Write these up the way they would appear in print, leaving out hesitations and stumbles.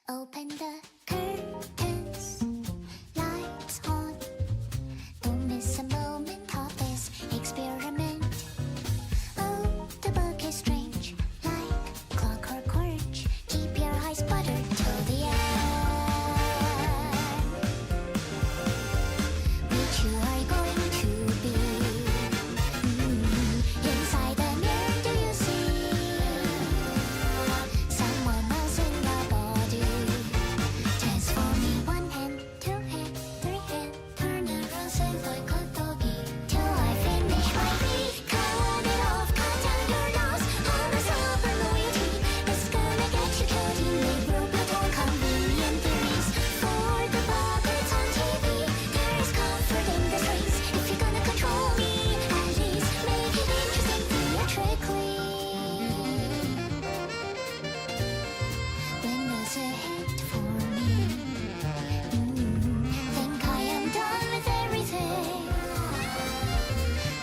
Open the curtains, lights on. Don't miss a moment of this experiment. Oh, the book is strange, like clockwork orange. Keep your eyes buttered till the end. Which you are going to be. Inside the mirror, do you see someone else in the body? Transform me 1 hand, 2 hand, 3 hand. Turn around, say like a doggy till I finish my beat. Cut it off, cut down your nose. I'm a silver loyalty. It's gonna get you killed. You make robot convenient theories for the puppets on TV. There is comfort in the streets. If you're gonna control me, at least make it interesting theatrically. When does it hit for me? Think I am done with everything.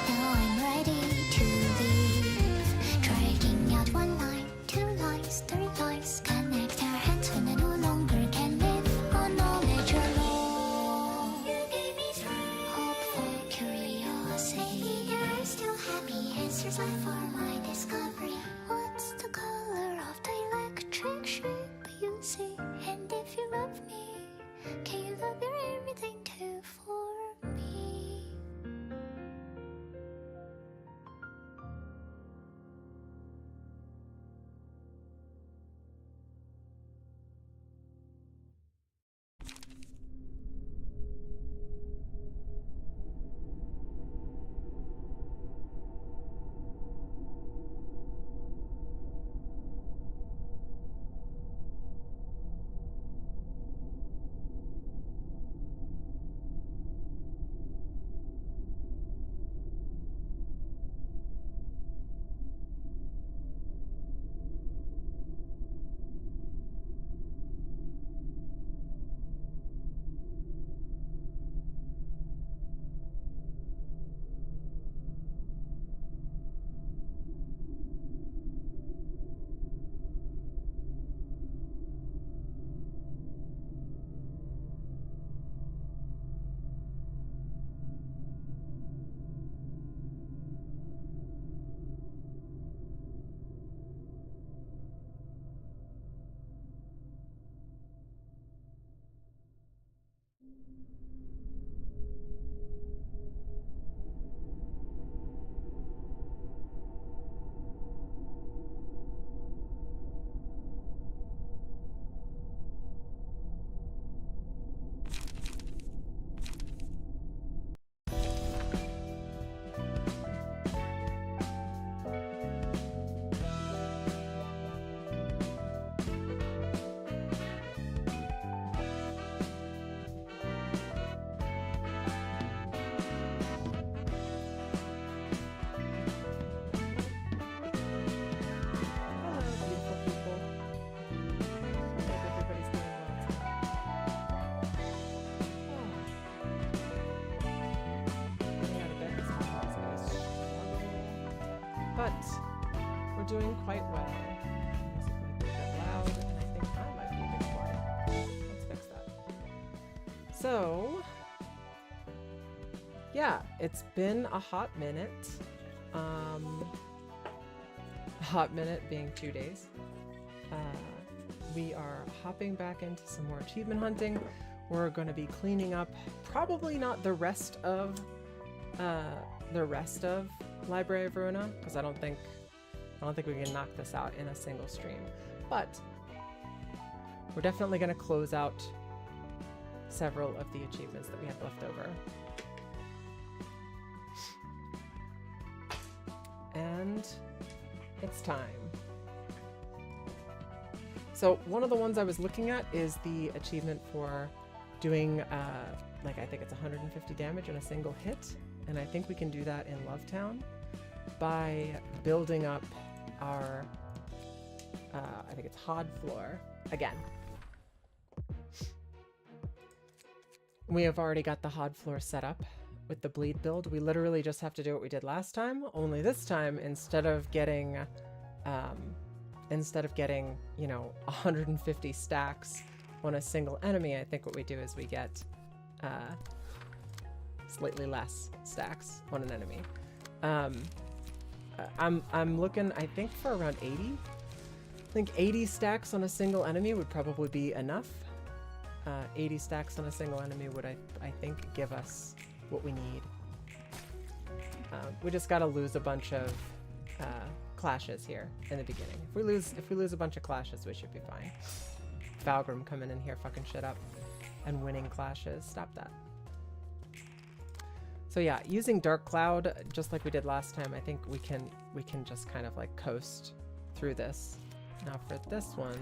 Now I'm ready to leave. Dragging out 1 line, 2 lines, 3 lines. Connect our hands when I no longer can live on knowledge alone. You gave me strength, hope for curiosity. You're still happy, answers left for my discovery. What's the color of the electric shape you see? And if you love me, can you love your everything too for me? Hello, beautiful people. Hope everybody's doing well today. Getting out of bed this morning is a struggle, but we're doing quite well. Music might be a bit loud, and I think I might be a bit quiet. Let's fix that. So, yeah, it's been a hot minute. Hot minute being 2 days. We are hopping back into some more achievement hunting. We're going to be cleaning up probably not the rest of Library of Ruina, because I don't think we can knock this out in a single stream. But we're definitely going to close out several of the achievements that we have left over. And it's time. So one of the ones I was looking at is the achievement for doing like I think it's 150 damage in a single hit, and I think we can do that in Lovetown by building up our I think it's Hod floor again. We have already got the Hod floor set up with the bleed build. We literally just have to do what we did last time, only this time, instead of getting instead of getting, you know, 150 stacks on a single enemy, I think what we do is we get slightly less stacks on an enemy. I'm looking, I think, for around 80. I think 80 stacks on a single enemy would probably be enough. 80 stacks on a single enemy would, I think, give us what we need. We just gotta lose a bunch of clashes here in the beginning. If we lose a bunch of clashes, we should be fine. Valgrim coming in here fucking shit up and winning clashes. Stop that. So yeah, using Dark Cloud, just like we did last time, I think we can just kind of like coast through this. Now for this one,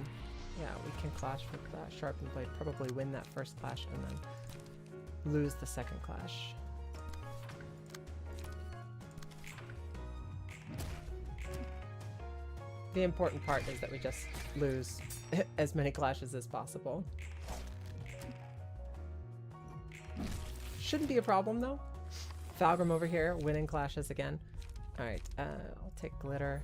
yeah, we can clash with Sharpened Blade, probably win that first clash and then lose the second clash. The important part is that we just lose as many clashes as possible. Shouldn't be a problem though. Valgrim over here, winning clashes again. Alright, I'll take Glitter.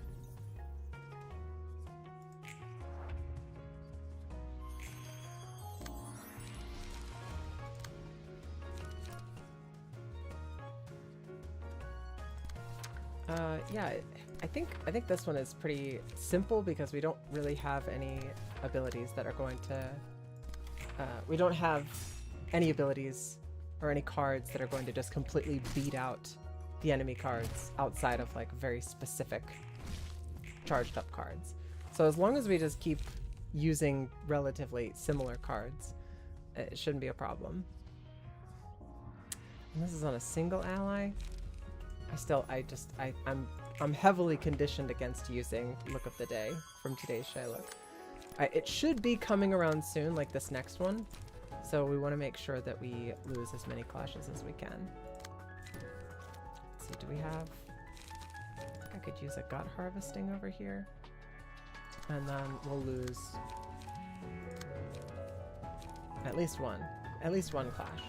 Yeah, I think this one is pretty simple because we don't really have any abilities that are going to... we don't have any abilities or any cards that are going to just completely beat out the enemy cards outside of like very specific charged up cards. So as long as we just keep using relatively similar cards, it shouldn't be a problem. And this is on a single ally. I'm heavily conditioned against using Look of the Day from today's Shylock. It should be coming around soon, like this next one. So we want to make sure that we lose as many clashes as we can. Let's see, do we have... I could use a Gut Harvesting over here. And then we'll lose at least one clash.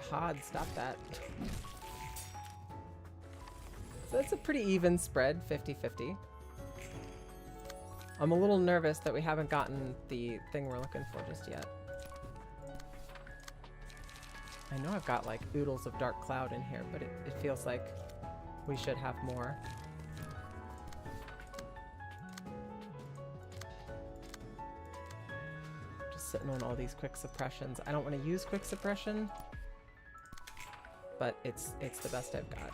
Hod, stop that. So it's a pretty even spread, 50-50. I'm a little nervous that we haven't gotten the thing we're looking for just yet. I know I've got like oodles of Dark Cloud in here, but it feels like we should have more. Just sitting on all these quick suppressions. I don't want to use quick suppression, but it's the best I've got.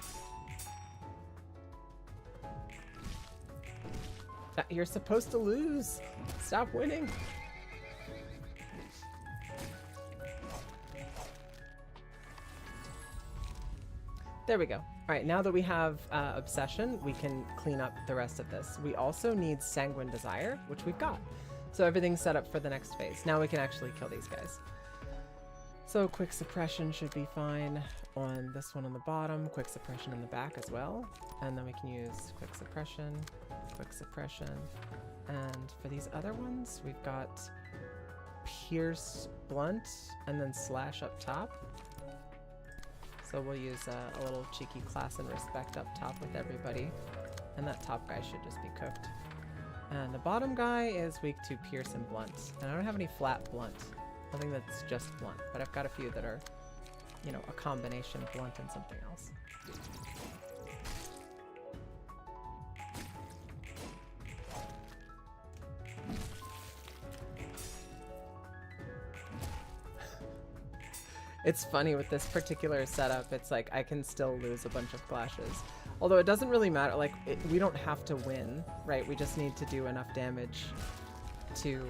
You're supposed to lose. Stop winning. There we go. All right, now that we have Obsession, we can clean up the rest of this. We also need Sanguine Desire, which we've got. So everything's set up for the next phase. Now we can actually kill these guys. So Quick Suppression should be fine on this one on the bottom, Quick Suppression in the back as well. And then we can use Quick Suppression, and for these other ones, we've got Pierce, Blunt, and then Slash up top. So we'll use a little cheeky Class and Respect up top with everybody, and that top guy should just be cooked. And the bottom guy is weak to Pierce and Blunt, and I don't have any flat Blunt. Nothing that's just Blunt, but I've got a few that are, you know, a combination Blunt and something else. It's funny with this particular setup, it's like I can still lose a bunch of clashes. Although it doesn't really matter, like we don't have to win, right? We just need to do enough damage to,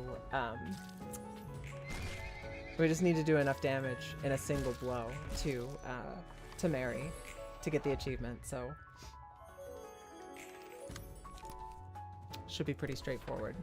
we just need to do enough damage in a single blow to marry, to get the achievement, so. Should be pretty straightforward.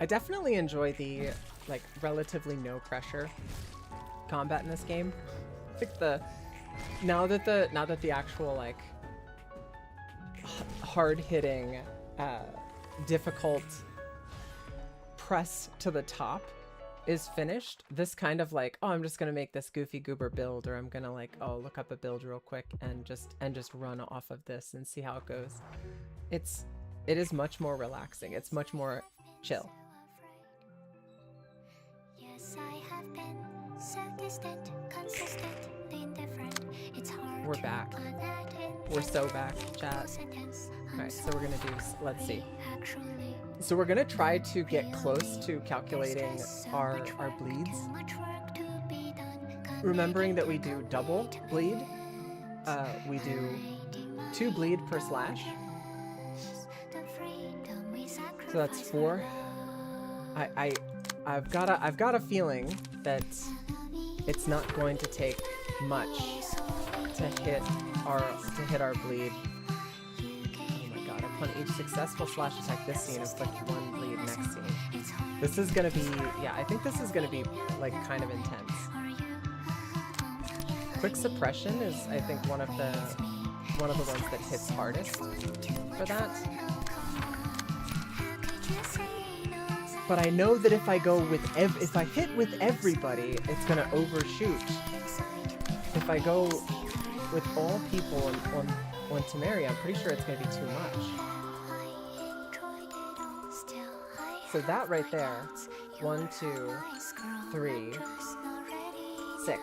I definitely enjoy the like relatively no pressure combat in this game. Like now that the actual like hard hitting difficult press to the top is finished, this kind of like, oh, I'm just gonna make this goofy goober build, or I'm gonna like, oh, look up a build real quick and just run off of this and see how it goes. It is much more relaxing. It's much more chill. Yes, I have been so distant, consistent, indifferent. It's hard We're to back. put that in We're so back, chat. sentence. Alright, so we're gonna do, let's see. Actually, So we're gonna try to get close to calculating our bleeds. too much work to be done. Remembering that we do double bleed. We do 2 bleed per slash. The freedom we sacrifice. So that's 4. I've got a feeling that it's not going to take much to hit our bleed. Oh my god, upon each successful slash attack this scene, inflict 1 bleed next scene. This is gonna be, yeah, I think this is gonna be like kind of intense. Quick suppression is, I think, one of the ones that hits hardest for that. But I know that if I go with if I hit with everybody, it's gonna overshoot. If I go with all people on Temeri, I'm pretty sure it's gonna be too much. So that right there, 1, 2, 3, 6.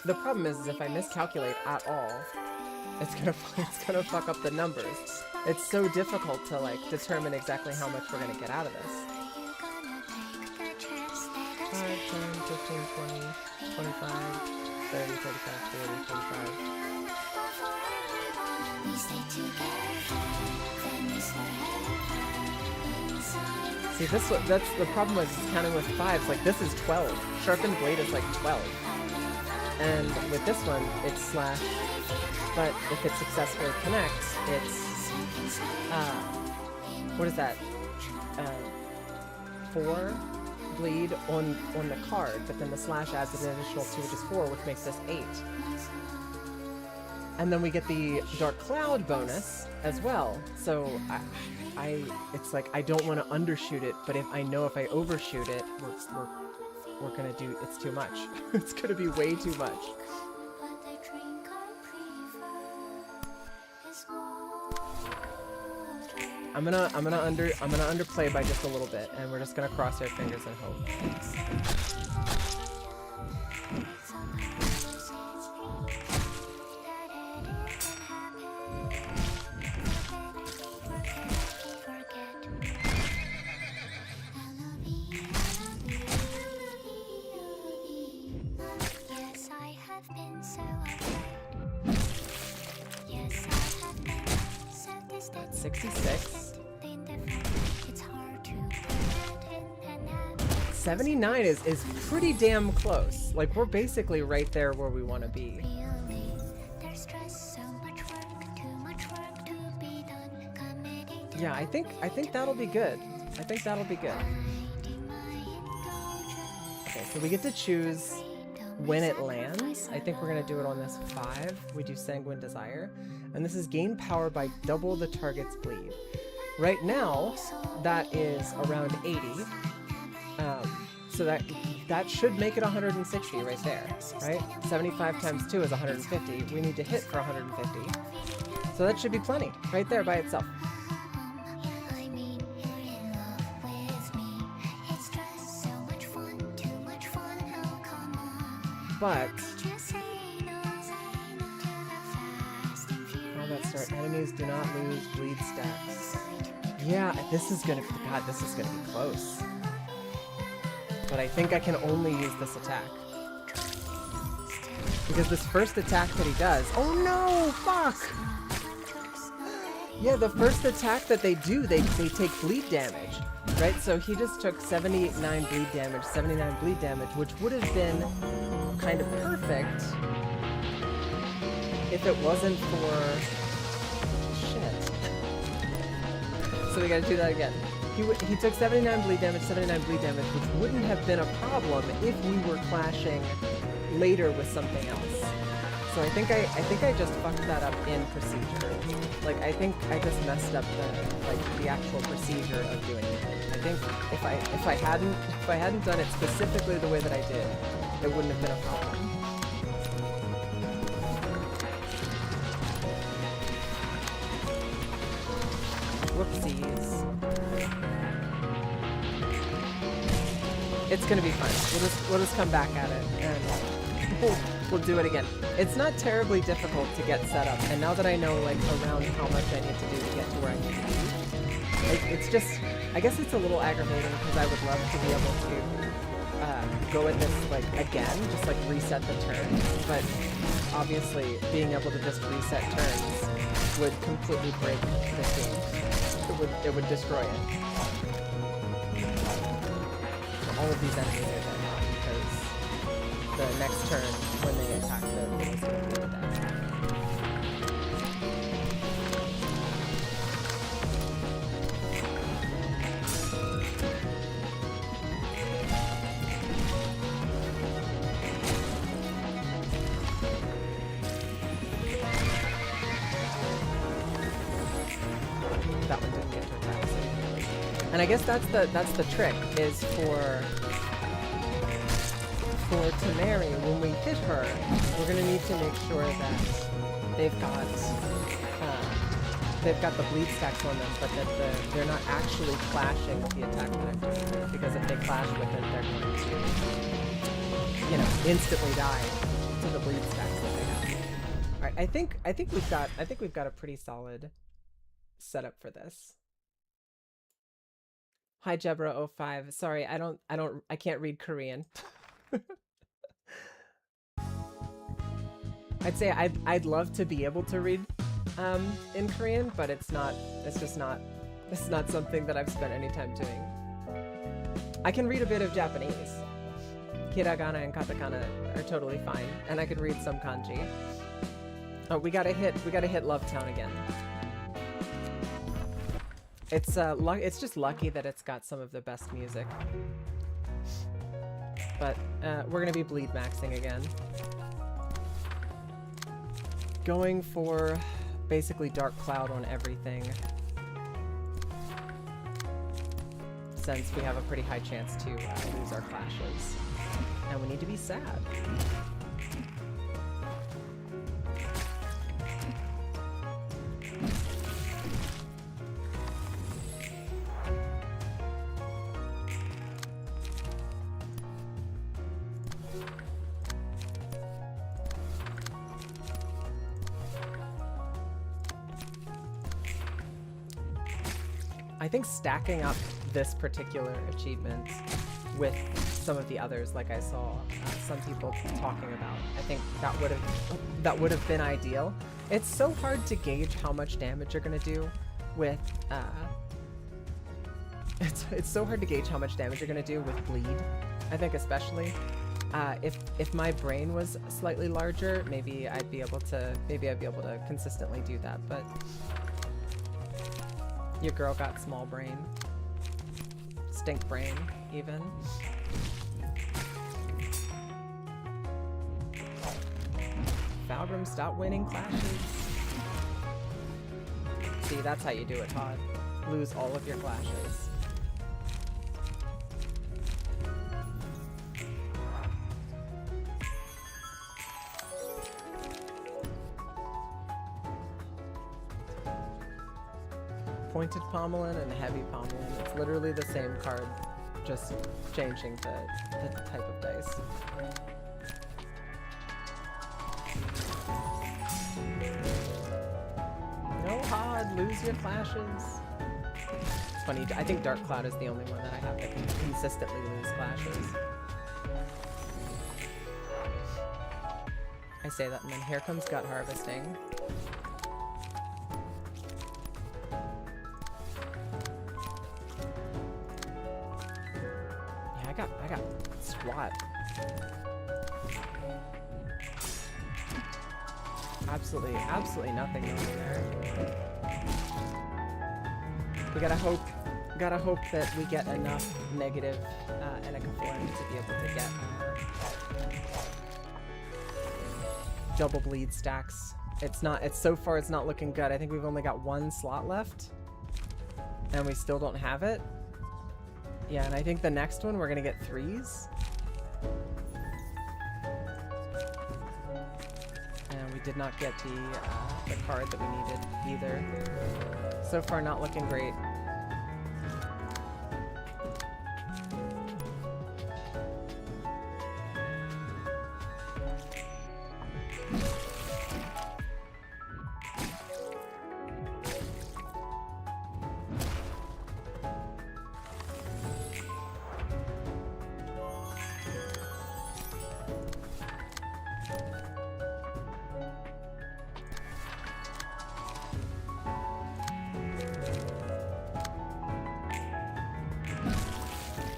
The problem is if I miscalculate at all, it's gonna fuck up the numbers. It's so difficult to like determine exactly how much we're gonna get out of this. 5, 10, 15, 20, 25, 30, 35, 40, 45. See, that's the problem with counting with 5s. Like this is 12. Sharpened blade is like 12. And with this one, it's slash. But if it successfully connects, it's what is that? 4 bleed on the card, but then the slash adds an additional 2, which is 4, which makes this 8. And then we get the Dark Cloud bonus as well. So it's like I don't want to undershoot it, but if I know if I overshoot it, we're gonna do, it's too much. It's gonna be way too much. I'm gonna underplay by just a little bit, and we're just gonna cross our fingers and hope. Yes, I have been so afraid. Yes, I have been so distant. 66. It's hard to put in an app. 79 is pretty damn close. Like we're basically right there where we want to be. Really, there's stress, so much work, too much work to be done. Committing to Yeah, I think that'll be good. I think that'll be good. hiding my indulgence. Okay, so we get to choose when it lands. I think we're gonna do it on this 5. We do Sanguine Desire, and this is gain power by double the target's bleed. Right now, that is around 80. So that should make it 160 right there, right? 75 times 2 is 150. We need to hit for 150. So that should be plenty right there by itself. I mean, you're in love with me. It's just so much fun, too much fun. Oh, come on. But Just say no to the fast and furious. how that start? Enemies do not lose bleed stacks. Yeah, this is gonna be close. But I think I can only use this attack. Because this first attack that he does... Oh no! Fuck! Yeah, the first attack that they do, they take bleed damage. Right? So he just took 79 bleed damage, which would have been kind of perfect if it wasn't for... Shit. So we gotta do that again. He took 79 bleed damage, which wouldn't have been a problem if we were clashing later with something else. So I think I just fucked that up in procedure. Like I think I just messed up the actual procedure of doing it. I think if I hadn't done it specifically the way that I did, it wouldn't have been a problem. Whoopsies. It's gonna be fun. We'll just come back at it and we'll do it again. It's not terribly difficult to get set up, and now that I know like around how much I need to do to get to where I need to be, like, it's just, I guess it's a little aggravating because I would love to be able to go at this like again, just like reset the turns, but obviously being able to just reset turns would completely break the game. It would destroy it. All of these enemies are dead now because the next turn when they attack the thing is going to be the death. That one didn't get to attack. So. And I guess that's the trick is for Temeri, when we hit her, we're gonna need to make sure that they've got the bleed stacks on them, but that they're not actually clashing with the attack that I'm doing. Because if they clash with it, they're going to, you know, instantly die to the bleed stacks that they have. All right, I think we've got a pretty solid setup for this. Hi Jebra05. Sorry, I can't read Korean. I'd say I'd love to be able to read in Korean, but it's not something that I've spent any time doing. I can read a bit of Japanese. Hiragana and katakana are totally fine, and I can read some kanji. Oh, we gotta hit Lovetown again. It's just lucky that it's got some of the best music. But we're gonna be bleed maxing again. Going for basically Dark Cloud on everything, since we have a pretty high chance to lose our clashes. And we need to be sad. I think stacking up this particular achievement with some of the others, like I saw some people talking about, I think that would have been ideal. It's so hard to gauge how much damage you're gonna do with it's so hard to gauge how much damage you're gonna do with bleed. I think especially if my brain was slightly larger, maybe I'd be able to consistently do that, but your girl got small brain. Stink brain, even. Falgrim, stop winning clashes. See, that's how you do it, Todd. Lose all of your clashes. Pointed Pommelin and Heavy Pommelin. It's literally the same card, just changing the type of dice. No, Hod, lose your clashes. It's funny, I think Dark Cloud is the only one that I have that can consistently lose clashes. I say that, and then here comes Gut Harvesting. I got SWAT. Absolutely nothing over there. We gotta hope that we get enough negative Enicaform to be able to get double bleed stacks. It's so far it's not looking good. I think we've only got one slot left and we still don't have it. Yeah, and I think the next one we're gonna get 3s. And we did not get the card that we needed either. So far not looking great.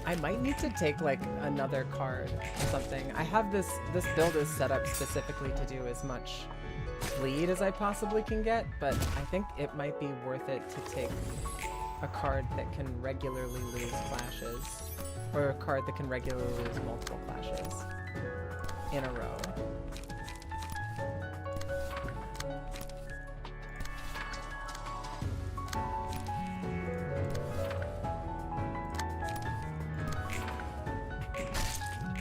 I might need to take like another card or something. I have this build is set up specifically to do as much bleed as I possibly can get, but I think it might be worth it to take a card that can regularly lose clashes, or a card that can regularly lose multiple clashes in a row.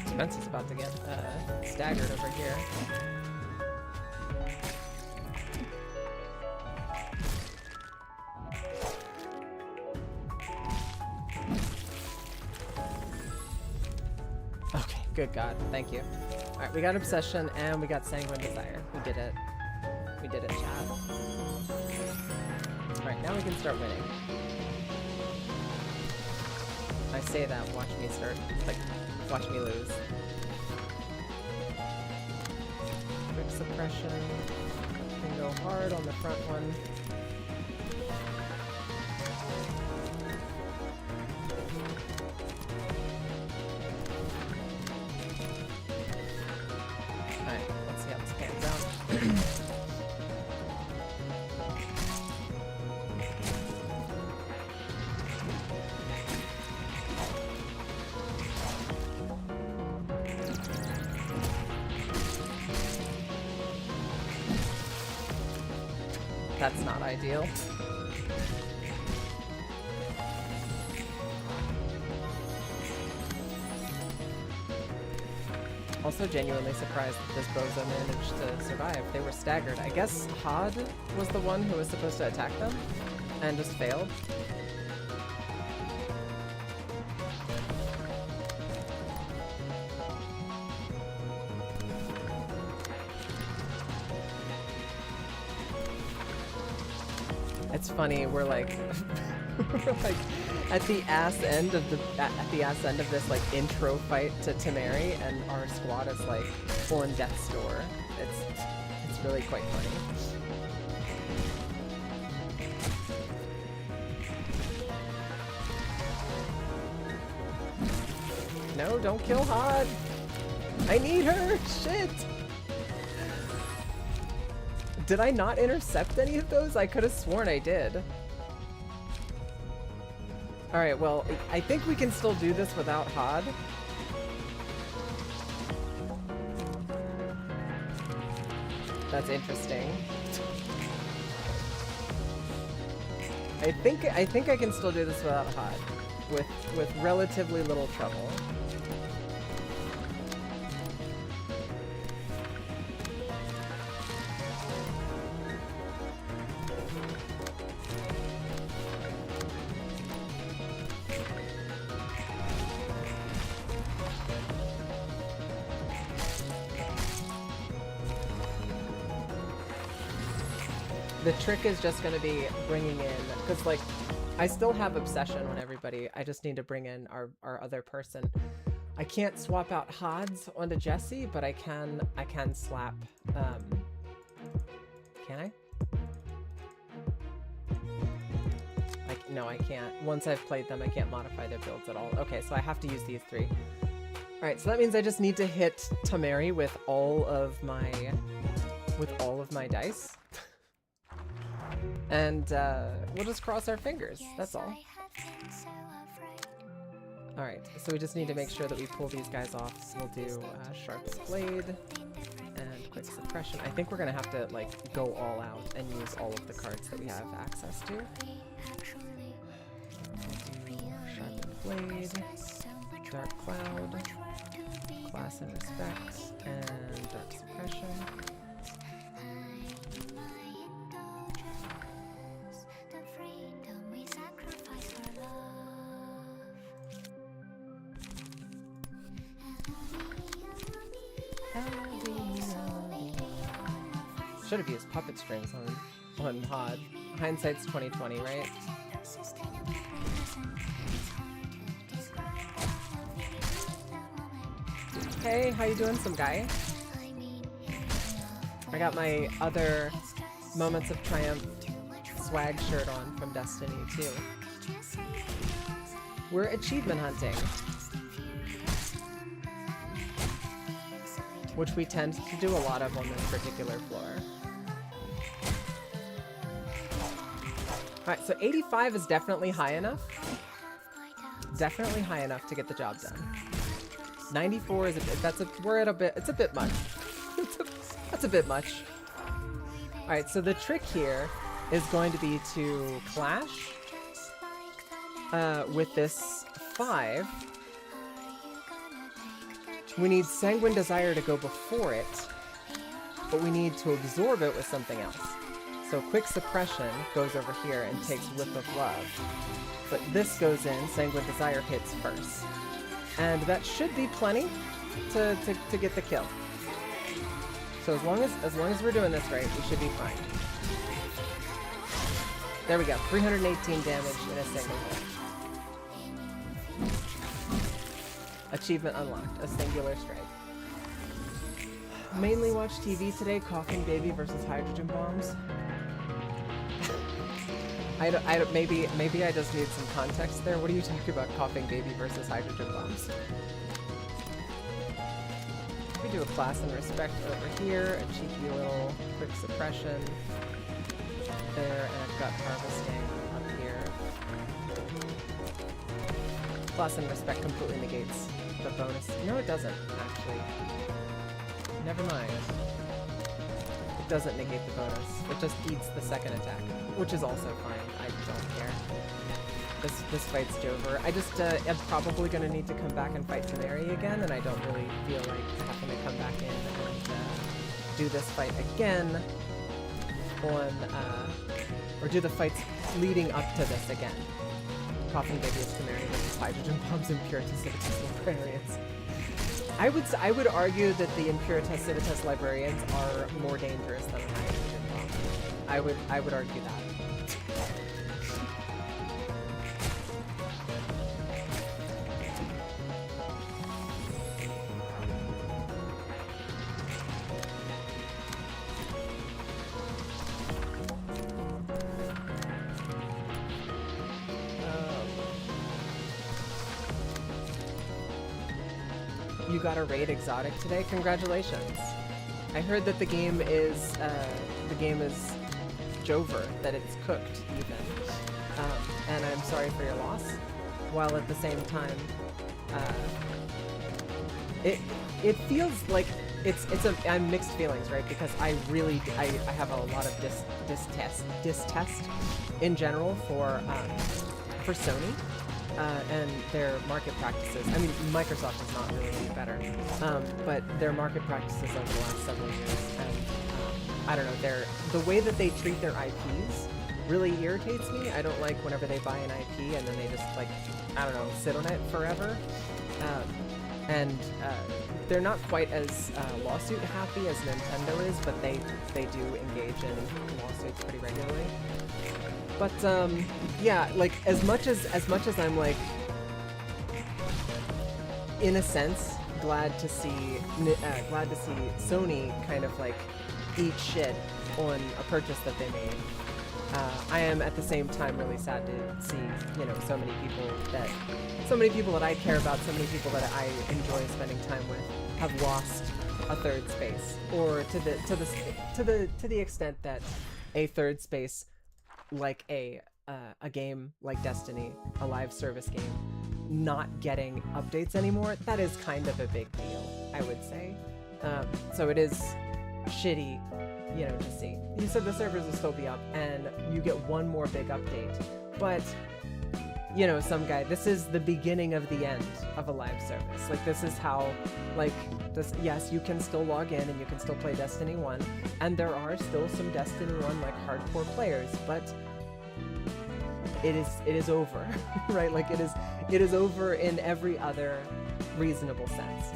Spence is about to get staggered over here. Okay, good God, thank you. Alright, we got Obsession and we got Sanguine Desire. We did it. We did it, chat. Alright, now we can start winning. I say that, watch me start, like, watch me lose. Quick suppression. Can go hard on the front one. Alright, let's see how this pans out. That's not ideal. Also genuinely surprised that this Bozo managed to survive. They were staggered. I guess Hod was the one who was supposed to attack them and just failed. It's funny, we're like at the ass end of this like intro fight to Temeri, and our squad is like on death's door. It's really quite funny. No, don't kill Hod! I need her! Shit! Did I not intercept any of those? I could have sworn I did. Alright, well, I think we can still do this without Hod. That's interesting. I think I can still do this without Hod. With relatively little trouble. The trick is just going to be bringing in, because like I still have Obsession on everybody. I just need to bring in our other person. I can't swap out Hods onto Jesse, but I can slap. Can I? No, I can't. Once I've played them, I can't modify their builds at all. Okay, so I have to use these three. All right, so that means I just need to hit Temeri with all of my dice. And we'll just cross our fingers. That's all. I have been so afraid. Alright, so we just need to make sure that we pull these guys off. We'll do Sharpened Blade and Quick Suppression. I think we're gonna have to like go all out and use all of the cards that we have access to. Sharpened Blade, Dark Cloud, Class and Respect, and Dark Suppression. Should have used puppet strings on Hod. Hindsight's 2020, right? Hey, how you doing, some guy? I got my other Moments of Triumph swag shirt on from Destiny 2. We're achievement hunting, which we tend to do a lot of on this particular floor. Alright, so 85 is definitely high enough. Definitely high enough to get the job done. 94 is it's a bit much. That's a bit much. Alright, so the trick here is going to be to clash with this 5. We need Sanguine Desire to go before it, but we need to absorb it with something else. So Quick Suppression goes over here and takes Whip of Love. But this goes in, Sanguine Desire hits first. And that should be plenty to get the kill. So as long as we're doing this right, we should be fine. There we go, 318 damage in a single hit. Achievement unlocked, a singular strike. Mainly watch TV today, Coughing Baby versus Hydrogen Bombs. Maybe I just need some context there. What are you talking about, Coughing Baby versus Hydrogen Bombs? We do a Class and Respect over here, a cheeky little Quick Suppression there, and a Gut Harvesting up here. Class and Respect completely negates the bonus. No, it doesn't, actually. Never mind. It doesn't negate the bonus. It just eats the second attack, which is also fine. I don't care. This fight's Jover. I'm probably gonna need to come back and fight Temeri again, and I don't really feel like having to come back in and do this fight again on, or do the fights leading up to this again. Coughing Baby is Temeri versus Hydrogen Bombs, Impuritas Civitas Librarians. I would argue that the Impuritas Civitas Librarians are more dangerous than the Hydrogen Bombs. I would argue that. You got a raid exotic today? Congratulations. I heard that the game is Jover, that it's cooked even. And I'm sorry for your loss. While at the same time, it feels like I'm mixed feelings, right? Because I have a lot of distest in general for Sony. And their market practices. I mean, Microsoft is not really any better, but their market practices over the last several years, and I don't know, the way that they treat their IPs really irritates me. I don't like whenever they buy an IP and then they just, like, I don't know, sit on it forever. And they're not quite as lawsuit happy as Nintendo is, but they do engage in lawsuits pretty regularly. But yeah, like as much as I'm like, in a sense, glad to see Sony kind of like eat shit on a purchase that they made. I am at the same time really sad to see, you know, so many people that I care about, so many people that I enjoy spending time with, have lost a third space, or to the extent that a third space like a game like Destiny, a live service game, not getting updates anymore, that is kind of a big deal, I would say. So it is shitty, you know, to see. You said the servers will still be up and you get one more big update, but you know, some guy, this is the beginning of the end of a live service. Like, this is how, like, this, yes, you can still log in and you can still play Destiny 1, and there are still some Destiny 1, like, hardcore players, but it is over, right? Like, it is over in every other reasonable sense.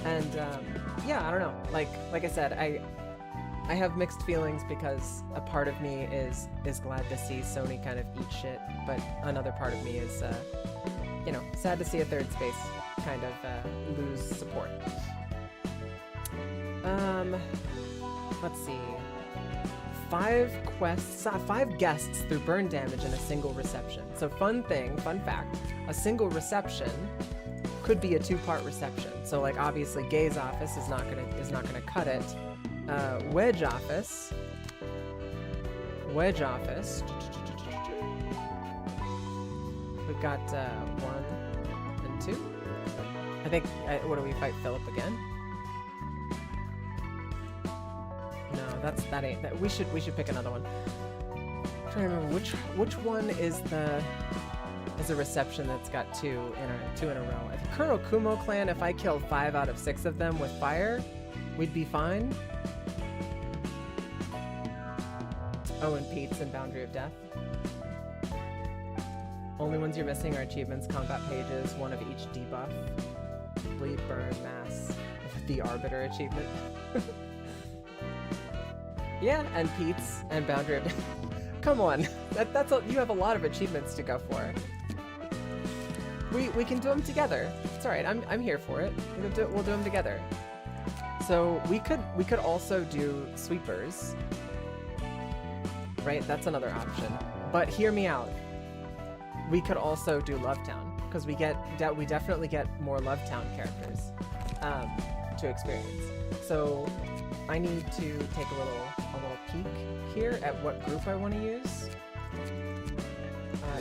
And, yeah, I don't know. Like I said, I have mixed feelings because a part of me is glad to see Sony kind of eat shit, but another part of me is, you know, sad to see a third space kind of lose support. Let's see. 5 guests through burn damage in a single reception. So fun fact, a single reception could be a 2-part reception. So like obviously Gay's office is not gonna cut it. Wedge office. We've got 1 and 2. I think. What do we fight Philip again? No, that ain't. That we should pick another one. I'm trying to remember which one is a reception that's got 2 in a row. If Kuro Kumo clan, if I killed 5 out of 6 of them with fire, we'd be fine. Oh, and Pete's and Boundary of Death. Only ones you're missing are achievements, combat pages, 1 of each debuff. Bleed, burn, mass, the Arbiter achievement. Yeah, and Pete's and Boundary of Death. Come on, that's you have a lot of achievements to go for. We can do them together. It's all right. I'm here for it. We'll do them together. So we could also do sweepers. Right, that's another option. But hear me out. We could also do Lovetown because we definitely get more Lovetown characters to experience. So I need to take a little peek here at what group I want to use.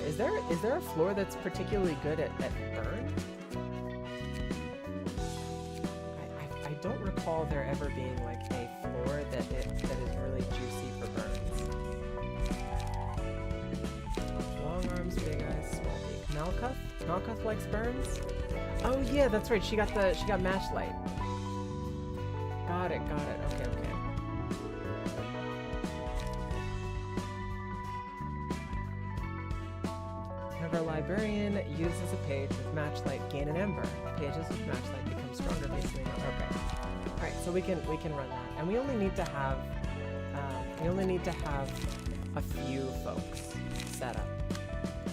Is there a floor that's particularly good at burn? I don't recall there ever being like a floor that is really juicy for burns. Long arms, big eyes, small beak. Malkuth? Malkuth likes burns? Oh yeah, that's right. She got matchlight. Got it. Okay. Whenever a librarian uses a page with matchlight, gain an ember. Pages with matchlight become stronger basically. Okay. Alright, so we can run that. And we only need to have a few folks set up.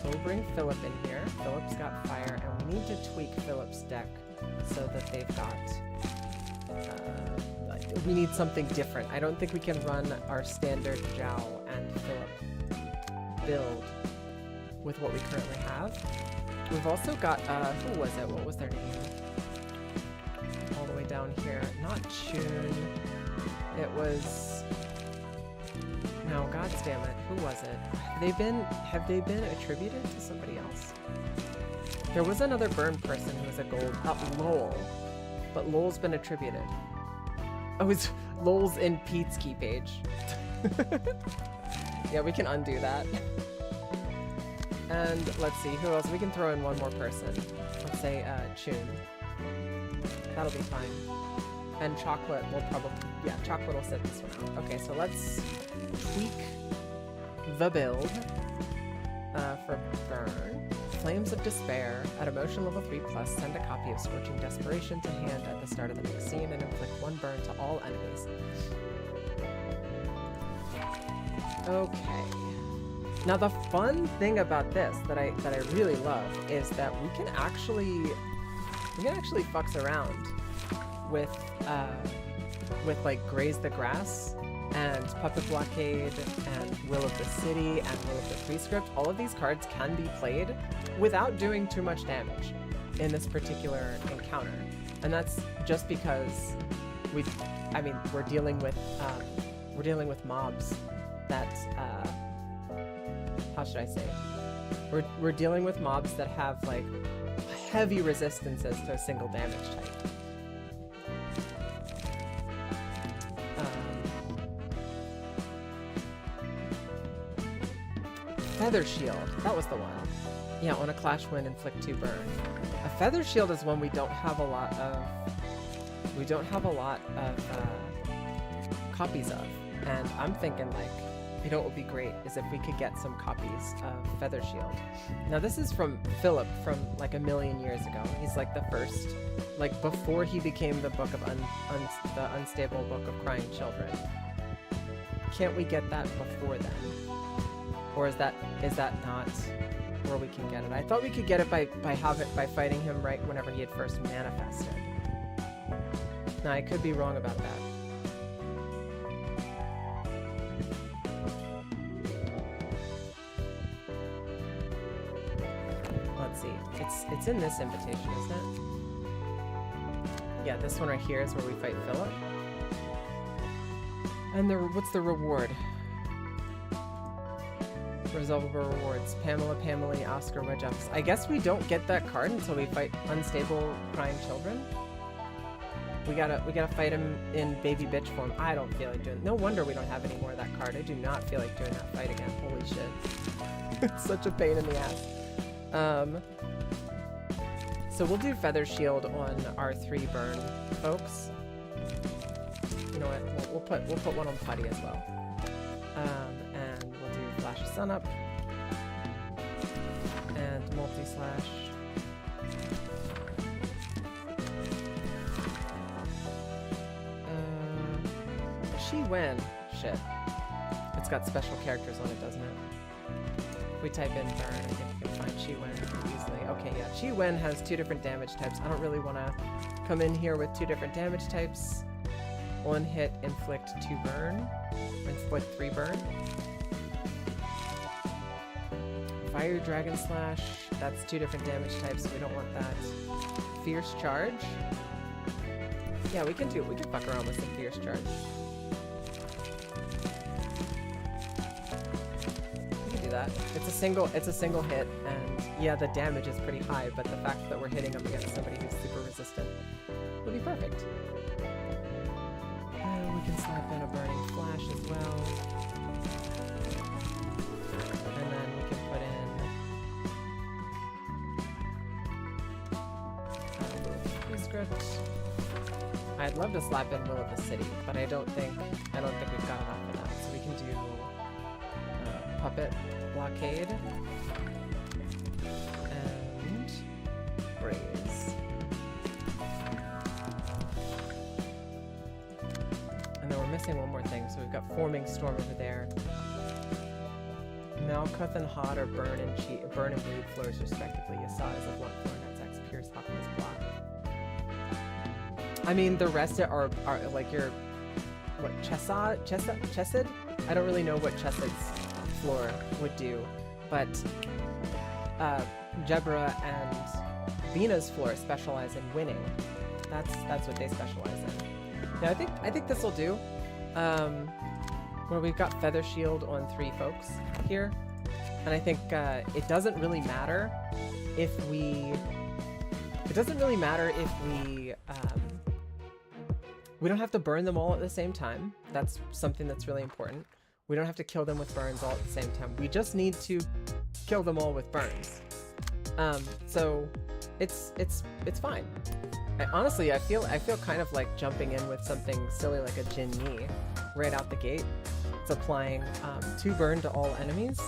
So we'll bring Philip in here. Philip's got fire, and we need to tweak Philip's deck so that they've got... we need something different. I don't think we can run our standard Zhao and Philip build with what we currently have. We've also got, who was it? What was their name? All the way down here. Not Chun. It was... No, goddamn it. Who was it? Have they been attributed to somebody else? There was another burn person who was a gold, Lowell. But Lowell's been attributed. Oh, it's Lowell's in Pete's key page. Yeah, we can undo that. And let's see, who else? We can throw in one more person. Let's say Chun. That'll be fine. And Chocolate will probably... Yeah, Chocolate will sit this one out. Okay, so let's tweak the build for Burn. Flames of Despair. At emotion level 3+, send a copy of Scorching Desperation to hand at the start of the next scene and inflict 1 burn to all enemies. Okay. Now the fun thing about this that I really love is that we can actually fucks around with like Graze the Grass and Puppet Blockade and Will of the City and Will of the Prescript. All of these cards can be played without doing too much damage in this particular encounter, and that's just because we're dealing with mobs that how should I say? We're dealing with mobs that have like heavy resistances to a single damage type. Feather Shield, that was the one. Yeah, on a Clash Wind, inflict 2 burn. A Feather Shield is one we don't have a lot of. We don't have a lot of copies of, and I'm thinking like, you know, what would be great is if we could get some copies of Feather Shield. Now this is from Philip from like a million years ago. He's like the first, like before he became the book of the unstable book of crying children. Can't we get that before then? Or is that not where we can get it? I thought we could get it by fighting him right whenever he had first manifested. Now I could be wrong about that. Let's see. It's in this invitation, isn't it? Yeah, this one right here is where we fight Philip. And what's the reward? Resolvable rewards. Pamela, Pamela, Oscar, Wedge Ups. I guess we don't get that card until we fight Unstable Crying Children. We gotta fight him in baby bitch form. I don't feel like doing. No wonder we don't have any more of that card. I do not feel like doing that fight again. Holy shit. It's such a pain in the ass. So we'll do Feather Shield on our 3 burn folks. You know what? We'll put one on Putty as well. And we'll do Flash of Sun Up and multi-slash. She Wen. Shit. It's got special characters on it, doesn't it? If we type in burn, I think we can find Chi Wen pretty easily. Okay, yeah. Chi Wen has 2 different damage types. I don't really want to come in here with 2 different damage types. 1 hit, inflict 2 burn. Inflict 3 burn. Fire Dragon Slash. That's 2 different damage types, so we don't want that. Fierce Charge. Yeah, we can fuck around with some Fierce Charge. That. It's a single hit, and yeah, the damage is pretty high, but the fact that we're hitting up against somebody who's super resistant will be perfect. And we can slap in a Burning Flash as well. And then we can put in Prescript. I'd love to slap in Will of the City, but I don't think we've got enough of that. So we can do Puppet, Blockade, and Raise. And then we're missing one more thing, so we've got Forming Storm over there. Malkuth and Hot are Burn and Bleed floors respectively. Yasad is a Blunt floor, and that's X Pierce, Hawkman's Block. I mean, the rest are like your, what, Chesed? I don't really know what Chesed's floor would do, but Jebra and Vina's floor specialize in winning. That's what they specialize in. Now I think this will do. Where we've got Feather Shield on 3 folks here, and I think it doesn't really matter if we we don't have to burn them all at the same time. That's something that's really important. We don't have to kill them with burns all at the same time. We just need to kill them all with burns. So it's fine. Honestly, I feel kind of like jumping in with something silly like a Jin Yi right out the gate. It's applying 2 burn to all enemies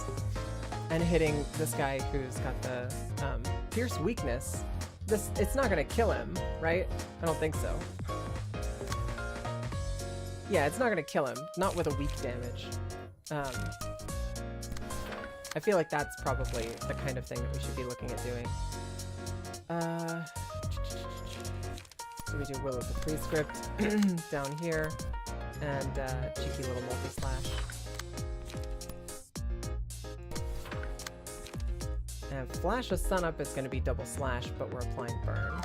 and hitting this guy who's got the Pierce weakness. It's not gonna kill him, right? I don't think so. Yeah, it's not gonna kill him. Not with a weak damage. I feel like that's probably the kind of thing that we should be looking at doing. So we do Will of the Prescript down here, and cheeky little multi-slash. And Flash of Sunup is going to be double slash, but we're applying burn.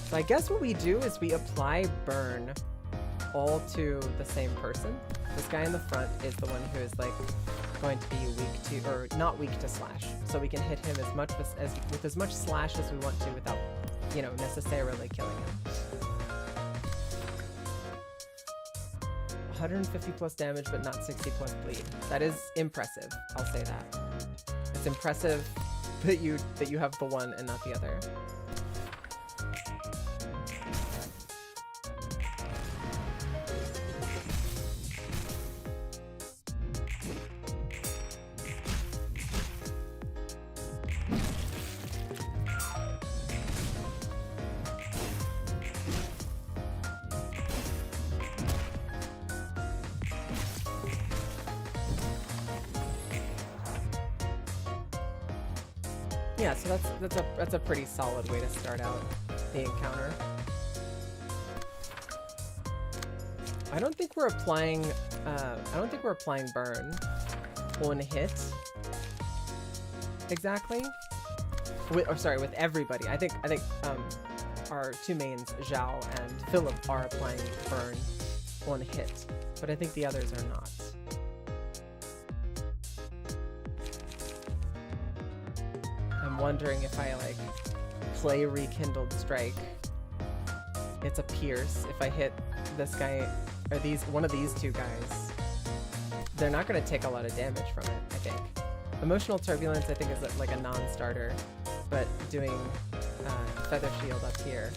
So I guess what we do is we apply burn all to the same person. This guy in the front is the one who is like going to be weak to, or not weak to slash. So we can hit him as much with as much slash as we want to without, you know, necessarily killing him. 150 plus damage, but not 60 plus bleed. That is impressive. I'll say that. It's impressive that you have the one and not the other. Yeah, so that's a pretty solid way to start out the encounter. I don't think we're applying burn on hit exactly. With everybody. I think our two mains, Zhao and Philip, are applying burn on hit, but I think the others are not. I'm wondering if I like play Rekindled Strike. It's a pierce. If I hit this guy or one of these two guys, they're not going to take a lot of damage from it, I think. Emotional Turbulence, I think, is like a non-starter, but doing Feather Shield up here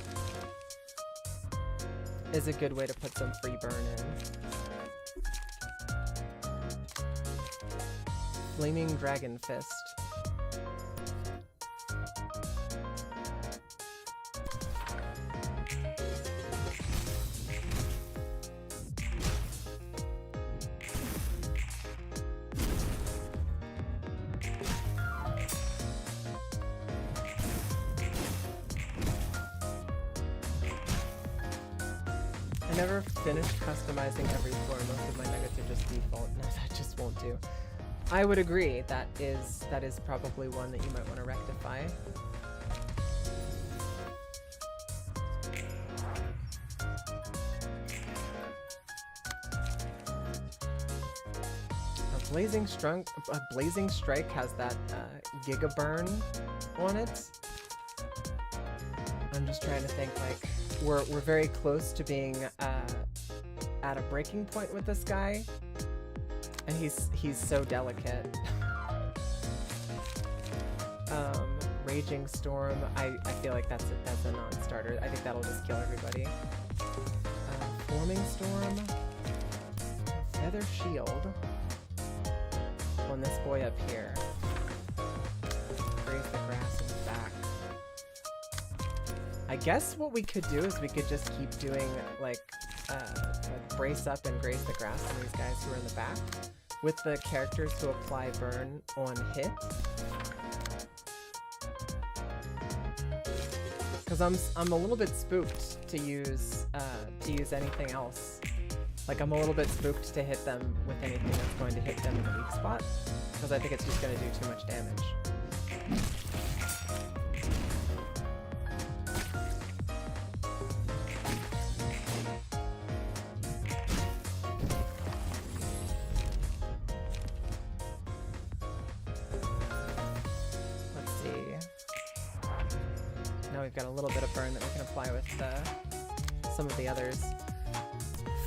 is a good way to put some free burn in. Flaming Dragon Fist. I never finished customizing every floor. Most of my nuggets are just default. No, that just won't do. I would agree. That is probably one that you might want to rectify. A Blazing Strike has that Giga Burn on it. I'm just trying to think, like, we're very close to being at a breaking point with this guy, and he's so delicate. Raging Storm, I feel like that's a non-starter. I think that'll just kill everybody. Forming Storm, Feather Shield on this boy up here. Graze the grass in the back. I guess what we could do is we could just keep doing like brace up and graze the grass on these guys who are in the back with the characters who apply burn on hit. Because I'm a little bit spooked to use anything else. Like, I'm a little bit spooked to hit them with anything that's going to hit them in the weak spot, because I think it's just going to do too much damage. Let's see. Now we've got a little bit of burn that we can apply with some of the others.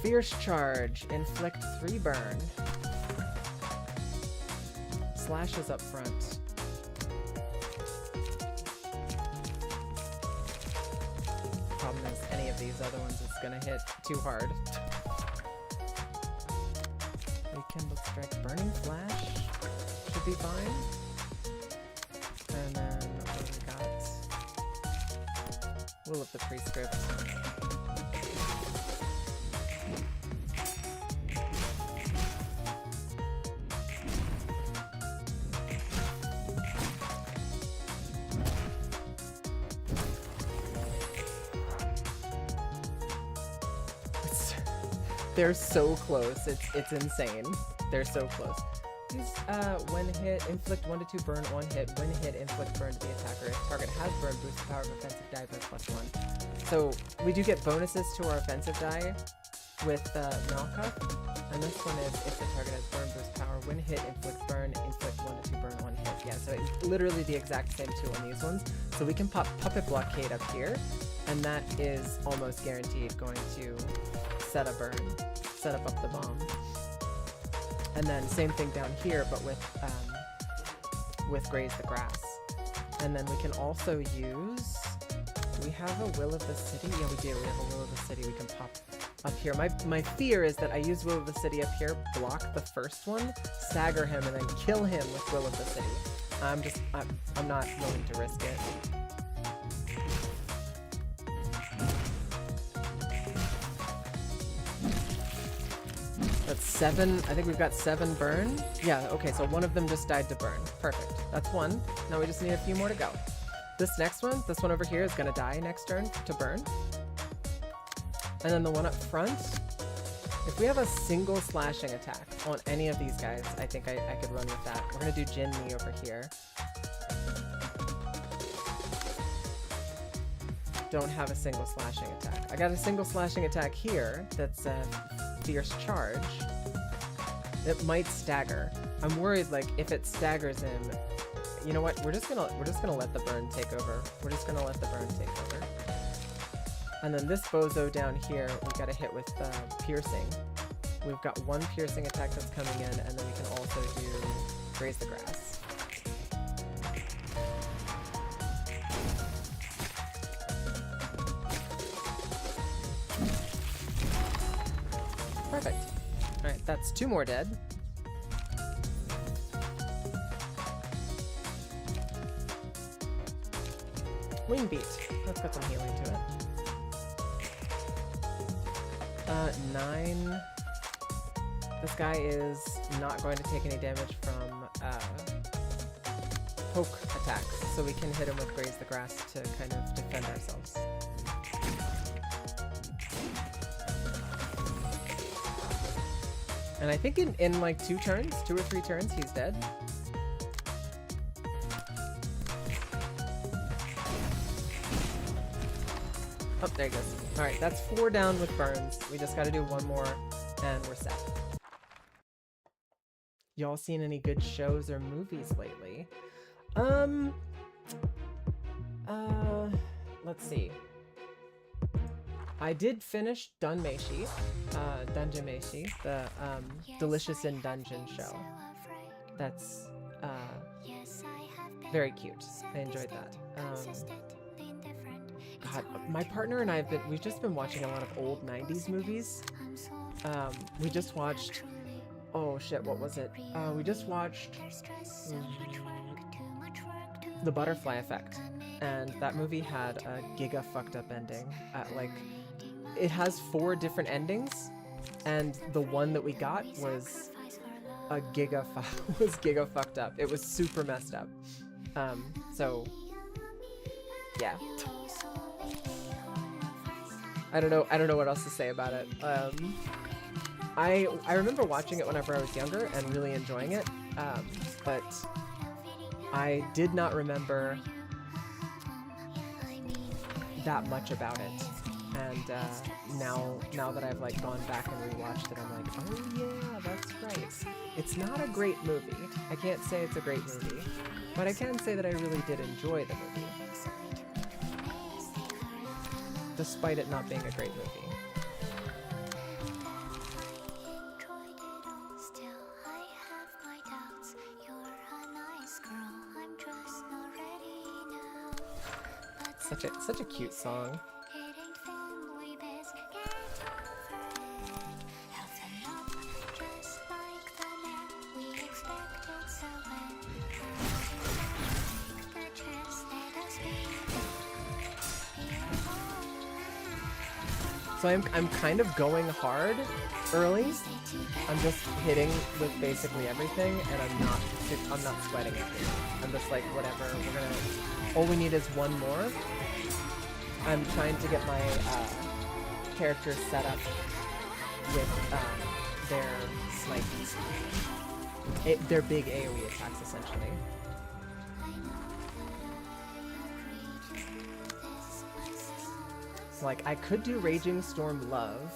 Fierce Charge, inflict 3 burn. Slash is up front. Problem is, any of these other ones is gonna hit too hard. Rekindled Strike, Burning Flash should be fine. And then what do we got? Will of the Prescript. They're so close. It's insane. They're so close. These, when hit, inflict 1 to 2 burn on hit. When hit, inflict burn to the attacker. If target has burn, boost the power of offensive die by +1. So we do get bonuses to our offensive die, with Malkuth. And this one is if the target has burn boost power, when hit, inflict burn, inflict 1 to 2 burn on hit. Yeah, so it's literally the exact same two on these ones. So we can pop Puppet Blockade up here, and that is almost guaranteed going to set a burn, set up the bomb. And then same thing down here, but with Graze the Grass. And then we can also use, do we have a Will of the City? Yeah, we do. We have a Will of the City we can pop up here. My fear is that I use Will of the City up here, block the first one, stagger him, and then kill him with Will of the City. I'm not willing to risk it. That's 7. I think we've got 7 burn. Yeah, okay, so one of them just died to burn. Perfect. That's 1. Now we just need a few more to go. This next one, this one over here is gonna die next turn to burn. And then the one up front, if we have a single slashing attack on any of these guys, I think I could run with that. We're gonna do Jinmi over here. Don't have a single slashing attack. I got a single slashing attack here that's a fierce charge. It might stagger. I'm worried, like, if it staggers him, you know what? We're just gonna let the burn take over. We're just gonna let the burn take over. And then this bozo down here, we gotta hit with piercing. We've got 1 piercing attack that's coming in, and then we can also do Graze the Grass. Perfect. Alright, that's 2 more dead. Wing Beat. Let's put some healing to it. 9. This guy is not going to take any damage from poke attacks, so we can hit him with Graze the Grass to kind of defend ourselves. And I think in like 2 turns, 2 or 3 turns, he's dead. Oh, there he goes. Alright, that's 4 down with burns. We just gotta do 1 more, and we're set. Y'all seen any good shows or movies lately? Let's see. I did finish Dunmeshi, Dungeon Meshi, the Delicious in Dungeon show. That's very cute. I enjoyed that. God, my partner and I we've just been watching a lot of old 90s movies. We just watched, oh shit, what was it? We just watched The Butterfly Effect, and that movie had a giga fucked up ending. Like, it has 4 different endings, and the one that we got was giga fucked up. It was super messed up. So yeah. I don't know what else to say about it. I remember watching it whenever I was younger and really enjoying it, but I did not remember that much about it. And now that I've like gone back and rewatched it, I'm like, oh yeah, that's right. It's not a great movie. I can't say it's a great movie, but I can say that I really did enjoy the movie, despite it not being a great movie. Such a cute song. So I'm kind of going hard early. I'm just hitting with basically everything, and I'm not sweating it. I'm just like, whatever. All we need is 1 more. I'm trying to get my characters set up with their big AoE attacks, essentially. Like, I could do Raging Storm Love,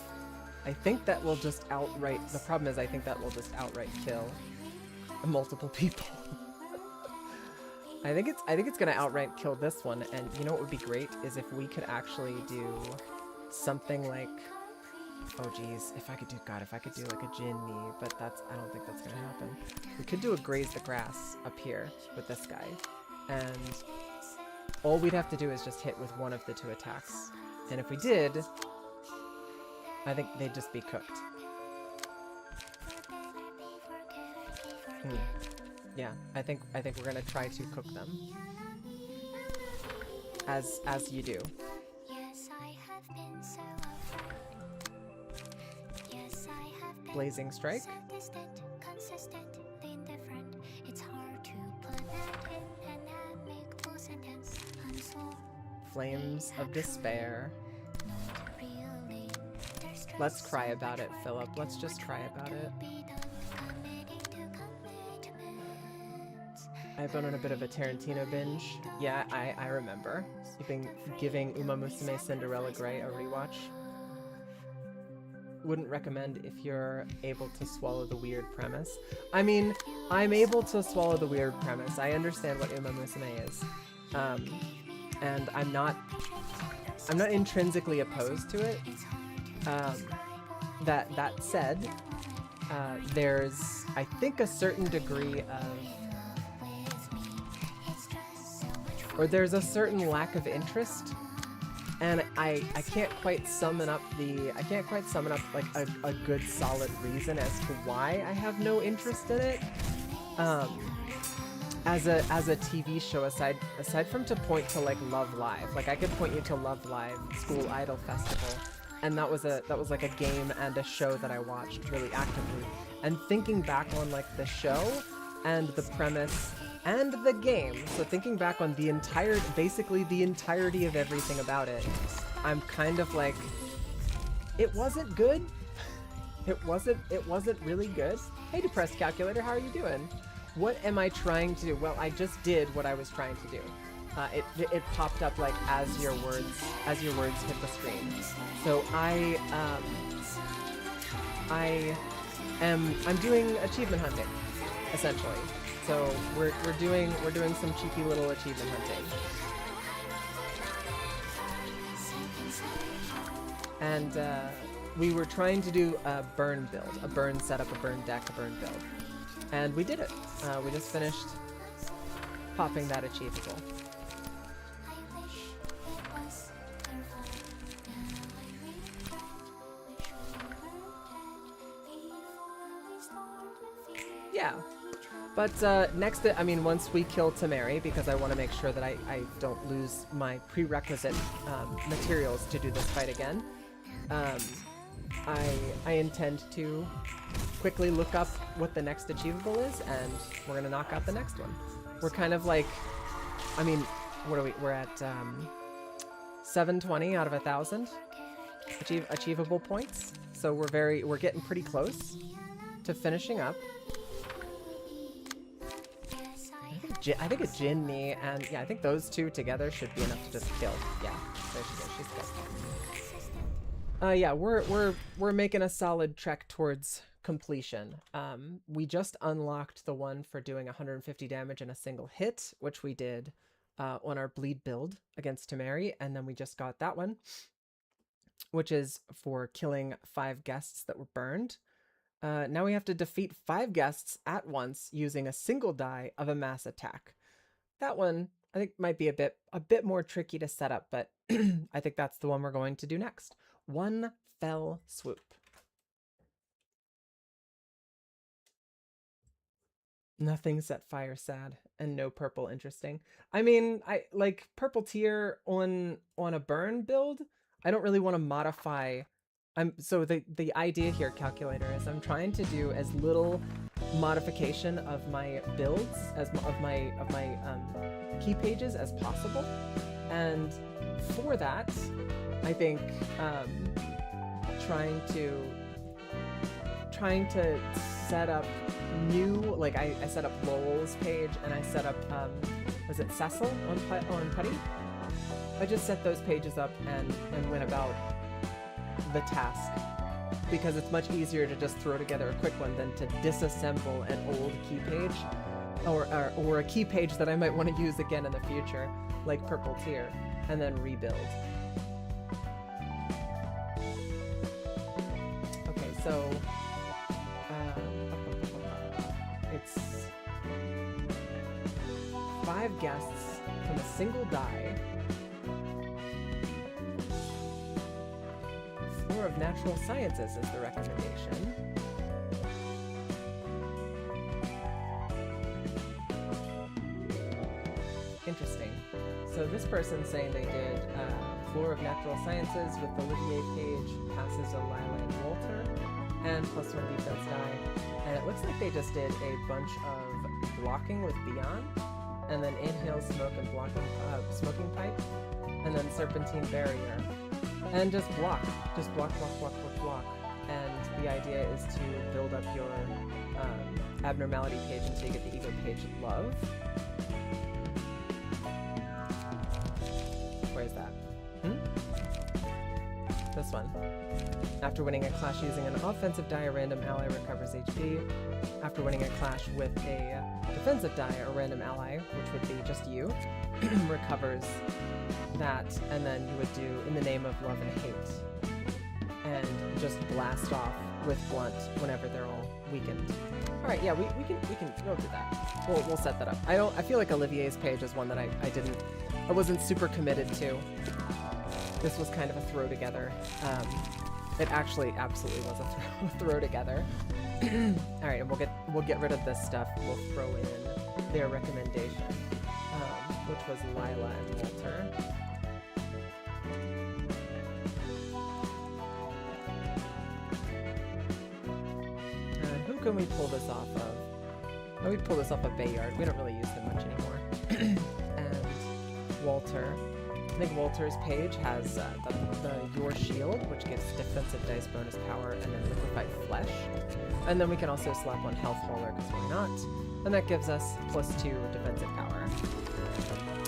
I think that will just outright, the problem is I think that will just outright kill multiple people. I think it's gonna outright kill this one, and you know what would be great is if we could actually do something like, oh geez, if I could do like a Jinni, but I don't think that's gonna happen. We could do a Graze the Grass up here with this guy, and all we'd have to do is just hit with one of the 2 attacks. And if we did, I think they'd just be cooked. Yeah, I think we're gonna try to cook them. As you do. Blazing Strike. Flames of Despair. Let's cry about it, Philip. Let's just cry about it. I've been on a bit of a Tarantino binge. Yeah, I remember. You've been giving Uma Musume Cinderella Grey a rewatch. Wouldn't recommend if you're able to swallow the weird premise. I mean, I'm able to swallow the weird premise. I understand what Uma Musume is. And I'm not intrinsically opposed to it. That said, there's, I think, a certain degree of, or there's a certain lack of interest, and I can't quite summon up like a good solid reason as to why I have no interest in it. As a TV show, aside from to point to like Love Live, like I could point you to Love Live, School Idol Festival, and that was like a game and a show that I watched really actively. And thinking back on like the show and the premise and the game, so thinking back on basically the entirety of everything about it, I'm kind of like, it wasn't good. It wasn't really good. Hey, Depressed Calculator, how are you doing? What am I trying to do? Well, I just did what I was trying to do. It popped up like as your words hit the screen. So I'm doing achievement hunting, essentially. So we're doing some cheeky little achievement hunting. And we were trying to do a burn build, a burn setup, a burn deck, a burn build. And we did it. We just finished popping that achievable. Yeah. But next, I mean, once we kill Temeri, because I want to make sure that I don't lose my prerequisite materials to do this fight again, I intend to quickly look up what the next achievable is, and we're gonna knock out the next one. We're kind of like, I mean, what are we? We're at 720 out of 1,000 achievable points, so we're getting pretty close to finishing up. I think a Jinni and yeah, I think those two together should be enough to just kill. Yeah, there she goes. She's good. Yeah, we're making a solid trek towards completion. We just unlocked the one for doing 150 damage in a single hit, which we did on our bleed build against Temeri, and then we just got that one, which is for killing 5 guests that were burned. Now we have to defeat 5 guests at once using a single die of a mass attack. That one I think might be a bit more tricky to set up, but I think that's the one we're going to do next. One fell swoop. Nothing set fire sad and no purple interesting. I mean, I like purple tier on a burn build. I don't really want to modify. So the idea here, calculator, is I'm trying to do as little modification of my builds of my key pages as possible, and for that, I think trying to set up new, like I set up Lowell's page and I set up was it Cecil on Putty? I just set those pages up and went about the task because it's much easier to just throw together a quick one than to disassemble an old key page or a key page that I might want to use again in the future, like Purple Tear, and then rebuild. Okay, so it's 5 guests from a single die. Floor of Natural Sciences is the recommendation. Interesting. So this person's saying they did Floor of Natural Sciences with Olivier Page, passes of Lila and Walter, and +1 defense die. And it looks like they just did a bunch of blocking with Beyond, and then Inhale Smoke and blocking Smoking Pipe, and then Serpentine Barrier. And just block. Just block, block, block, block, block. And the idea is to build up your abnormality page until you get the ego page Love. Where is that? This one. After winning a clash using an offensive die, a random ally recovers HP. After winning a clash with a defensive die, a random ally, which would be just you, recovers that, and then you would do In the Name of Love and Hate. And just blast off with Blunt whenever they're all weakened. Alright, yeah, we can go do that. We'll set that up. I feel like Olivier's page is one that I wasn't super committed to. This was kind of a throw together. It actually absolutely was a throw together. Alright, and we'll get rid of this stuff. We'll throw in their recommendation, which was Lila and Walter. Who can we pull this off of? Oh, we pull this off of Bayard. We don't really use him much anymore. And Walter. I think Walter's page has the Your Shield, which gives defensive dice bonus power, and then Liquefied Flesh. And then we can also slap on Health Waller, because why not? And that gives us +2 defensive power.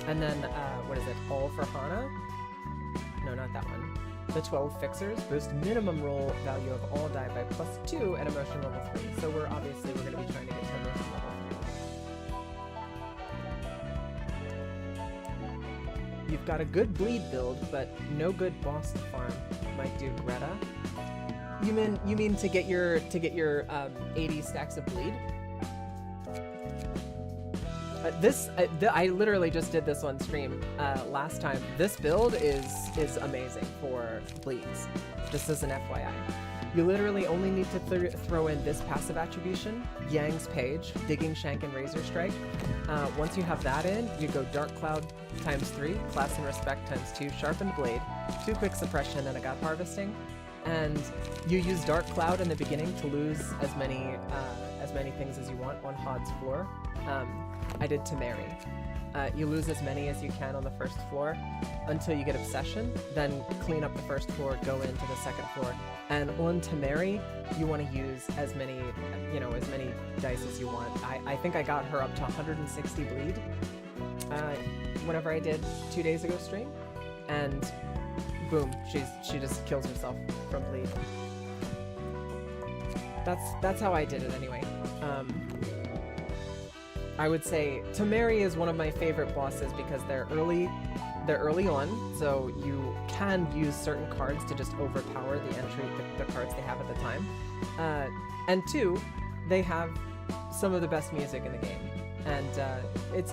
And then, what is it? All for Hana? No, not that one. The 12 Fixers boost minimum roll value of all die by +2 at emotion level 3. So we're going to be trying to get to emotion level 3. You've got a good bleed build, but no good boss to farm. Might do Greta. You mean to get your 80 stacks of bleed? I literally just did this on stream last time. This build is amazing for bleeds. Just as an FYI. You literally only need to throw in this passive attribution, Yang's Page, Digging Shank and Razor Strike. Once you have that in, you go Dark Cloud ×3, Class and Respect ×2, Sharpened Blade, 2 Quick Suppression, and a God Harvesting. And you use Dark Cloud in the beginning to lose as many things as you want on Hod's floor. I did Temeri. You lose as many as you can on the first floor until you get Obsession, then clean up the first floor, go into the second floor. And on Temeri, you want to use as many dice as you want. I think I got her up to 160 bleed whenever I did 2 days ago stream, and boom, she just kills herself from bleed. That's how I did it anyway. I would say Temeri is one of my favorite bosses because they're early on, so you can use certain cards to just overpower the cards they have at the time. And 2, they have some of the best music in the game. And it's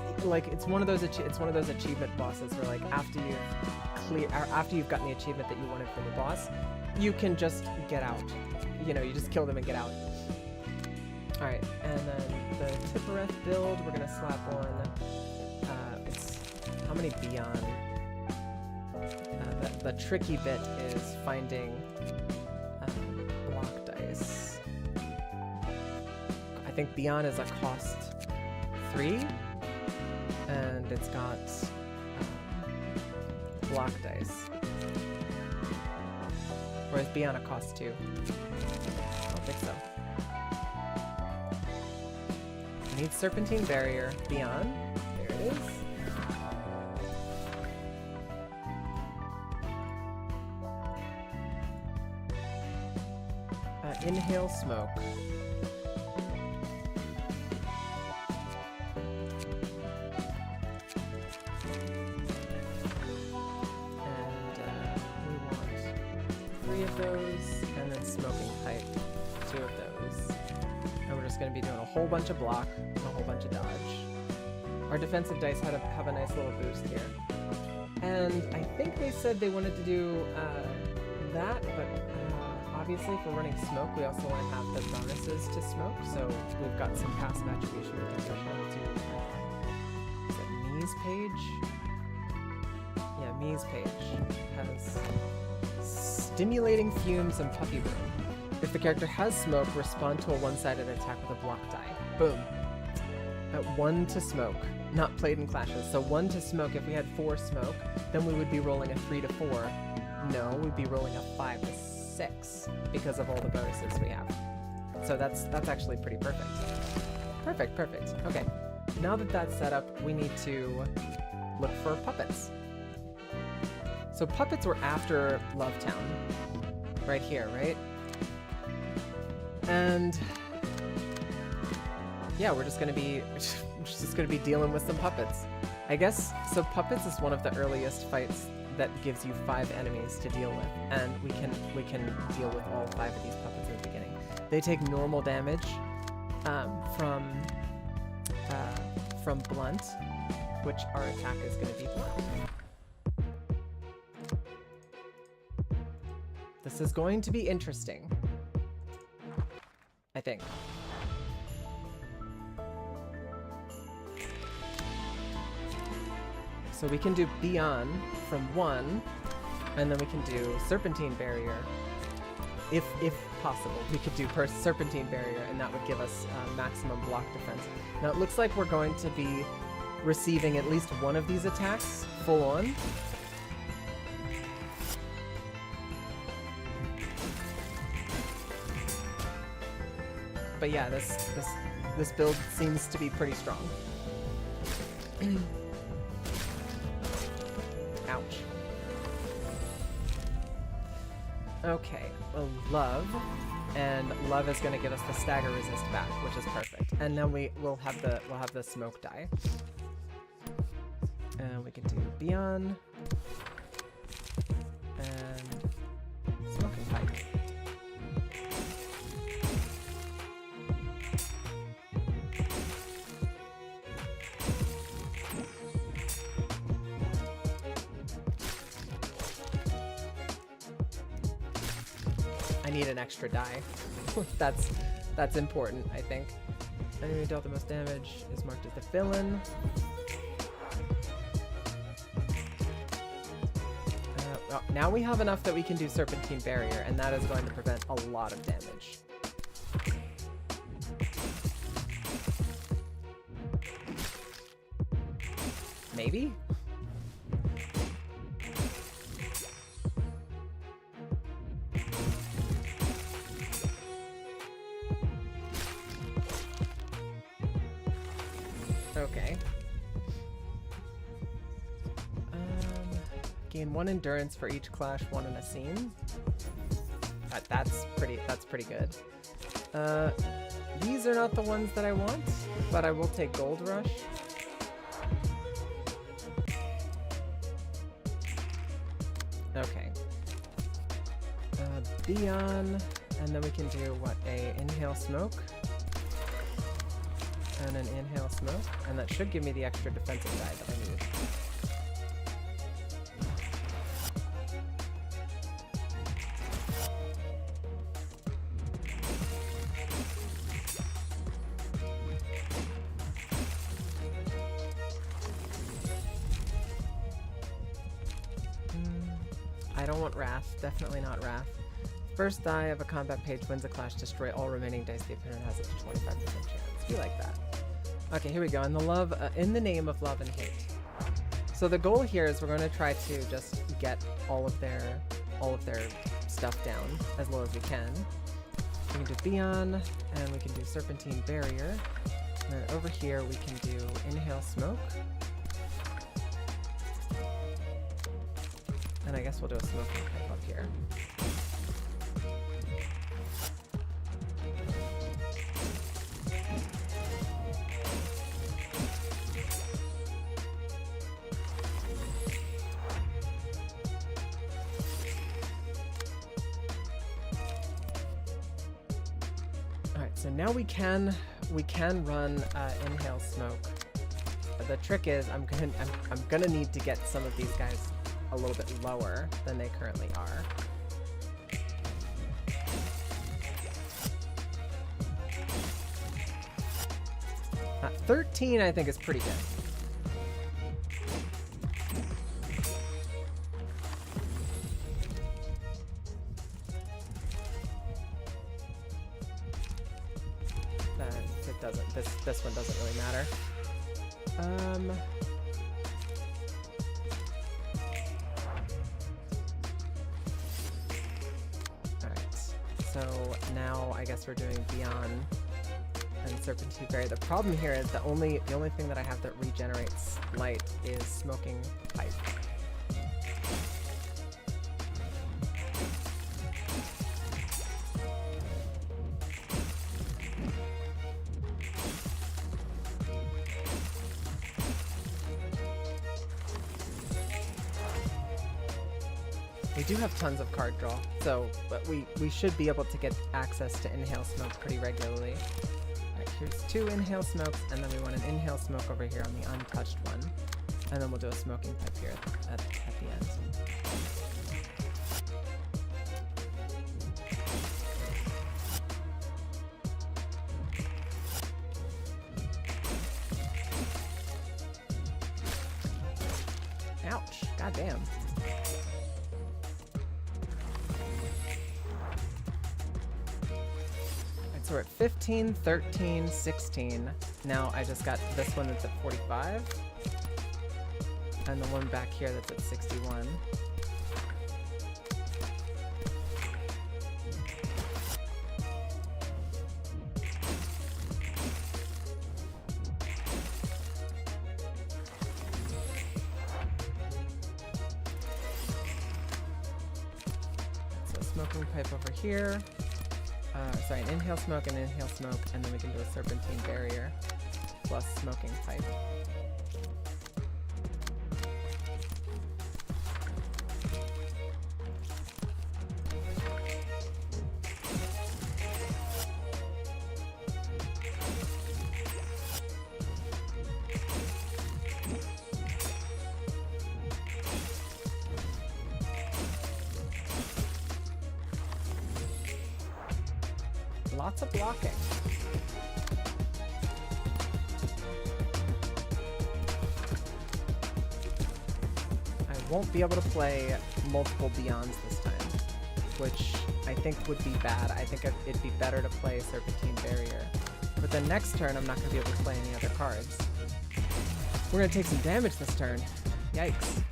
one of those achievement bosses where, like, after you've gotten the achievement that you wanted from the boss, you can just get out. You just kill them and get out. Alright, and then the Tippereth build, we're gonna slap on, how many Beyond? The tricky bit is finding block dice. I think Beyond is a cost 3, and it's got block dice. Whereas Beyond a cost 2. I don't think so. I need Serpentine Barrier, Beyond. There it is. inhale smoke. We want 3 of those, and then smoking pipe, 2 of those. And we're just going to be doing a whole bunch of block and a whole bunch of dodge. Our defensive dice have a nice little boost here. And I think they said they wanted to do that, but obviously if we're running smoke, we also want to have the bonuses to smoke. So we've got some passive attribution we can start to is it Mee's page? Yeah, Mee's page has stimulating fumes and puppy room. If the character has smoke, respond to a one-sided attack with a block die. Boom. At 1 to smoke, not played in clashes. So 1 to smoke, if we had 4 smoke, then we would be rolling a 3 to 4. No, we'd be rolling a 5 to 6 because of all the bonuses we have. So that's actually pretty perfect. Perfect. Okay, now that that's set up, we need to look for puppets. So puppets were after Lovetown, right here, right? And yeah, we're just gonna be dealing with some puppets, I guess. So puppets is one of the earliest fights that gives you 5 enemies to deal with, and we can deal with all 5 of these puppets at the beginning. They take normal damage from blunt, which our attack is going to be blunt. This is going to be interesting, I think. So we can do Beyond from 1, and then we can do Serpentine Barrier. If possible, we could do Serpentine Barrier, and that would give us maximum block defense. Now it looks like we're going to be receiving at least one of these attacks full on. But yeah, this build seems to be pretty strong. Ouch. Okay, well, Love, and Love is going to give us the stagger resist back, which is perfect. And then we'll have the smoke die. And we can do Beyond and smoking pipe. I need an extra die. That's important, I think. Enemy dealt the most damage is marked as the villain. Well, now we have enough that we can do Serpentine Barrier, and that is going to prevent a lot of damage. Maybe? Okay. Gain 1 endurance for each clash, 1 in a scene. That's pretty good. These are not the ones that I want, but I will take Gold Rush. Okay. Beyond, and then we can do what? A inhale smoke. And an inhale smoke, and that should give me the extra defensive die that I need. I don't want Wrath, definitely not Wrath. First die of a combat page wins a clash, destroy all remaining dice the opponent has a 25% chance. You like that. Okay, here we go. In the love, in the name of love and hate. So the goal here is we're going to try to just get all of their stuff down as low as we can. We can do Beyond, and we can do Serpentine Barrier. And then over here we can do Inhale Smoke. And I guess we'll do a smoking pipe up here. So now we can run inhale smoke. But the trick is I'm gonna need to get some of these guys a little bit lower than they currently are. 13 I think is pretty good. It doesn't. This one doesn't really matter. All right. So now I guess we're doing Beyond and Serpentine Berry. The problem here is the only thing that I have that regenerates light is Smoking Pipe. We do have tons of card draw, so but we should be able to get access to Inhale Smoke pretty regularly. Alright, here's 2 Inhale Smokes, and then we want an Inhale Smoke over here on the untouched one. And then we'll do a Smoking Pipe here at the end. Ouch, goddamn. So we're at 15, 13, 16. Now I just got this one that's at 45. And the one back here that's at 61. So Smoking Pipe over here. Sorry, an Inhale Smoke and Inhale Smoke, and then we can do a Serpentine Barrier plus Smoking Pipe. Lots of blocking. I won't be able to play multiple Beyonds this time, which I think would be bad. I think it'd be better to play Serpentine Barrier. But then next turn, I'm not going to be able to play any other cards. We're going to take some damage this turn. Yikes.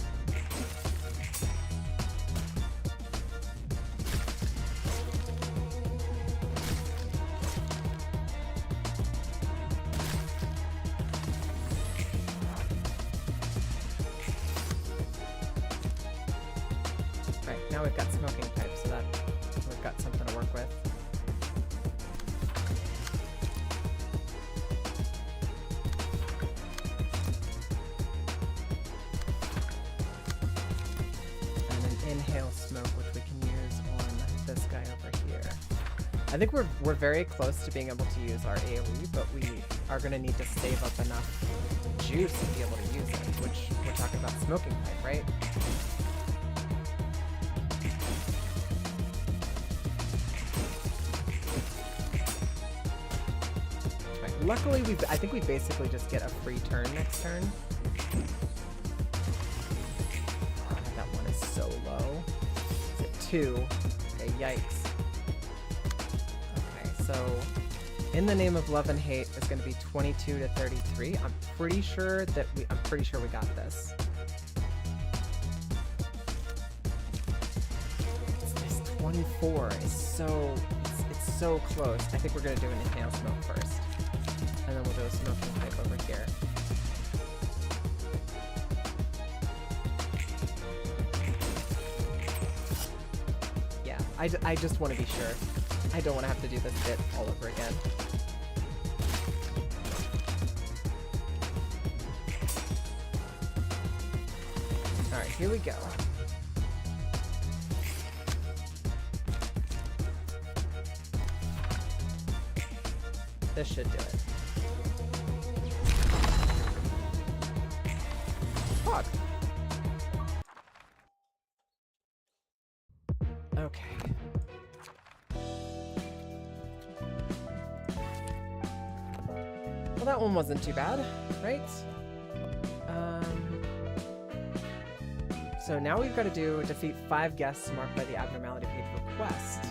Now we've got Smoking Pipe, so that we've got something to work with. And an Inhale Smoke, which we can use on this guy over here. I think we're very close to being able to use our AoE, but we are going to need to save up enough juice to be able to use it, which we're talking about Smoking Pipe, right? Luckily, I think we basically just get a free turn next turn. That one is so low. Is it 2? Okay, yikes. Okay, so In the Name of Love and Hate is going to be 22 to 33. I'm pretty sure we got this. This 24 is so it's so close. I think we're going to do an Inhale Smoke first. And then we'll do a Smoking Pipe over here. Yeah, I just want to be sure. I don't want to have to do this bit all over again. Alright, here we go. This should do it. Fuck. Okay. Well, that one wasn't too bad, right? So now we've got to defeat 5 guests marked by the abnormality page request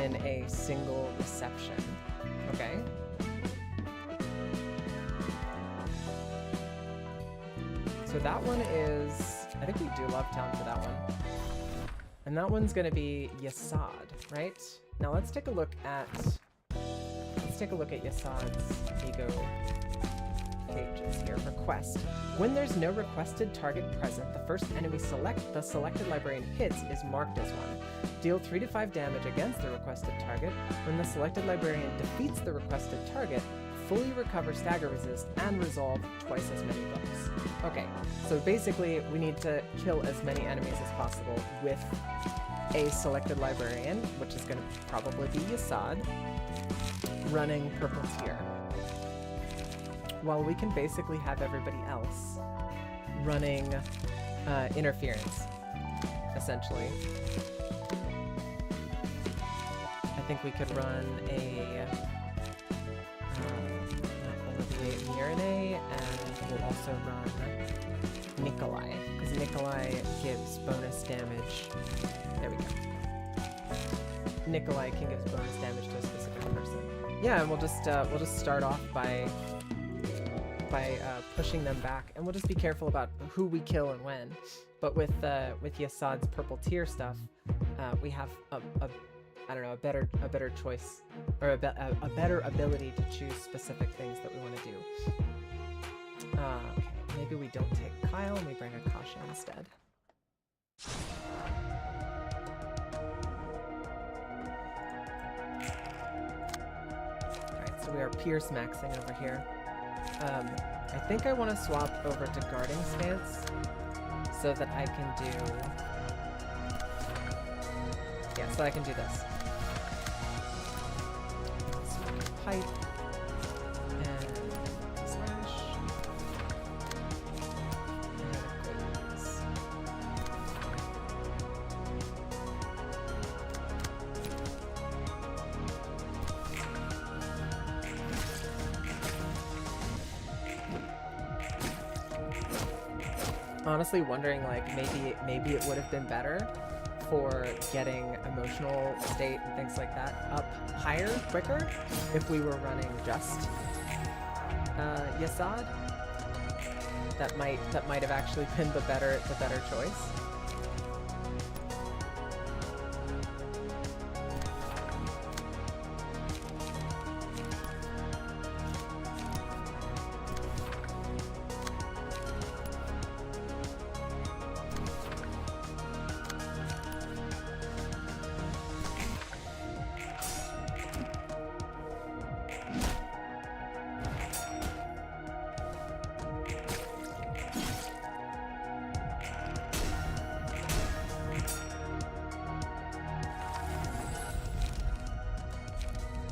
in a single reception. Okay. So that one is, I think we do Love Town for that one. And that one's going to be Yesod, right? Now let's take a look at Yesad's ego pages here. Request. When there's no requested target present, the first enemy the selected librarian hits is marked as one. Deal 3 to 5 damage against the requested target. When the selected librarian defeats the requested target, fully recover stagger resist and resolve twice as many books. Okay, so basically we need to kill as many enemies as possible with a selected librarian, which is going to probably be Yesod, running Purple Tier. While we can basically have everybody else running interference, essentially. I think we could run a Olivier Mirene, and we'll also run Nikolai, because Nikolai gives bonus damage. There we go. Nikolai can give bonus damage to a specific person. Yeah, and we'll just start off by pushing them back, and we'll just be careful about who we kill and when. But with Yesod's Purple Tier stuff, we have I don't know, a better choice, or a better ability to choose specific things that we want to do. Okay, maybe we don't take Kyle and we bring Akasha instead. Alright, so we are Pierce maxing over here. I think I want to swap over to Guarding Stance so that I can do... Yeah, so I can do this. Pipe. And slash. And this. Honestly wondering, like, maybe it would have been better for getting emotional state and things like that up higher quicker if we were running just Yesod. That might have actually been the better choice.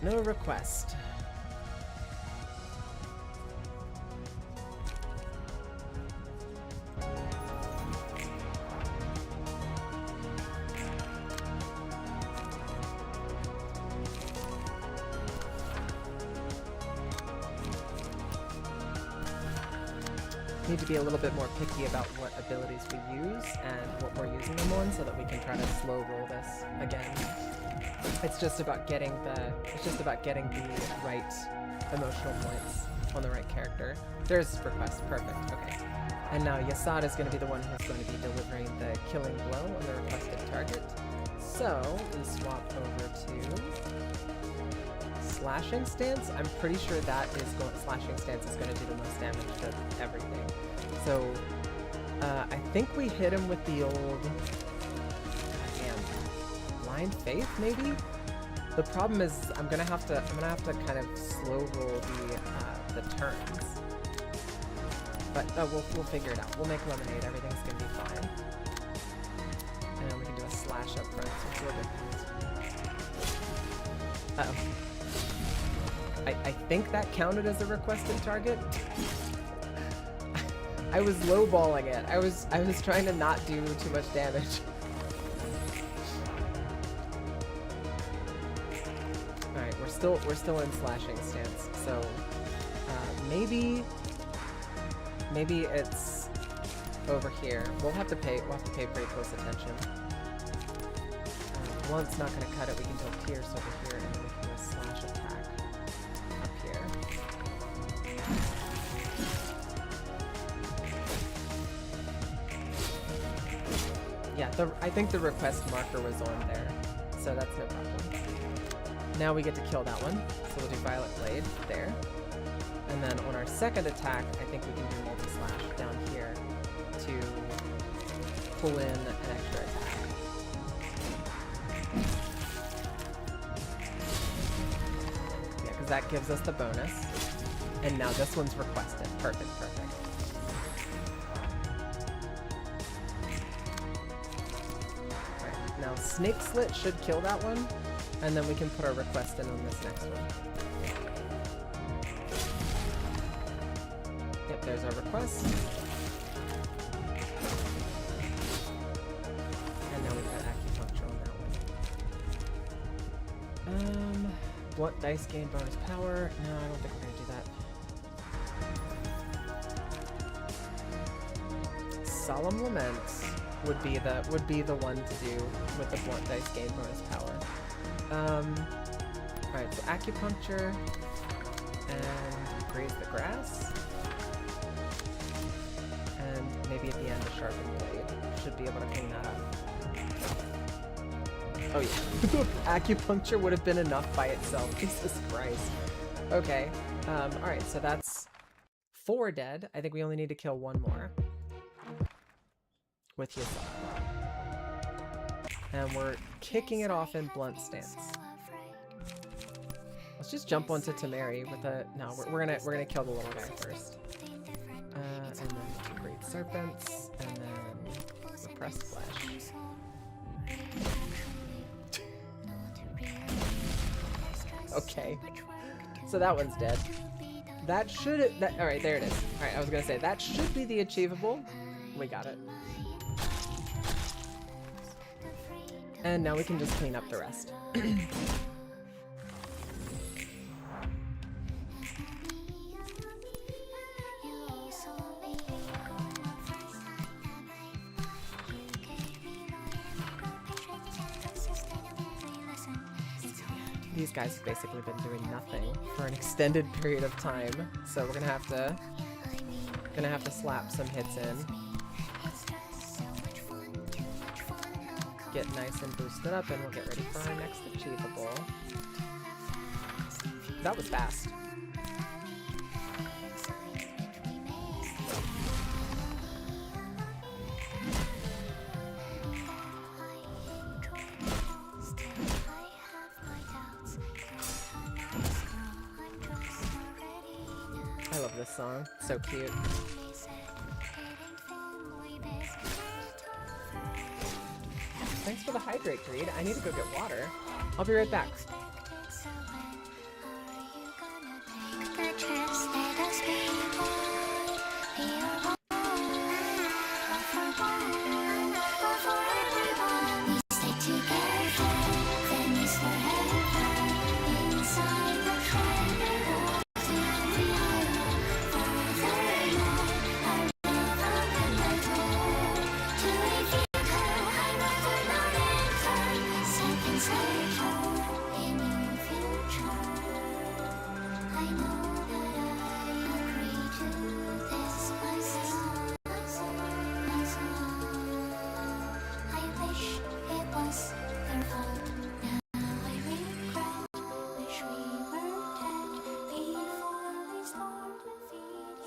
No request. Need to be a little bit more picky about what abilities we use and what we're using them on so that we can try to slow roll this again. It's just about getting the right emotional points on the right character. There's request, perfect, okay. And now Yesod is going to be the one who's going to be delivering the killing blow on the requested target. So we swap over to Slashing Stance. I'm pretty sure Slashing Stance is going to do the most damage to everything. So I think we hit him with the old Blind Faith, maybe? The problem is I'm gonna have to kind of slow roll the turns. But we'll figure it out. We'll make lemonade. Everything's gonna be fine. And then we can do a slash up front. So it's a little bit. Uh-oh. I think that counted as a requested target. I was lowballing it. I was trying to not do too much damage. All right, we're still in slashing stance. So maybe it's over here. We'll have to pay pretty close attention. Blunt's not going to cut it. We can do a pierce over here, and then we can do a slash attack up here. Yeah, I think the request marker was on there, so that's no problem. Now we get to kill that one, so we'll do Violet Blade there. And then on our second attack, I think we can do multi-slash down here to pull in an extra attack. Yeah, because that gives us the bonus. And now this one's requested. Perfect, perfect. Alright, now Snake Slit should kill that one, and then we can put our request in on this next one. Yep, there's our request. And now we've got acupuncture on that one. What dice gain bonus power? No, I don't think we're gonna do that. Solemn Lament would be the one to do with the blunt dice gain bonus power. Alright, so acupuncture and graze the grass. And maybe at the end a sharpened blade. Should be able to clean that up. Oh yeah. Acupuncture would have been enough by itself. Jesus Christ. Okay. Alright, so that's 4 dead. I think we only need to kill 1 more. With Yasala. And we're kicking it off in blunt stance. Let's just jump onto Temeri with a... No, we're gonna kill the little guy first. And then Great Serpents, and then Repressed Flesh. Okay. So that one's dead. That should... Alright, there it is. Alright, I was gonna say, that should be the achievable. We got it. And now we can just clean up the rest. These guys have basically been doing nothing for an extended period of time, so we're gonna have to slap some hits in. Get nice and boosted up, and we'll get ready for our next achievable. That was fast. I love this song. So cute. Thanks for the hydrate, Greed. I need to go get water. I'll be right back.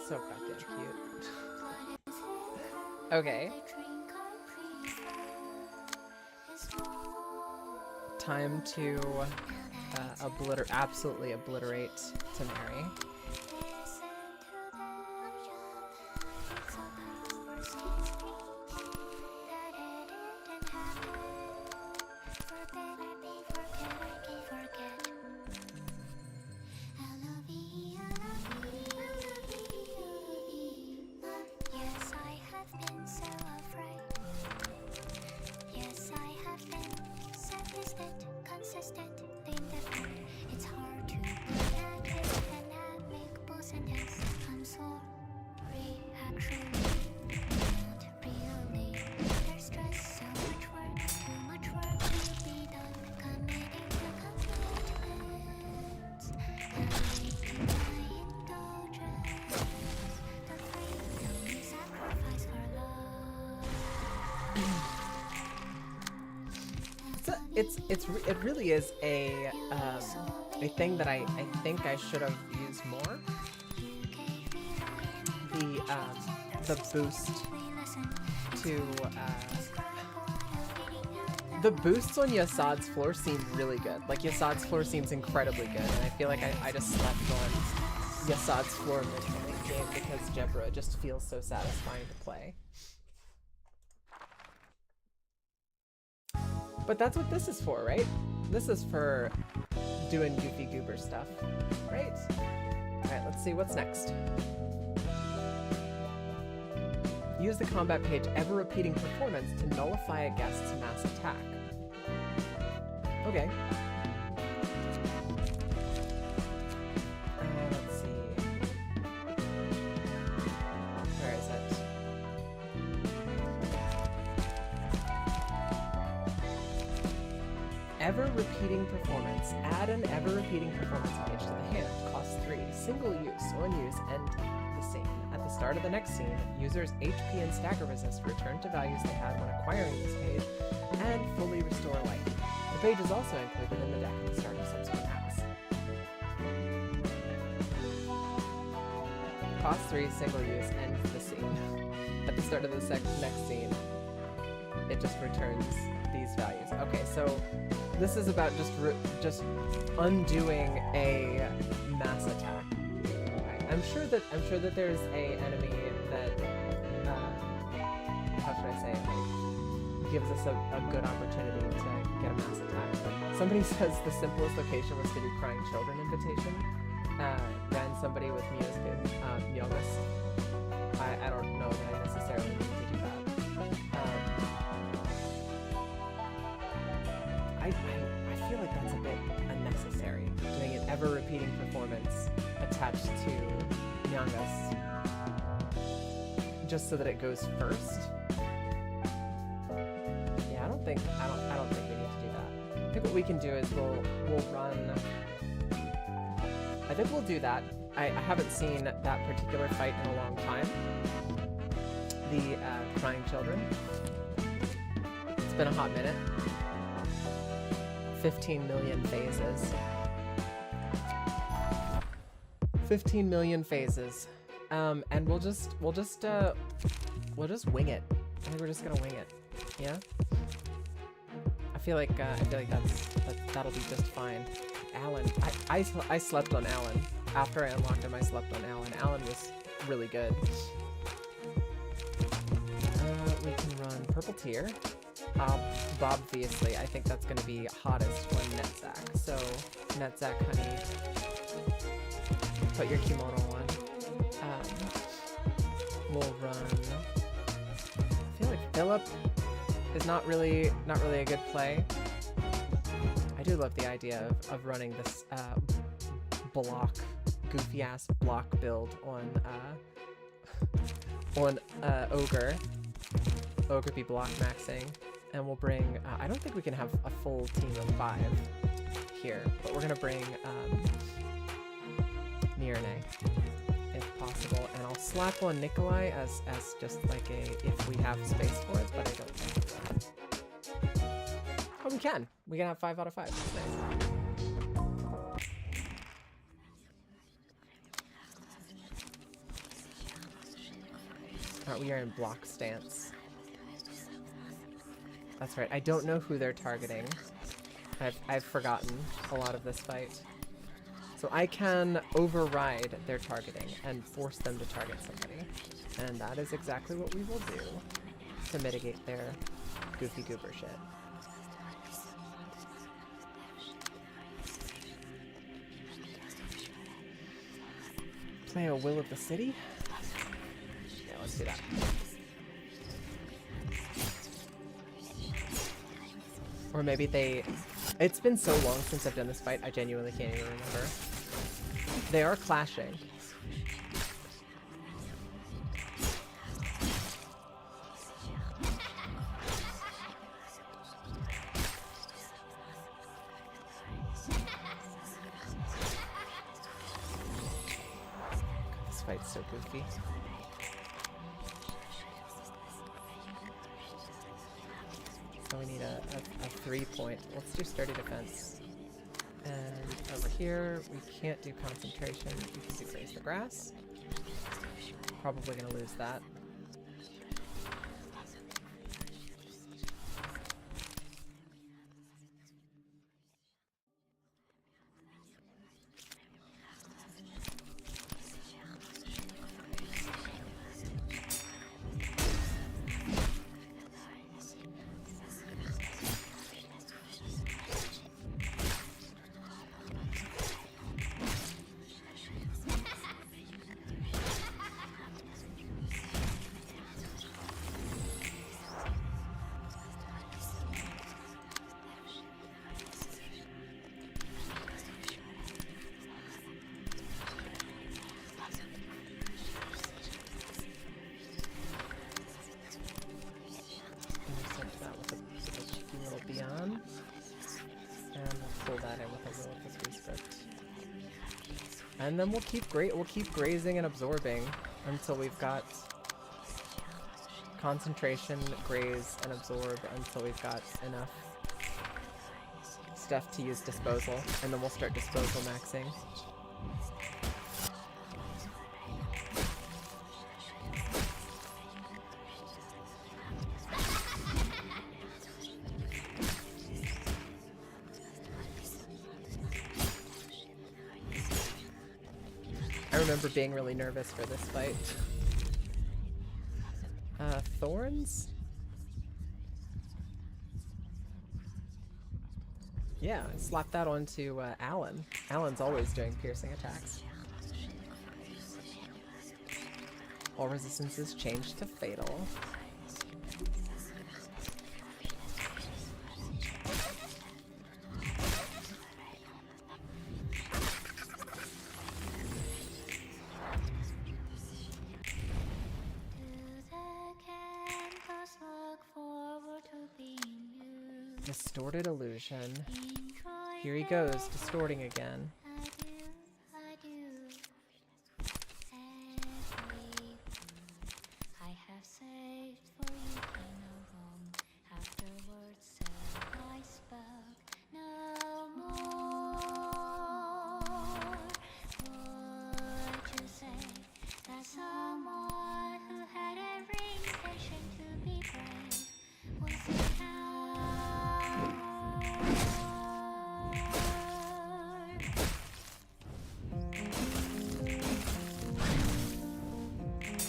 So goddamn cute. Okay. Time to absolutely obliterate Temeri. it really is a thing that I think I should have used more. The boost to the boosts on Yasad's floor seem really good. Like Yasad's floor seems incredibly good, and I feel like I just slept on Yasad's floor in this game because Jebra just feels so satisfying to play. But that's what this is for, right? This is for doing goofy goober stuff, right? Alright, let's see what's next. Use the combat page ever-repeating performance to nullify a guest's mass attack. Okay. Let's see. Where is it? Ever-repeating performance. Add an ever-repeating performance page to the hand. Cost 3. Single use. One use. End the scene. At the start of the next scene, users' HP and stagger resist return to values they had when acquiring this page, and fully restore life. The page is also included in the deck at the start of subsequent acts. Cost 3. Single use. End the scene. At the start of the next scene, it just returns these values. Okay, so this is about just undoing a mass attack. Okay. I'm sure that there's a enemy that how should I say it? Like, gives us a good opportunity to get a mass attack. But somebody says the simplest location was to do Crying Children invitation. Ran somebody with Mia's youngest. I don't know that I necessarily need to do that. I feel like that's a bit unnecessary, doing an ever-repeating performance attached to Nyanga's just so that it goes first. Yeah, I don't think we need to do that. I think what we can do is we'll run. I think we'll do that. I haven't seen that particular fight in a long time. The Crying Children. It's been a hot minute. 15 million phases. 15 million phases. And we'll just wing it. I think we're just gonna wing it. Yeah. I feel like that'll be just fine. Alan, I slept on Alan. After I unlocked him, I slept on Alan. Alan was really good. We can run Purple Tear. Obviously, I think that's going to be hottest on Netzach. So, Netzach, honey, put your kimono on. We'll run. I feel like Philip is not really a good play. I do love the idea of running this goofy ass block build on Ogre. Ogre be block maxing. And we'll bring, I don't think we can have a full team of 5 here, but we're gonna bring Mirne, if possible. And I'll slap on Nikolai as just like if we have space for it, but I don't think so. Oh, we can! We can have 5 out of 5. That's nice. Alright, we are in block stance. That's right, I don't know who they're targeting. I've forgotten a lot of this fight. So I can override their targeting and force them to target somebody. And that is exactly what we will do to mitigate their goofy goober shit. Play a Will of the City? Yeah, let's do that. Or maybe they... It's been so long since I've done this fight, I genuinely can't even remember. They are clashing. God, this fight's so goofy. So we need a 3-point. Let's do sturdy defense. And over here, we can't do concentration. We can do graze the grass. Probably gonna lose that. And then we'll keep grazing and absorbing until we've got concentration, graze, and absorb until we've got enough stuff to use disposal, and then we'll start disposal maxing. I remember being really nervous for this fight. Thorns? Yeah, slap that onto Alan. Alan's always doing piercing attacks. All resistances change to fatal. Distorted illusion. Here he goes, distorting again.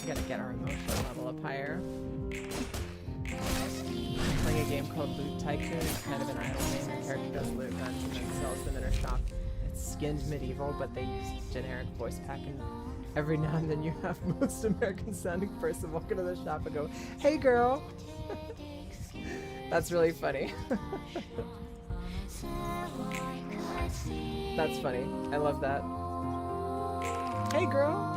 Gotta get our emotional level up higher. Playing a game called Loot Tycoon is kind of an idle name. The character does loot guns and then sells them in a shop. It's skinned medieval, but they use generic voice pack, and every now and then you have most American sounding person walk into the shop and go, "Hey girl!" That's really funny. That's funny. I love that. Hey girl!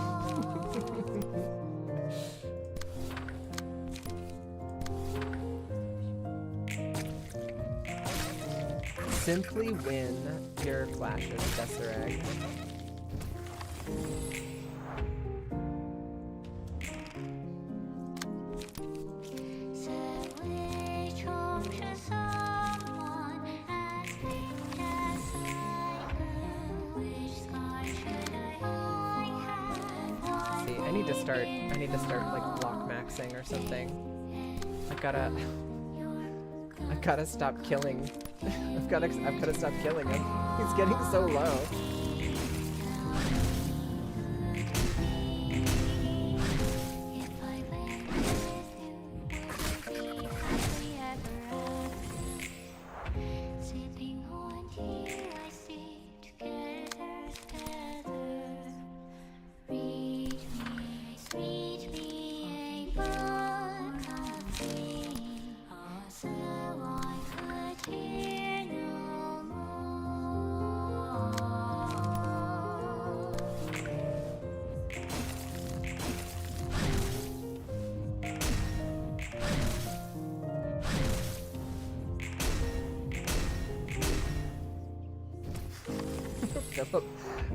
Simply win your clashes, Desiree. See, I need to start like block maxing or something. I gotta stop killing. I've gotta stop killing him. He's getting so low.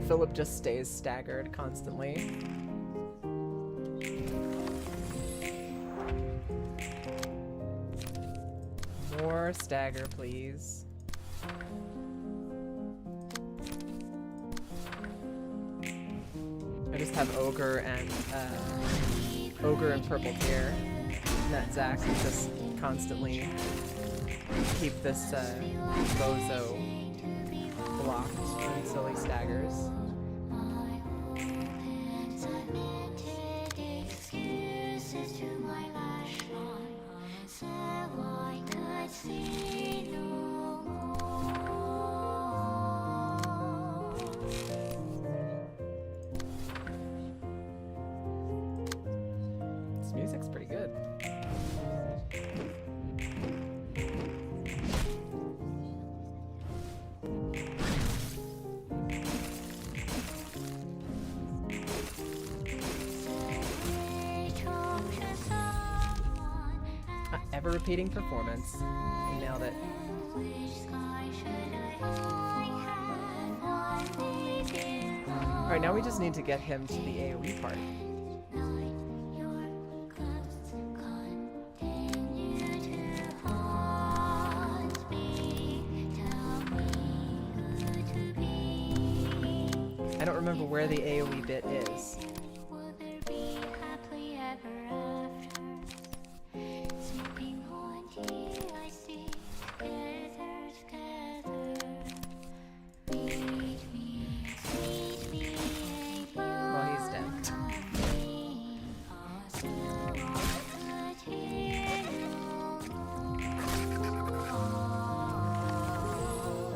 Philip just stays staggered constantly. More stagger, please. I just have Ogre and Purple Tear. That Zach can just constantly keep this bozo blocked until he staggers. This music's pretty good. Ever repeating performance. You nailed it. Alright, now we just need to get him to the AoE part. I don't remember where the AoE bit is.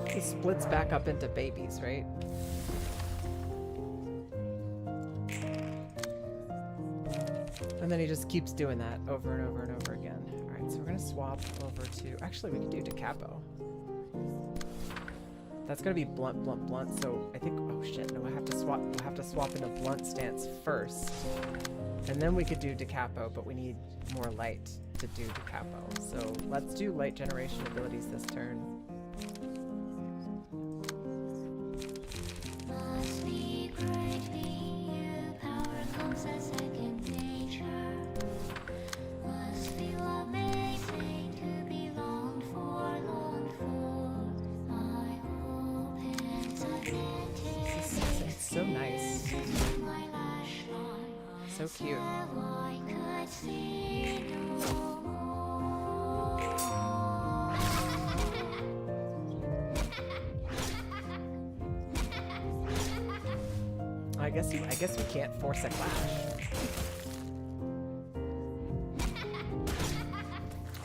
He splits back up into babies, right? And then he just keeps doing that over and over and over again. Alright, so we're gonna swap over to... Actually, we can do Da Capo. That's gonna be blunt, blunt, blunt, so I think... Oh shit, no, I have to swap. We'll have to swap into blunt stance first. And then we could do Da Capo, but we need more light to do Da Capo. So let's do light generation abilities this turn. So nice. So cute. I guess we can't force a clash.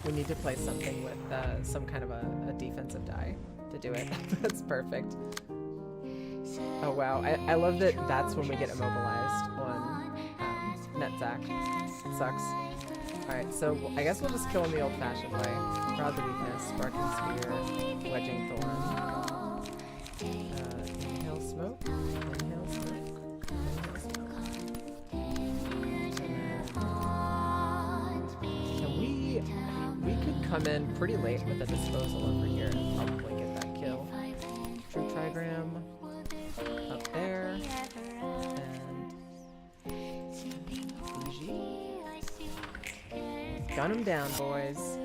We need to play something with some kind of a defensive die to do it. That's perfect. Oh wow, I love that that's when we get immobilized on Netzach. Sucks. Alright, so I guess we'll just kill him the old-fashioned way. Prod the weakness, Sparking Spear, Wedging Thorn. Inhale smoke, inhale smoke, inhale smoke. And we could come in pretty late with a disposal over here and probably get that kill. True Trigram. Up there, and Bougie. Gun him down, boys.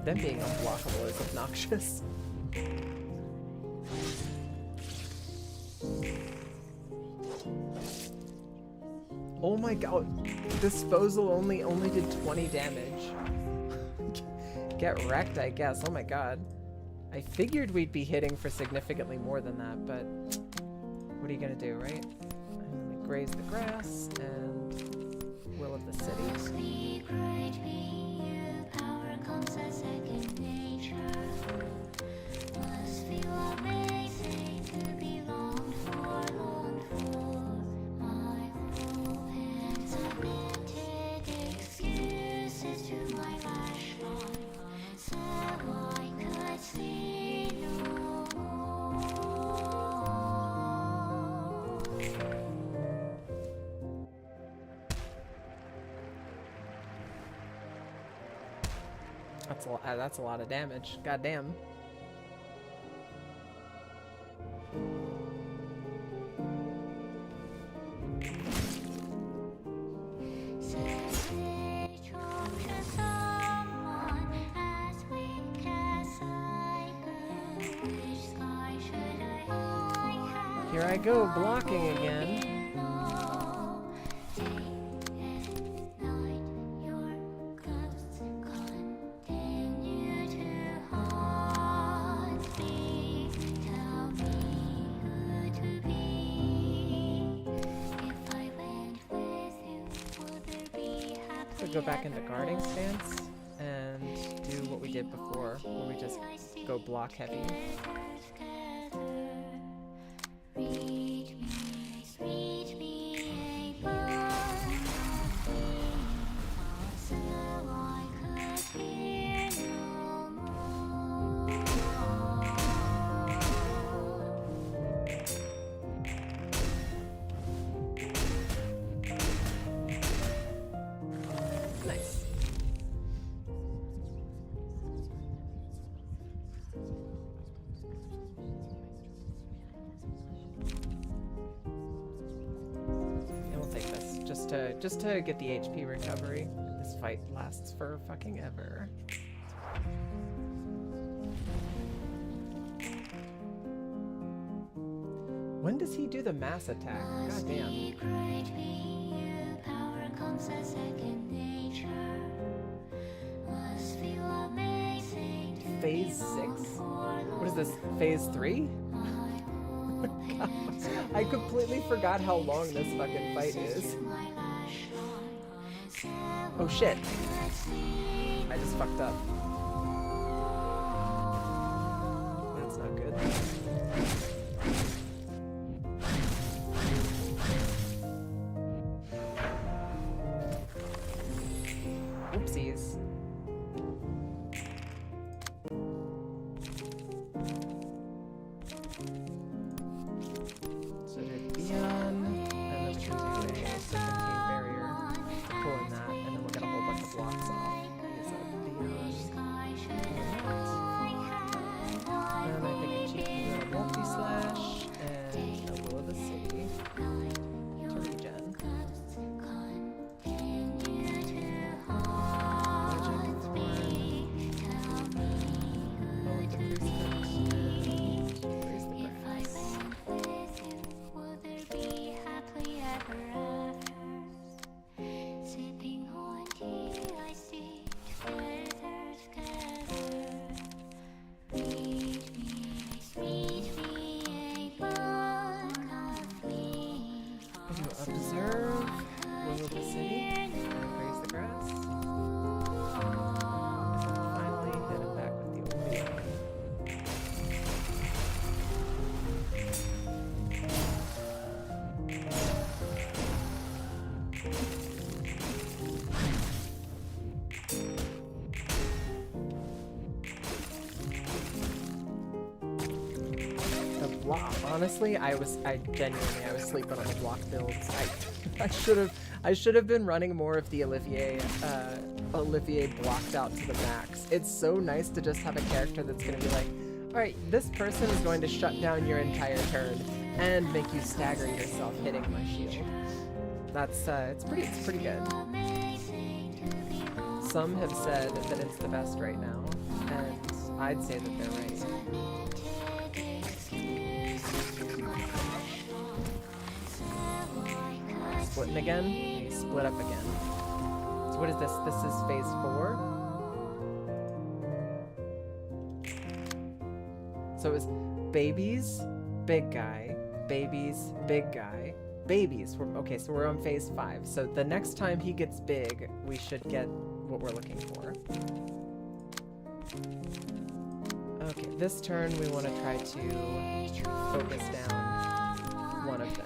Them being unblockable is obnoxious. Oh my god, disposal only did 20 damage. Get wrecked, I guess. Oh my god. I figured we'd be hitting for significantly more than that, but what are you gonna do, right? I'm gonna graze the grass and Will of the City. that's a lot of damage. God damn. Here I go, blocking again. So go back into guarding stance and do what we did before, where we just go block heavy. Nice. And we'll take this just to get the HP recovery. This fight lasts for fucking ever. When does he do the mass attack? God damn. Phase 6? What is this? Phase 3? God, I completely forgot how long this fucking fight is. Oh shit. I just fucked up. That's not good. Oopsies. So there's Beyond, and then we can do a serpentine barrier, pulling that, and then we'll get a whole bunch of blocks off. Use a Beyond. And I think a cheeky little multi-slash, and a Will of the City to regen. Observe, Will of the City, and Graze the Grass. And finally, hit him back with the old Beyond. The block. Honestly, I was sleeping on the block builds. I should have been running more of the Olivier blocked out to the max. It's so nice to just have a character that's gonna be like, all right, this person is going to shut down your entire turn and make you stagger yourself hitting my shield. That's it's pretty good. Some have said that it's the best right now, and I'd say that they're right. Splitting again? We split up again. So what is this? This is phase 4? So it was babies, big guy, babies, big guy, babies. Okay, so we're on phase 5. So the next time he gets big, we should get what we're looking for. Okay, this turn we want to try to focus down one of them.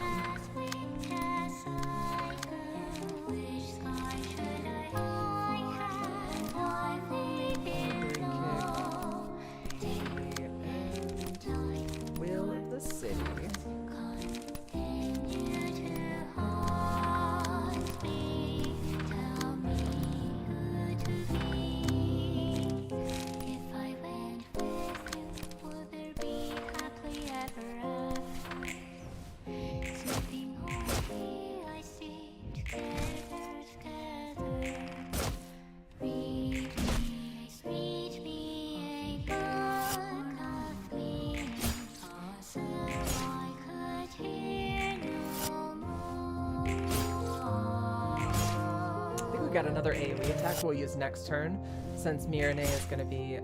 we got another AoE attack we'll use next turn, since Mirane is going to be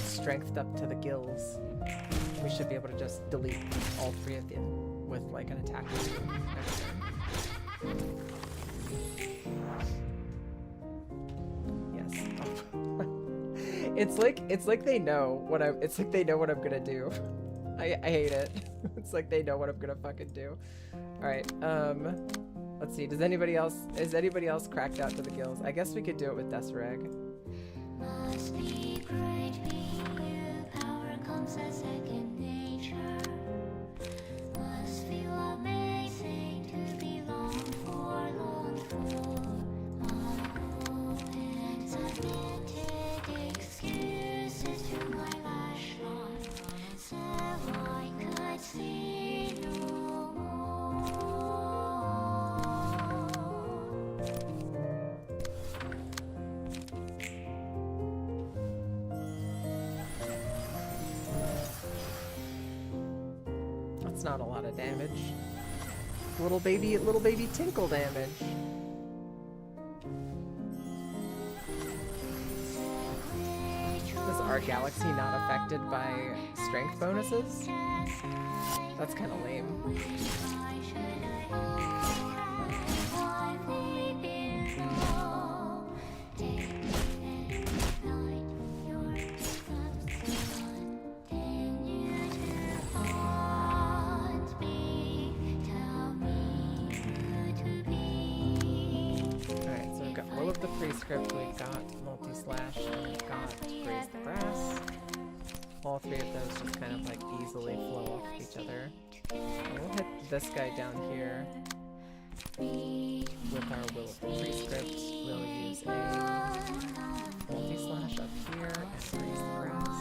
strengthed up to the gills. We should be able to just delete all three of them with like an attack next turn. Yes. It's like they know what I'm. It's like they know what I'm gonna do. I hate it. It's like they know what I'm gonna fucking do. All right. Let's see. Is anybody else cracked out to the gills? I guess we could do it with Desireg. Must be great being you. Power comes as second nature. Must feel amazing to be longed for, longed for. My hands admitted excuses to my lash line, so I could see no more. That's not a lot of damage. Little baby tinkle damage. Is our galaxy not affected by strength bonuses? That's kind of lame. Alright, so we've got Will of the Prescript, we've got Multi-Slash, and we've got Graze the Grass. All three of those just kind of like easily flow off of each other. And we'll hit this guy down here with our Will of the Prescript. We'll use a Multi-Slash up here and Graze the Grass.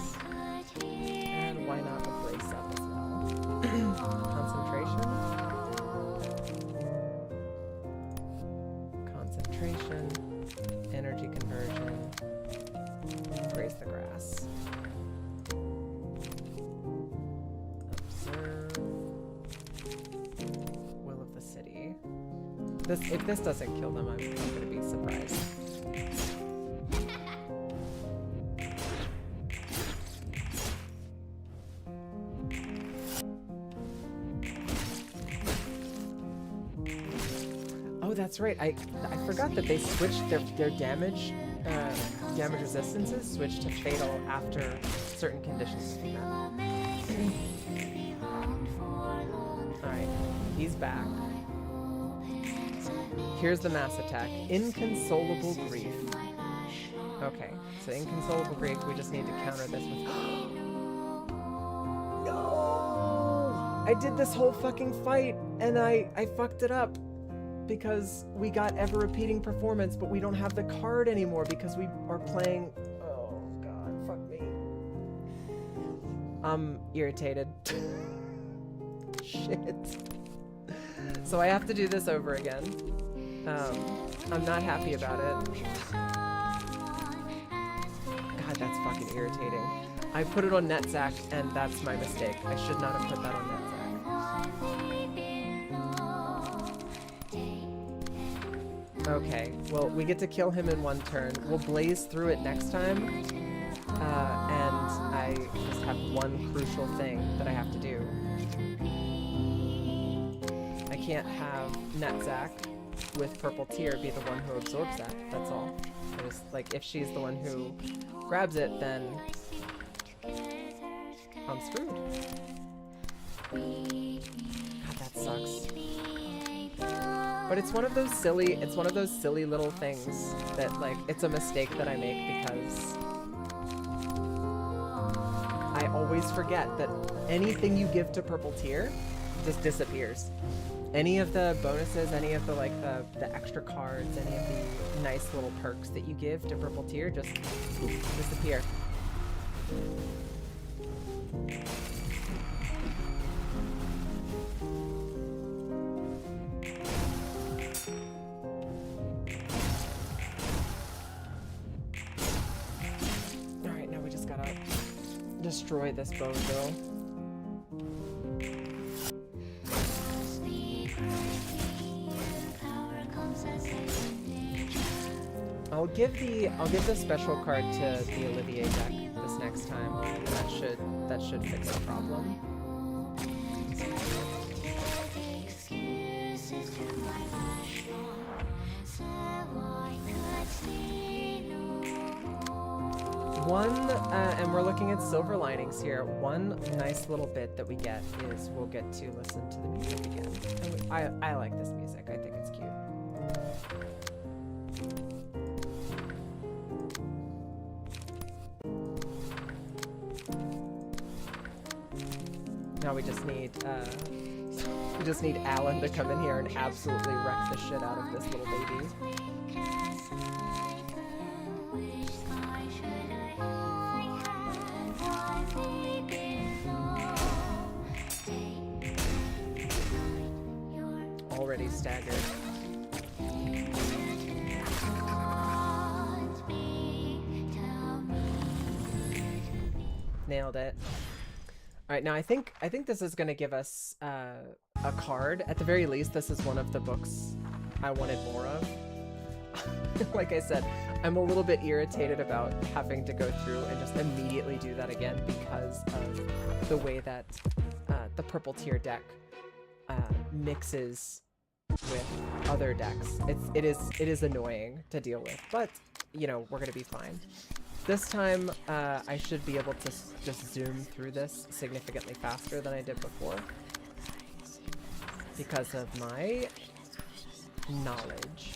And why not a Brace up as well? Concentration, energy conversion, Graze the Grass. Observe, Will of the City. If this doesn't kill them, I'm gonna be surprised. Oh, that's right. I forgot that they switched their damage resistances switched to fatal after certain conditions came out. Alright, he's back. Here's the mass attack. Inconsolable Grief. Okay, so Inconsolable Grief, we just need to counter this with... No! I did this whole fucking fight, and I fucked it up. Because we got ever-repeating performance, but we don't have the card anymore because we are playing... Oh, God, fuck me. I'm irritated. Shit. So I have to do this over again. I'm not happy about it. God, that's fucking irritating. I put it on NetZac, and that's my mistake. I should not have put that on NetZac. Okay, well, we get to kill him in one turn. We'll blaze through it next time. And I just have one crucial thing that I have to do. I can't have NetZac with Purple Tear be the one who absorbs that. That's all. I just, like, if she's the one who grabs it, then I'm screwed. God, that sucks. But it's one of those silly little things that, like, it's a mistake that I make because I always forget that anything you give to Purple Tear just disappears. Any of the bonuses, any of the, like, the extra cards, any of the nice little perks that you give to Purple Tear just disappear. Destroy this Bozo. I'll give the special card to the Olivier deck this next time. And that should fix the problem. And we're looking at silver linings here. One nice little bit that we get is we'll get to listen to the music again. And I like this music. I think it's cute. Now we just need Alan to come in here and absolutely wreck the shit out of this little baby. Already staggered. Nailed it. All right, now I think this is going to give us a card. At the very least, this is one of the books I wanted more of. Like I said, I'm a little bit irritated about having to go through and just immediately do that again because of the way that the purple tier deck mixes with other decks. It is annoying to deal with, but you know, we're gonna be fine. This time, I should be able to just zoom through this significantly faster than I did before because of my knowledge.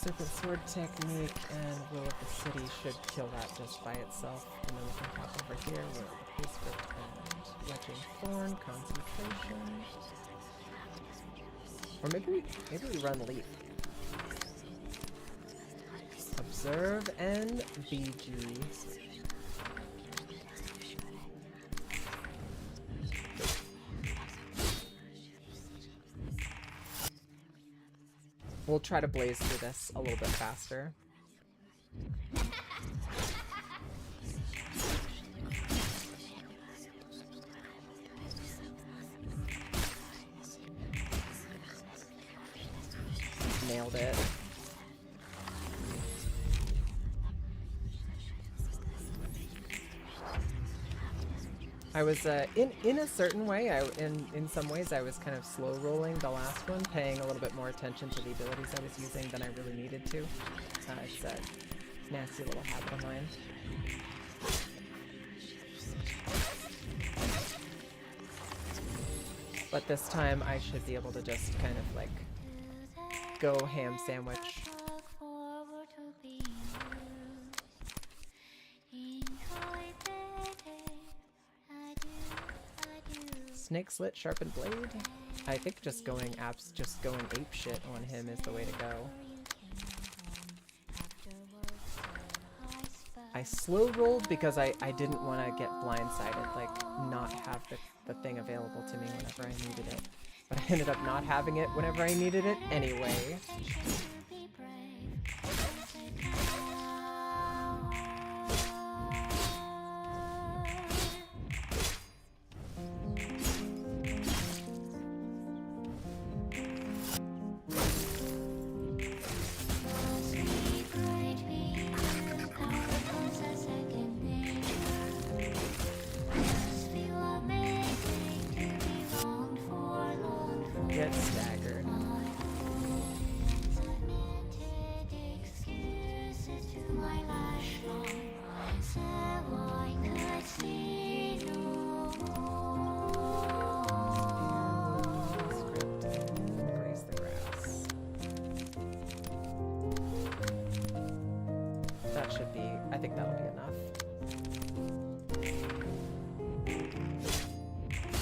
Serpent Sword technique and Will of the City should kill that just by itself. And then we can hop over here with the Postscript and Wedging Thorn, Concentration. Or maybe we run Leap. Observe and BG. We'll try to blaze through this a little bit faster. Nailed it. I was in a certain way. In some ways, I was kind of slow rolling the last one, paying a little bit more attention to the abilities I was using than I really needed to. It's a nasty little habit of mine. But this time, I should be able to just kind of like go ham sandwich. Snake Slit, Sharpened Blade. I think just going ape shit on him is the way to go. I slow rolled because I didn't want to get blindsided, like not have the thing available to me whenever I needed it. But I ended up not having it whenever I needed it anyway. Get staggered. Graze the grass. That should be, I think that'll be enough.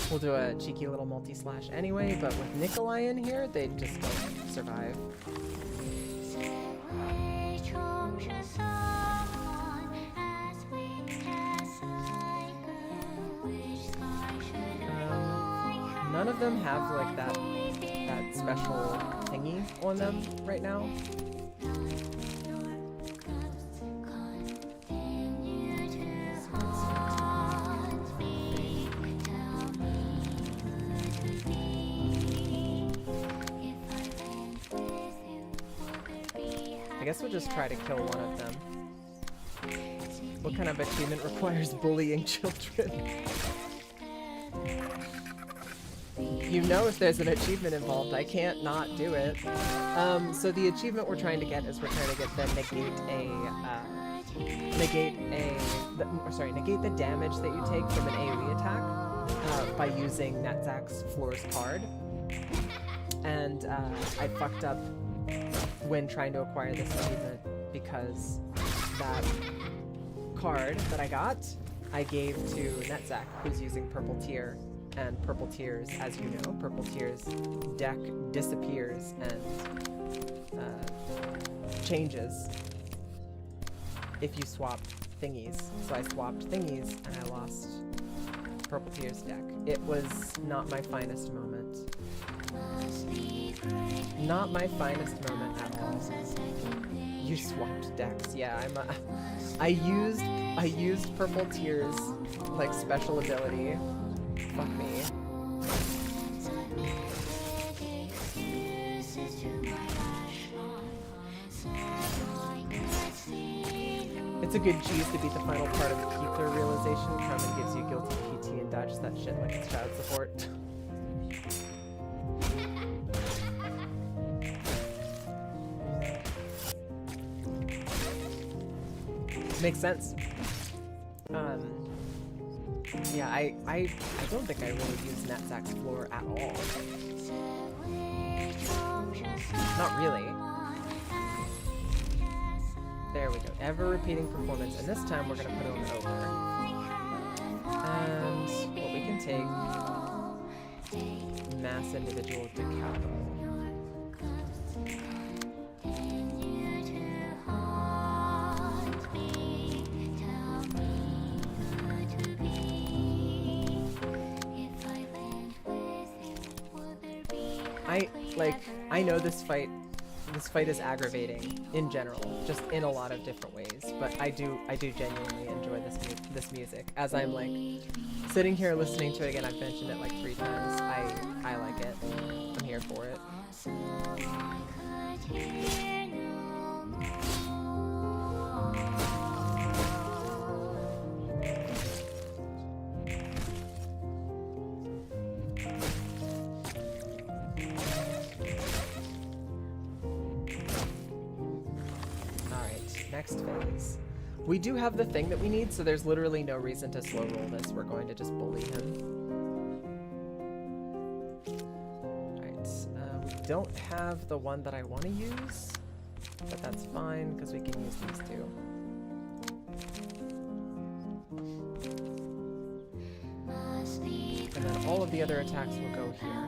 We'll do a cheeky little multi-slash anyway, but with Nikolai in here, they just don't survive. None of them have like that special thingy on them right now. I guess we'll just try to kill one of them. What kind of achievement requires bullying children? You know if there's an achievement involved, I can't not do it. So the achievement we're trying to get is we're trying to get the negate the damage that you take from an AoE attack by using Netzach's Floor's card. And I fucked up when trying to acquire this achievement because that card that I got, I gave to Netzach, who's using Purple Tear. And Purple Tears, as you know, Purple Tears deck disappears and changes if you swap thingies. So I swapped thingies and I lost Purple Tears deck. It was not my finest moment. Not my finest moment at all. You swapped decks. Yeah, I used Purple Tears like special ability. Fuck me. It's a good cheese to beat the final part of Keithler realization. Carmen gives you guilty PT and dodges that shit like it's child support. Makes sense. Yeah, I don't think I really use Netzach's Floor at all. Not really. There we go. Ever repeating performance, and this time we're gonna put it on over. And what we can take mass individual decapo. I know this fight is aggravating in general, just in a lot of different ways, but I do genuinely enjoy this music. As I'm like sitting here listening to it again, I've mentioned it like 3 times. I like it. I'm here for it. Next phase. We do have the thing that we need, so there's literally no reason to slow roll this. We're going to just bully him. Alright, we don't have the one that I want to use, but that's fine, because we can use these two. And then all of the other attacks will go here.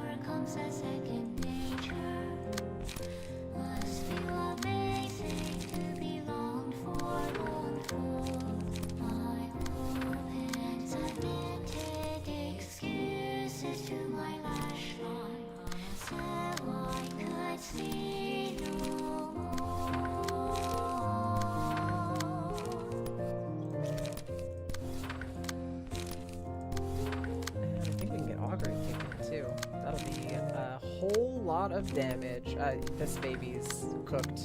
Of damage. This baby's cooked.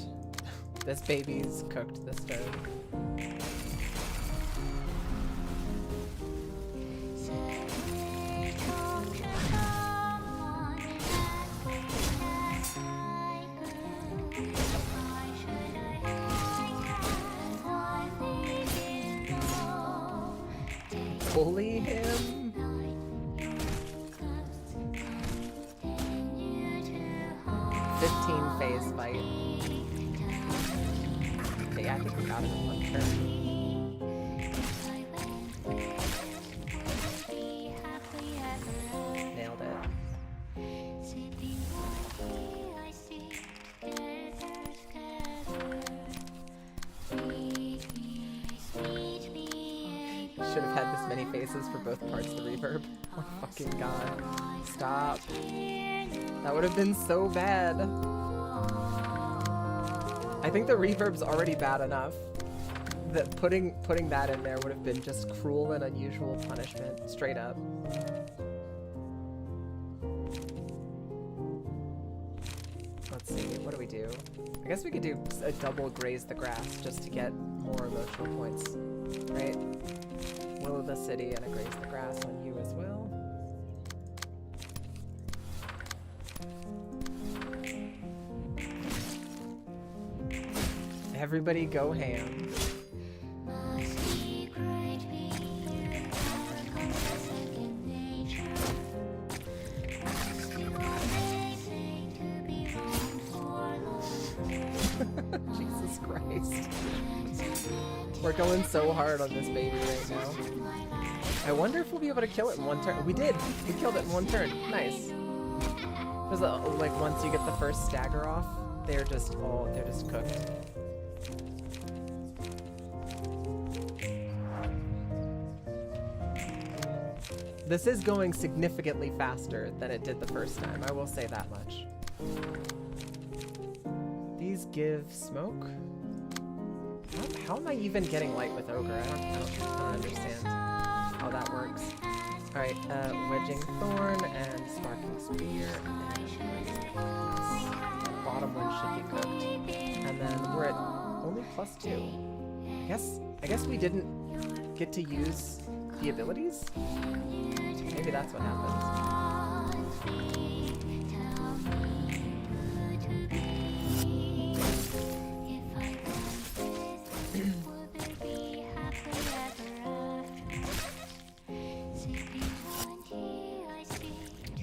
This baby's cooked this turn. Bully him? Phase fight. Okay, yeah, I think we got it in 1 turn. should have had this many faces for both parts of the reverb. Oh my fucking god. Stop. That would have been so bad. I think the reverb's already bad enough that putting that in there would have been just cruel and unusual punishment, straight up. Let's see, what do we do? I guess we could do a double graze the grass just to get more emotional points, right? Will of the city and a graze the grass on you as well. Everybody go ham. Jesus Christ. We're going so hard on this baby right now. I wonder if we'll be able to kill it in one turn. We did! We killed it in one turn. Nice. There's a, like, once you get the first stagger off, they're just cooked. This is going significantly faster than it did the first time, I will say that much. These give smoke? How am I even getting light with Ogre? I don't understand how that works. Alright, Wedging Thorn and Sparking Spear. And bottom one should be cooked. And then we're at only +2. I guess we didn't get to use the abilities? Maybe that's what happens.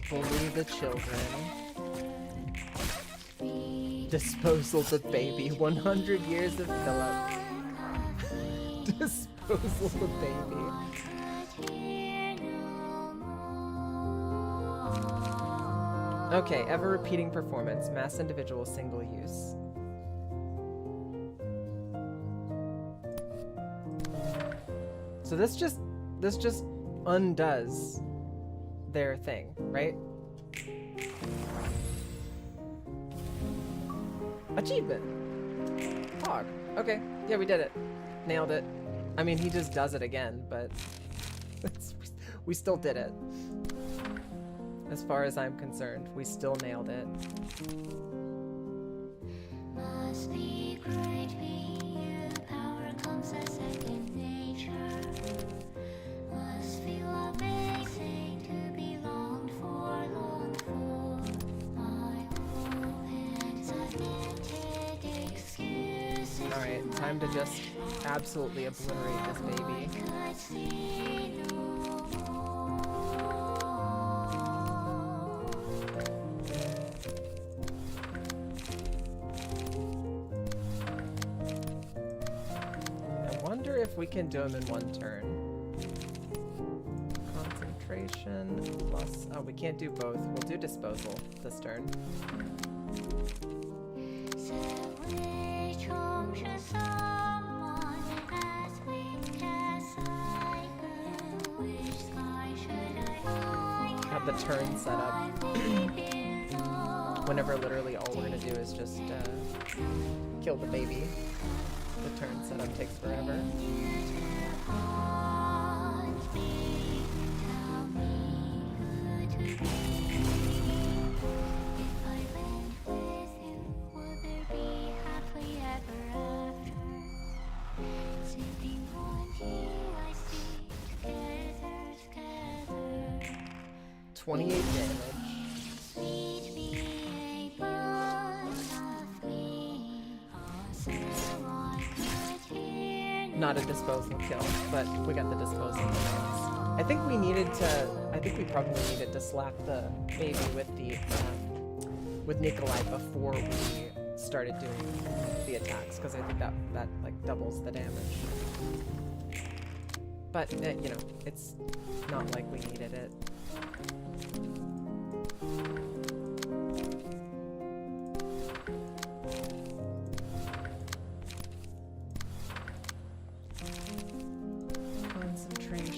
Bully the children. Disposal the baby. 100 years of Philip. Disposal the baby. Okay, ever repeating performance, mass individual, single use. So this just undoes their thing, right? Achievement! Hog. Okay, yeah, we did it. Nailed it. I mean, he just does it again, but we still did it. As far as I'm concerned, we still nailed it. Must be great being, power comes a second nature. Must feel amazing to be longed for. My whole hands are knitted excuses. Alright, time to just absolutely obliterate this baby. If we can do them in one turn. Concentration plus... Oh, we can't do both. We'll do disposal this turn. Have the turn set up. Whenever literally all we're gonna do is just kill the baby. The turn setup takes forever. $28 damage. Not a disposal kill, but we got the disposal kills. I think we probably needed to slap the baby with the with Nikolai before we started doing the attacks, because I think that like doubles the damage. But you know, it's not like we needed it. Concentration.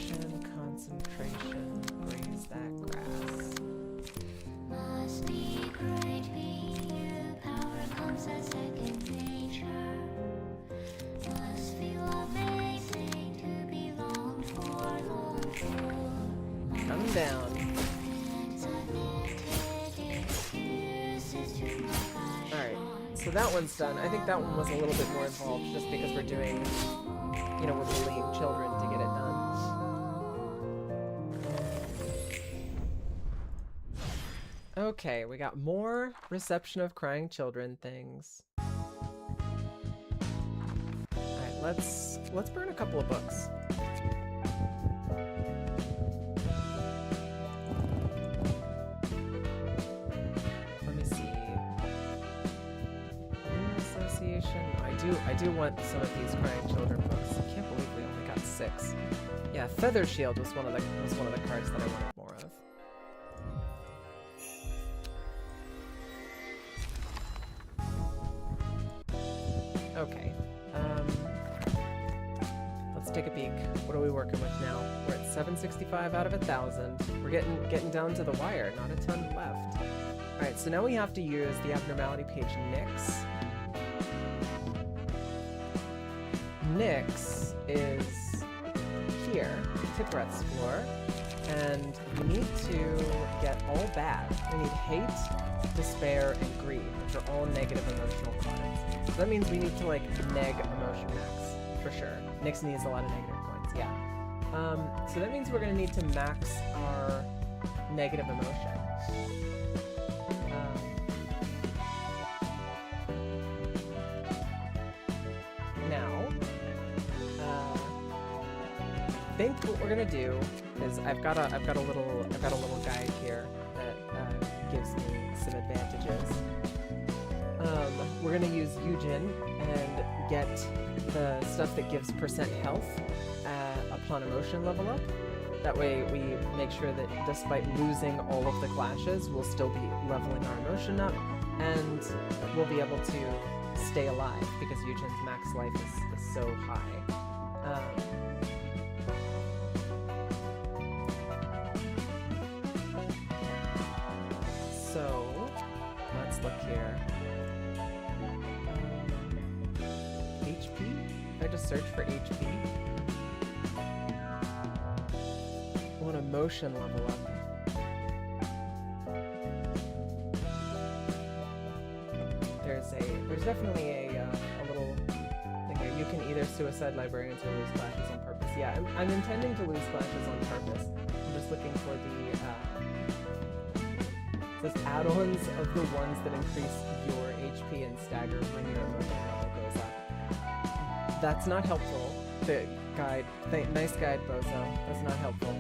down. Alright, so that one's done. I think that one was a little bit more involved just because we're doing, you know, we're bullying children to get it done. Okay, we got more reception of crying children things. Alright, let's burn a couple of books. Let me see. Association. I do want some of these crying children books. I can't believe we only got 6. Yeah, Feather Shield was one of the cards that I wanted more of. Okay. Let's take a peek. What are we working with now? We're at 765 out of 1,000. We're getting down to the wire. Not a ton left. All right, so now we have to use the abnormality page Nyx. Nyx is here, Tipwrath's floor, and we need to get all bad. We need hate, despair, and greed, which are all negative emotional cards. So that means we need to like neg emotion max, for sure. Nyx needs a lot of negative points, yeah. So that means we're gonna need to max our negative emotion. I think what we're gonna do is I've got a little guide here that gives me some advantages. We're gonna use Yujin and get the stuff that gives percent health upon emotion level up. That way we make sure that despite losing all of the clashes, we'll still be leveling our emotion up, and we'll be able to stay alive because Yujin's max life is so high. So, let's look here. HP? I just search for HP. I want emotion level up. There's definitely a little thing here. You can either suicide librarians or lose clashes on purpose. Yeah, I'm intending to lose clashes on purpose. I'm just looking for the says add-ons of the ones that increase your HP and stagger when your emotion level goes up. That's not helpful. The guide, nice guide, Bozo. That's not helpful.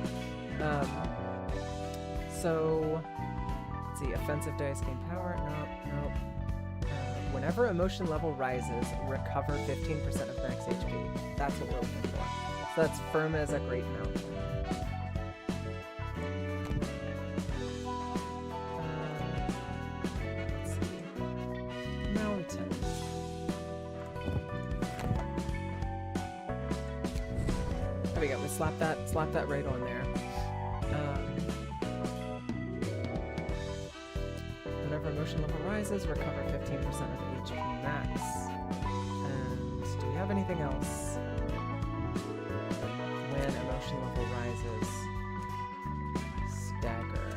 So, let's see. Offensive dice gain power. Nope. Whenever emotion level rises, recover 15% of max HP. That's what we're looking for. So that's firm as a great mountain. There we go. We slap that right on there. Whenever emotion level rises, recover 15% of HP max. And do we have anything else? When emotion level rises, stagger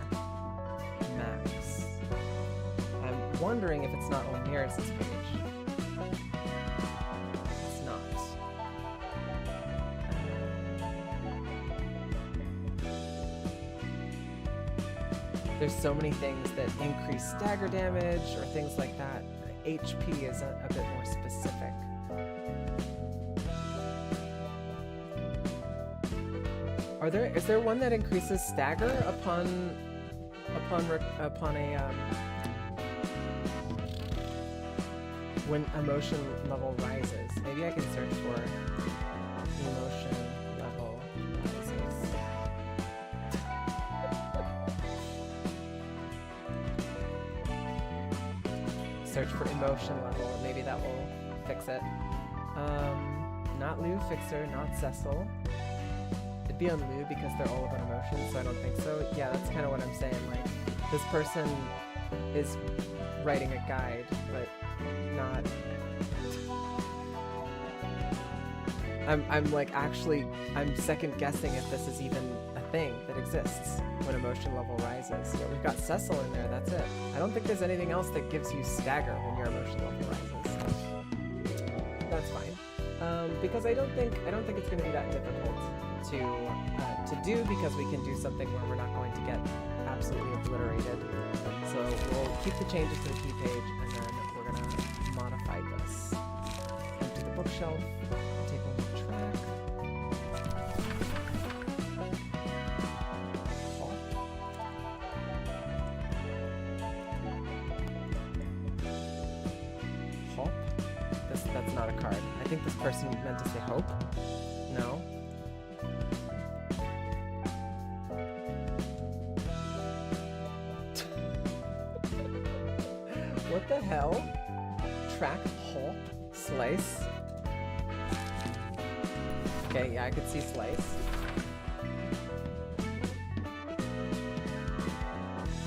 max. I'm wondering if it's not on Neris's page. There's so many things that increase stagger damage or things like that. HP is a bit more specific. Is there one that increases stagger upon when emotion level rises? Maybe I can search for emotion level rises. Search for emotion level, and maybe that will fix it. Not Lou Fixer, not Cecil. It'd be on Lou because they're all about emotions, so I don't think so. Yeah, that's kind of what I'm saying. Like, this person is writing a guide, but not. I'm second guessing if this is even a thing that exists when emotion level rises. Yeah, we've got Cecil in there, that's it. I don't think there's anything else that gives you stagger when your emotion level rises. That's fine. Because I don't think it's going to be that difficult to do, because we can do something where we're not going to get absolutely obliterated. So we'll keep the changes to the key page, and then we're going to modify this. Empty the bookshelf, taking the track. Hop. That's not a card. I think this person meant to say hope. No. What the hell? Track, hop, slice. Okay, yeah, I could see slice.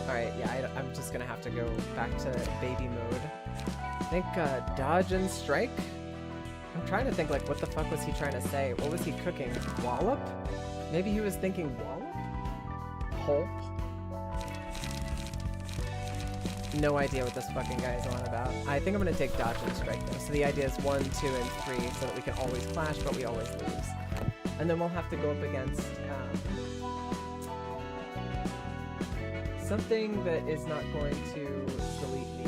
Alright, yeah, I'm just gonna have to go back to baby mode. I think dodge and strike? I'm trying to think, like, what the fuck was he trying to say? What was he cooking? Wallop? Maybe he was thinking wallop? Hulp? No idea what this fucking guy is on about. I think I'm gonna take dodge and strike though. So the idea is 1, 2, and 3 so that we can always clash, but we always lose. And then we'll have to go up against something that is not going to delete me.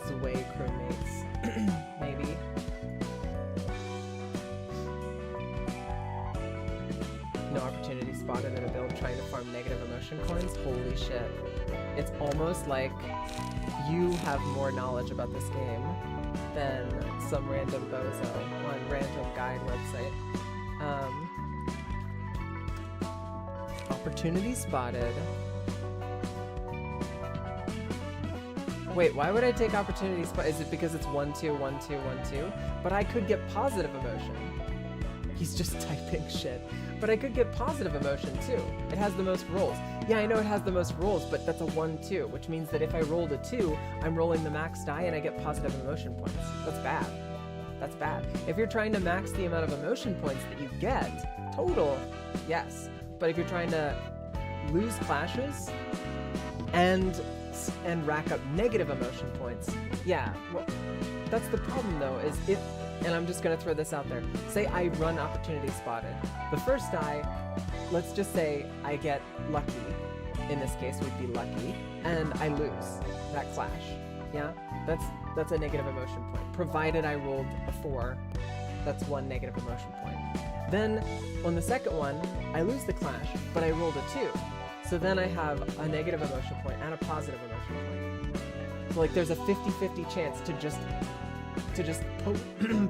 Zwei crewmates, maybe. No opportunity spotted in a build trying to farm negative emotion coins. Holy shit. It's almost like you have more knowledge about this game than some random bozo on random guide website. Opportunity spotted. Wait, why would I take opportunity spot? Is it because it's 1, 2, 1, 2, 1, 2? But I could get positive emotion. He's just typing shit. But I could get positive emotion too. It has the most rolls. Yeah, I know it has the most rolls, but that's a 1, 2, which means that if I rolled a 2, I'm rolling the max die and I get positive emotion points. That's bad. That's bad. If you're trying to max the amount of emotion points that you get, total, yes. But if you're trying to lose clashes and rack up negative emotion points, yeah, well, that's the problem though, is if, and I'm just gonna throw this out there, say I run opportunity spotted. The first die, let's just say I get lucky, in this case would be lucky, and I lose that clash, yeah? That's a negative emotion point. Provided I rolled a 4, that's 1 negative emotion point. Then, on the second one, I lose the clash, but I rolled a 2. So then I have a negative emotion point and a positive emotion point. So like there's a 50-50 chance to just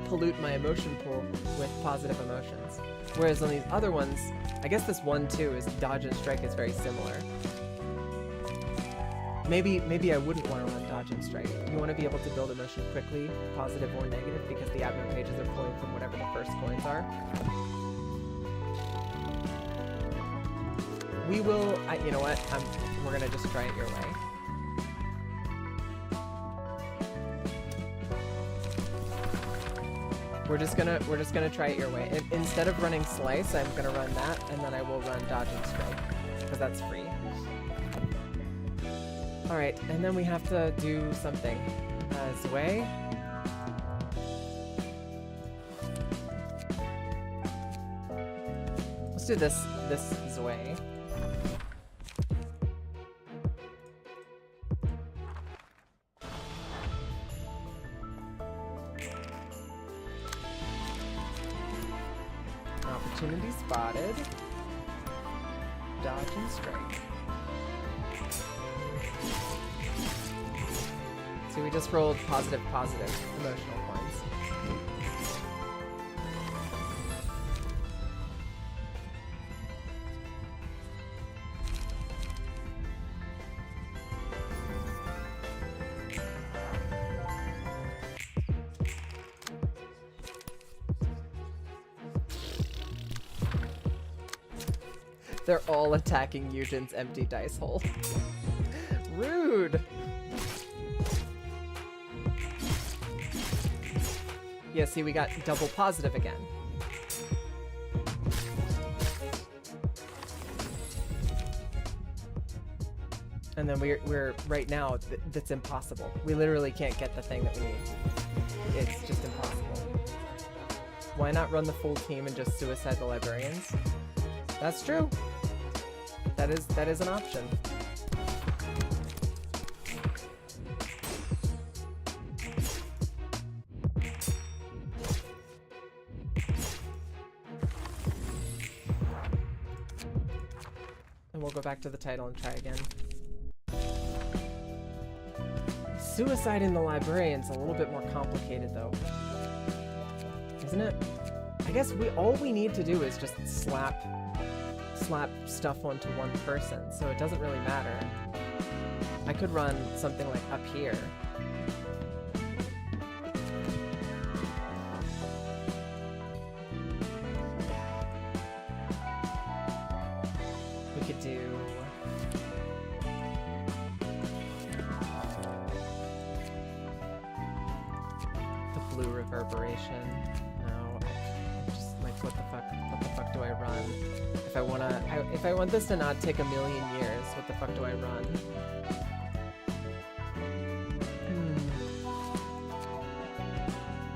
pollute my emotion pool with positive emotions. Whereas on these other ones, I guess this 1, 2 is dodge and strike is very similar. Maybe I wouldn't want to run dodge and strike. You want to be able to build emotion quickly, positive or negative, because the admin pages are pulling from whatever the first coins are. We will, you know what, we're gonna just try it your way. We're just gonna try it your way. Instead of running slice, I'm gonna run that, and then I will run dodge and strike, because that's free. Alright, and then we have to do something. Zwei. Let's do this Zwei. Opportunity spotted. Dodge and strike. So we just rolled positive emotional points. They're all attacking Eugen's empty dice hole. Rude! Yeah, see, we got double positive again. And then we're right now, that's impossible. We literally can't get the thing that we need. It's just impossible. Why not run the full team and just suicide the librarians? That's true. That is an option. And we'll go back to the title and try again. Suiciding the librarian's a little bit more complicated though. Isn't it? I guess all we need to do is just slap stuff onto one person, so it doesn't really matter. I could run something like up here. We could do the blue reverberation. No, just like what the fuck do I run? If I want this to not take a million years, what the fuck do I run?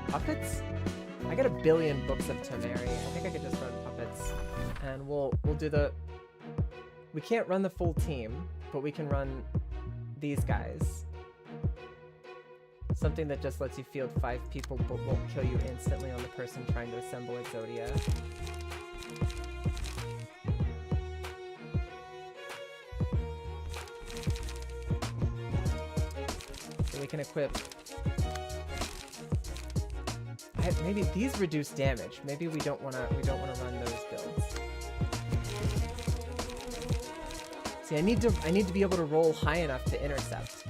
Puppets? I got a billion books of Temeri. I think I could just run puppets. And we'll do the... We can't run the full team, but we can run these guys. Something that just lets you field 5 people but won't kill you instantly on the person trying to assemble Exodia. So we can equip... Maybe these reduce damage. Maybe we don't wanna run those builds. See, I need to be able to roll high enough to intercept.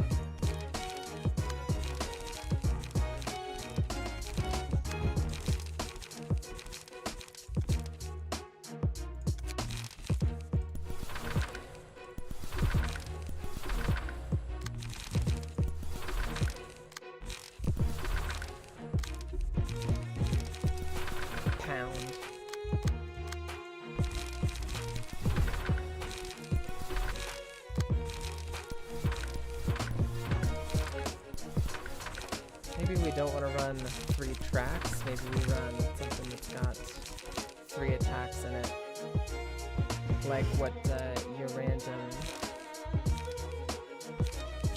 Maybe we don't want to run 3 tracks. Maybe we run something that's got 3 attacks in it. Like what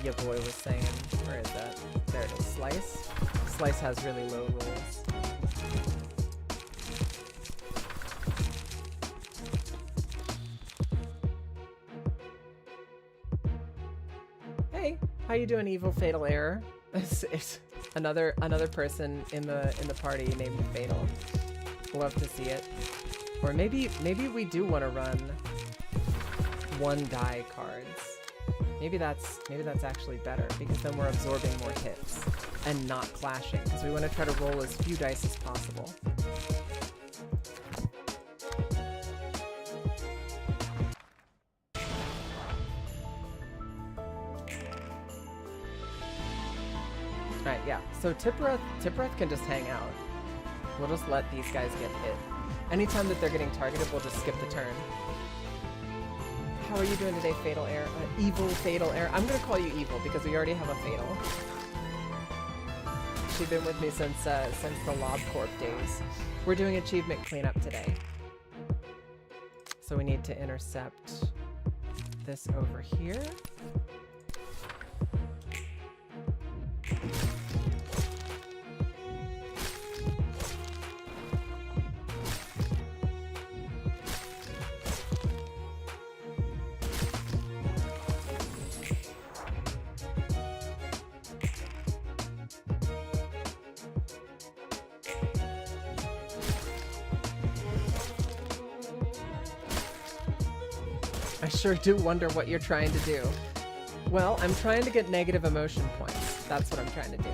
your boy was saying. Where is that? There it is. Slice? Slice has really low rolls. Hey, how you doing, Evil Fatal Error? It's another person in the party named Fatal. Love to see it. Or maybe we do want to run 1 die cards. Maybe that's actually better, because then we're absorbing more hits and not clashing, because we want to try to roll as few dice as possible. Alright, yeah. So Tippereth can just hang out. We'll just let these guys get hit. Anytime that they're getting targeted, we'll just skip the turn. How are you doing today, Fatal Air? Evil Fatal Air. I'm gonna call you Evil because we already have a Fatal. She's been with me since the LobCorp days. We're doing achievement cleanup today. So we need to intercept this over here. I sure do wonder what you're trying to do. Well, I'm trying to get negative emotion points. That's what I'm trying to do.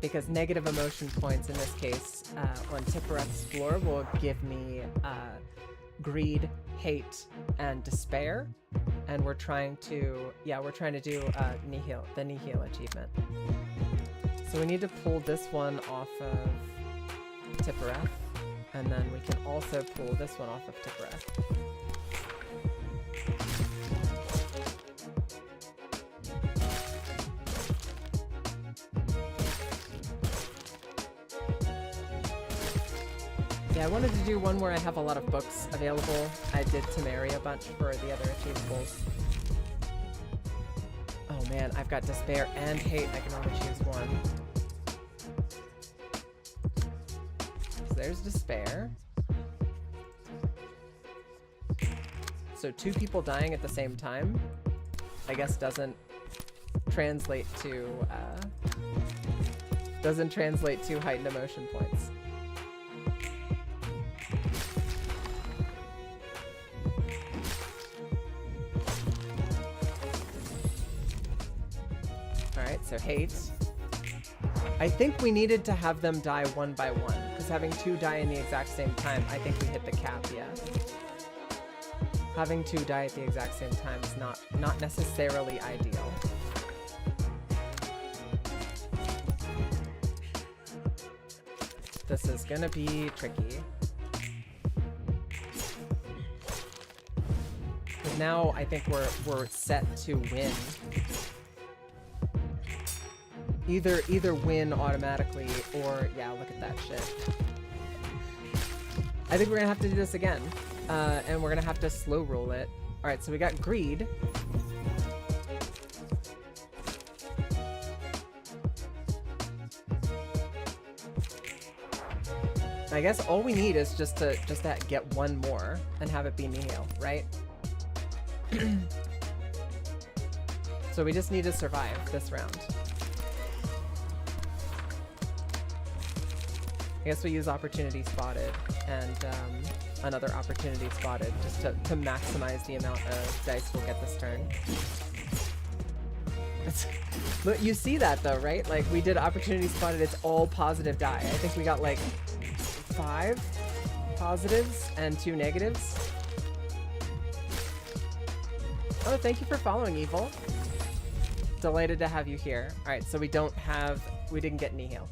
Because negative emotion points in this case on Tippereth's floor will give me greed, hate, and despair. And we're trying to, do the Nihil achievement. So we need to pull this one off of Tippereth, and then we can also pull this one off of Tippereth. Yeah, I wanted to do one where I have a lot of books available. I did Tamari a bunch for the other achievables. Oh man, I've got Despair and Hate. I can only choose one. So there's Despair. So 2 people dying at the same time, I guess doesn't translate to heightened emotion points. Alright, so Hate. I think we needed to have them die one by one, because having 2 die in the exact same time, I think we hit the cap, yeah. Having 2 die at the exact same time is not necessarily ideal. This is gonna be tricky. But now I think we're set to win. Either win automatically or yeah, look at that shit. I think we're gonna have to do this again. And we're gonna have to slow roll it. Alright, so we got Greed. I guess all we need is just to get one more and have it be Nihil, right? So we just need to survive this round. I guess we use Opportunity Spotted and another Opportunity Spotted just to maximize the amount of dice we'll get this turn. Look, you see that though, right? Like we did Opportunity Spotted, it's all positive die. I think we got like 5 positives and 2 negatives. Oh, thank you for following, Evil. Delighted to have you here. All right, so we didn't get Nihil.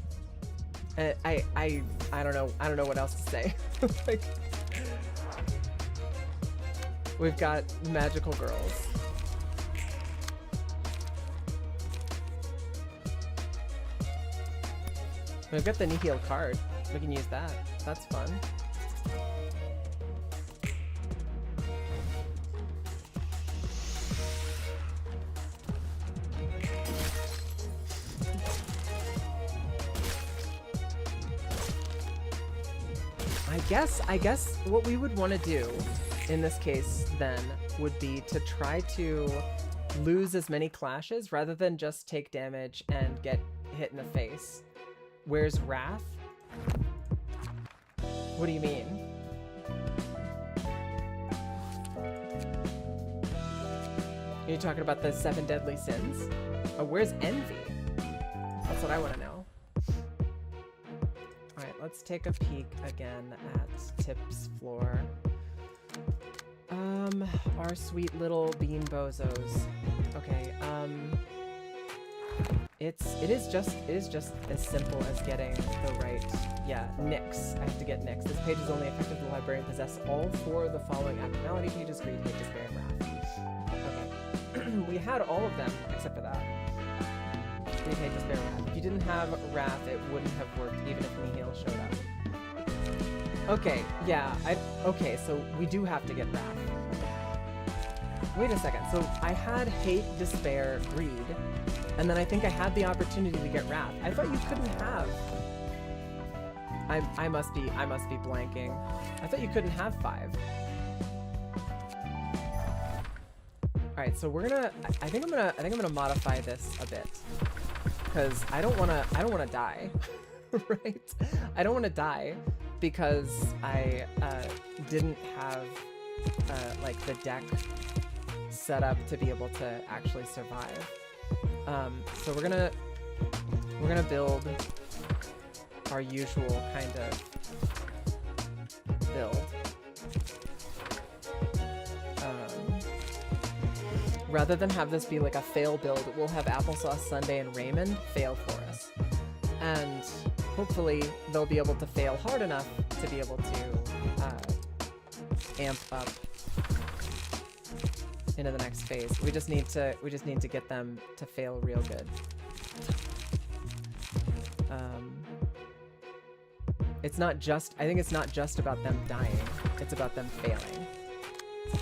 I don't know what else to say. Like, we've got magical girls. We've got the Nihil card. We can use that. That's fun. I guess what we would want to do in this case then would be to try to lose as many clashes rather than just take damage and get hit in the face. Where's Wrath? What do you mean? Are you talking about the 7 deadly sins? Oh, where's Envy? That's what I want to know. Alright, let's take a peek again at Tip's floor. Our sweet little bean bozos. Okay, it is just as simple as getting the right, yeah, Nyx. I have to get Nyx. This page is only effective if the librarian possess all 4 of the following abnormality pages: Greed, Hate, Despair, and Wrath. Okay. We had all of them except for that. Greed, Hate, Despair, Wrath. If you didn't have Wrath, it wouldn't have worked even if Nihil showed up. Okay, yeah, okay, so we do have to get Wrath. Wait a second, so I had Hate, Despair, Greed, and then I think I had the opportunity to get Wrath. I thought you couldn't have... I must be blanking. I thought you couldn't have 5. Alright, so we're gonna... I think I'm gonna modify this a bit. Because I don't wanna die. Right? I don't wanna die because I didn't have like the deck set up to be able to actually survive. So we're gonna build our usual kind of build. Rather than have this be like a fail build, we'll have Applesauce, Sunday, and Raymond fail for us. And hopefully they'll be able to fail hard enough to be able to amp up into the next phase. We just need to get them to fail real good. It's not just, I think it's not just about them dying, it's about them failing.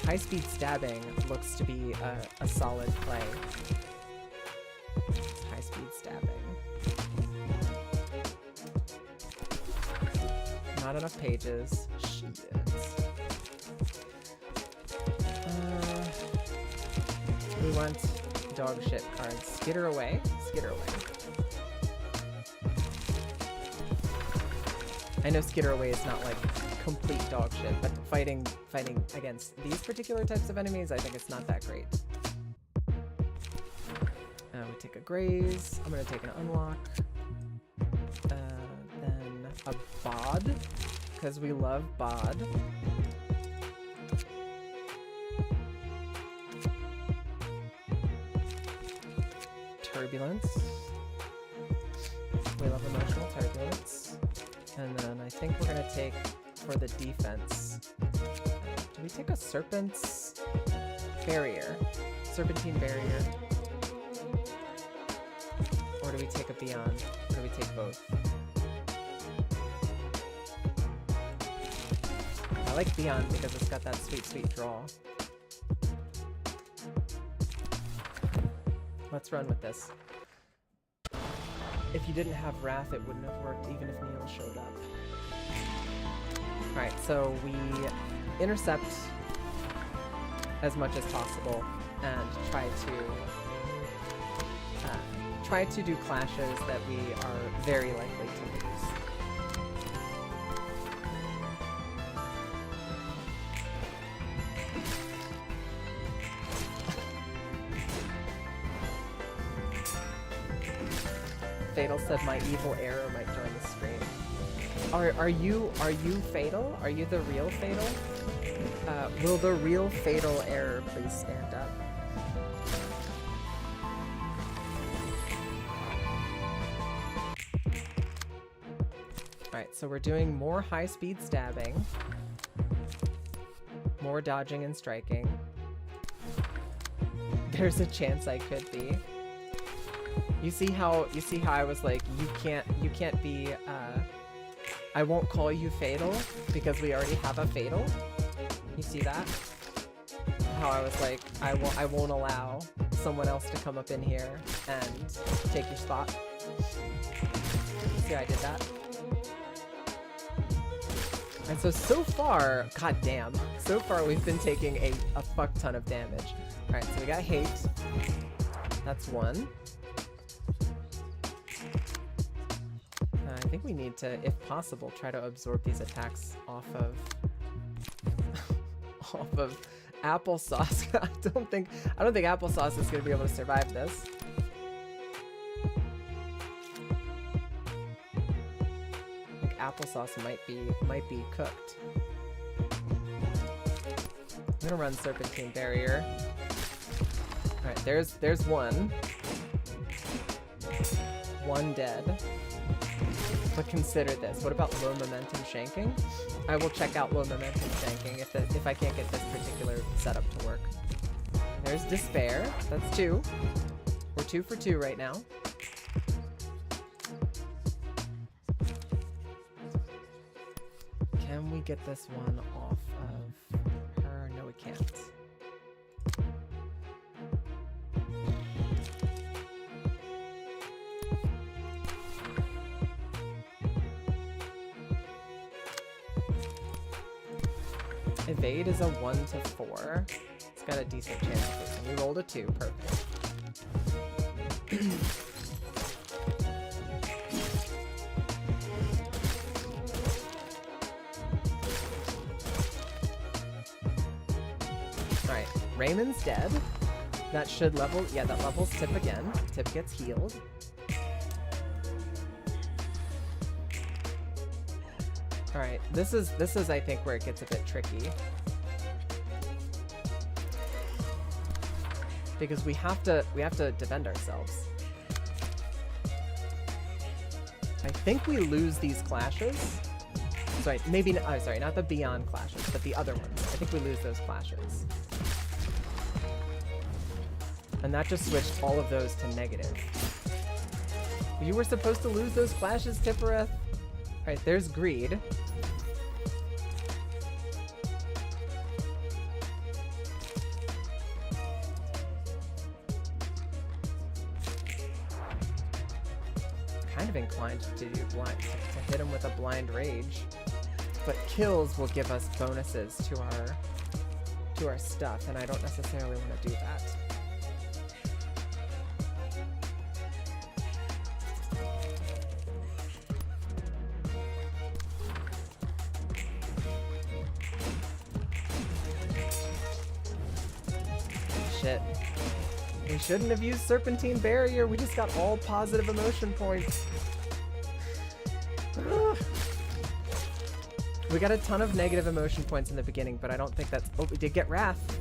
High-speed stabbing looks to be a solid play. High-speed stabbing. Not enough pages. Shit. We want dog shit cards. Skitter away. Skitter away. I know Skitter away is not like complete dog shit, but fighting against these particular types of enemies, I think it's not that great. We take a graze. I'm gonna take an unlock. Then a bod, because we love bod. Turbulence. We love emotional turbulence. And then I think we're gonna take, for the defense, do we take a serpent's barrier? Serpentine barrier? Or do we take a beyond? Or do we take both? I like beyond because it's got that sweet, sweet draw. Let's run with this. If you didn't have Wrath, it wouldn't have worked even if Neil showed up. Alright, so we intercept as much as possible and try to do clashes that we are very likely to lose. Fatal said my evil arrow might join the stream. Are you Fatal? Are you the real Fatal? Will the real Fatal error please stand up? Alright, so we're doing more high-speed stabbing, more dodging and striking. There's a chance I could be. You see how I was like, you can't be, I won't call you Fatal because we already have a Fatal. You see that? How I was like, I won't allow someone else to come up in here and take your spot. See how I did that? And so far, god damn, so far we've been taking a fuck ton of damage. Alright, so we got hate. That's one. I think we need to, if possible, try to absorb these attacks off of Applesauce. I don't think Applesauce is gonna be able to survive this. I think Applesauce might be cooked. I'm gonna run Serpentine Barrier. Alright, there's one. One dead. But consider this. What about low momentum shanking? I will check out low momentum shanking if I can't get this particular setup to work. There's Despair. That's 2. We're 2 for 2 right now. Can we get this one off of her? No, we can't. Evade is a 1 to 4. It's got a decent chance of losing. We rolled a 2. Perfect. Alright, Raymond's dead. That should level. Yeah, that levels Tip again. Tip gets healed. Alright, this is I think where it gets a bit tricky. Because we have to defend ourselves. I think we lose these clashes. Sorry, maybe sorry, not the Beyond clashes, but the other ones. I think we lose those clashes. And that just switched all of those to negative. You were supposed to lose those clashes, Tippereth? Alright, there's Greed. Kind of inclined to do blind to hit him with a blind rage, but kills will give us bonuses to our stuff, and I don't necessarily want to do that. Shit. We shouldn't have used Serpentine Barrier. We just got all positive emotion points. We got a ton of negative emotion points in the beginning, but I don't think that's... Oh, we did get Wrath.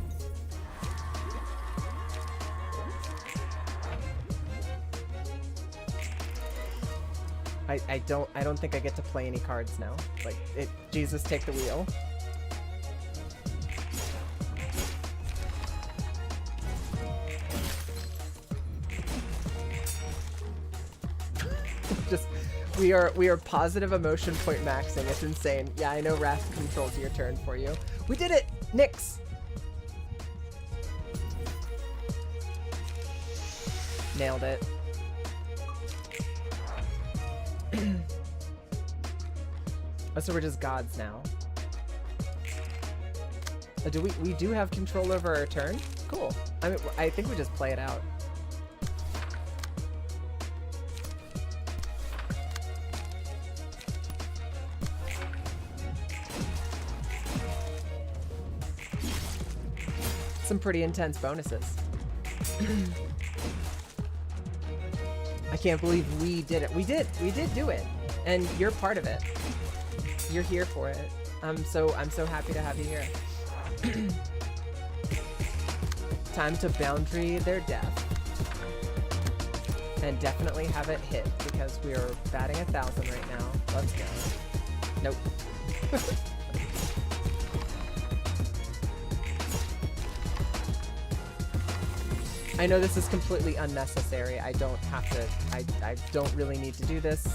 I don't think I get to play any cards now. Like, Jesus, take the wheel. Just, we are positive emotion point maxing. It's insane. Yeah, I know Wrath controls your turn for you. We did it! Nyx! Nailed it. Oh, so we're just gods now. We do have control over our turn? Cool. I mean, I think we just play it out. Some pretty intense bonuses. I can't believe we did it. We did do it. And you're part of it. You're here for it. I'm so happy to have you here. Time to boundary their death. And definitely have it hit, because we are batting 1,000 right now. Let's go. Nope. I know this is completely unnecessary. I don't have to, I don't really need to do this.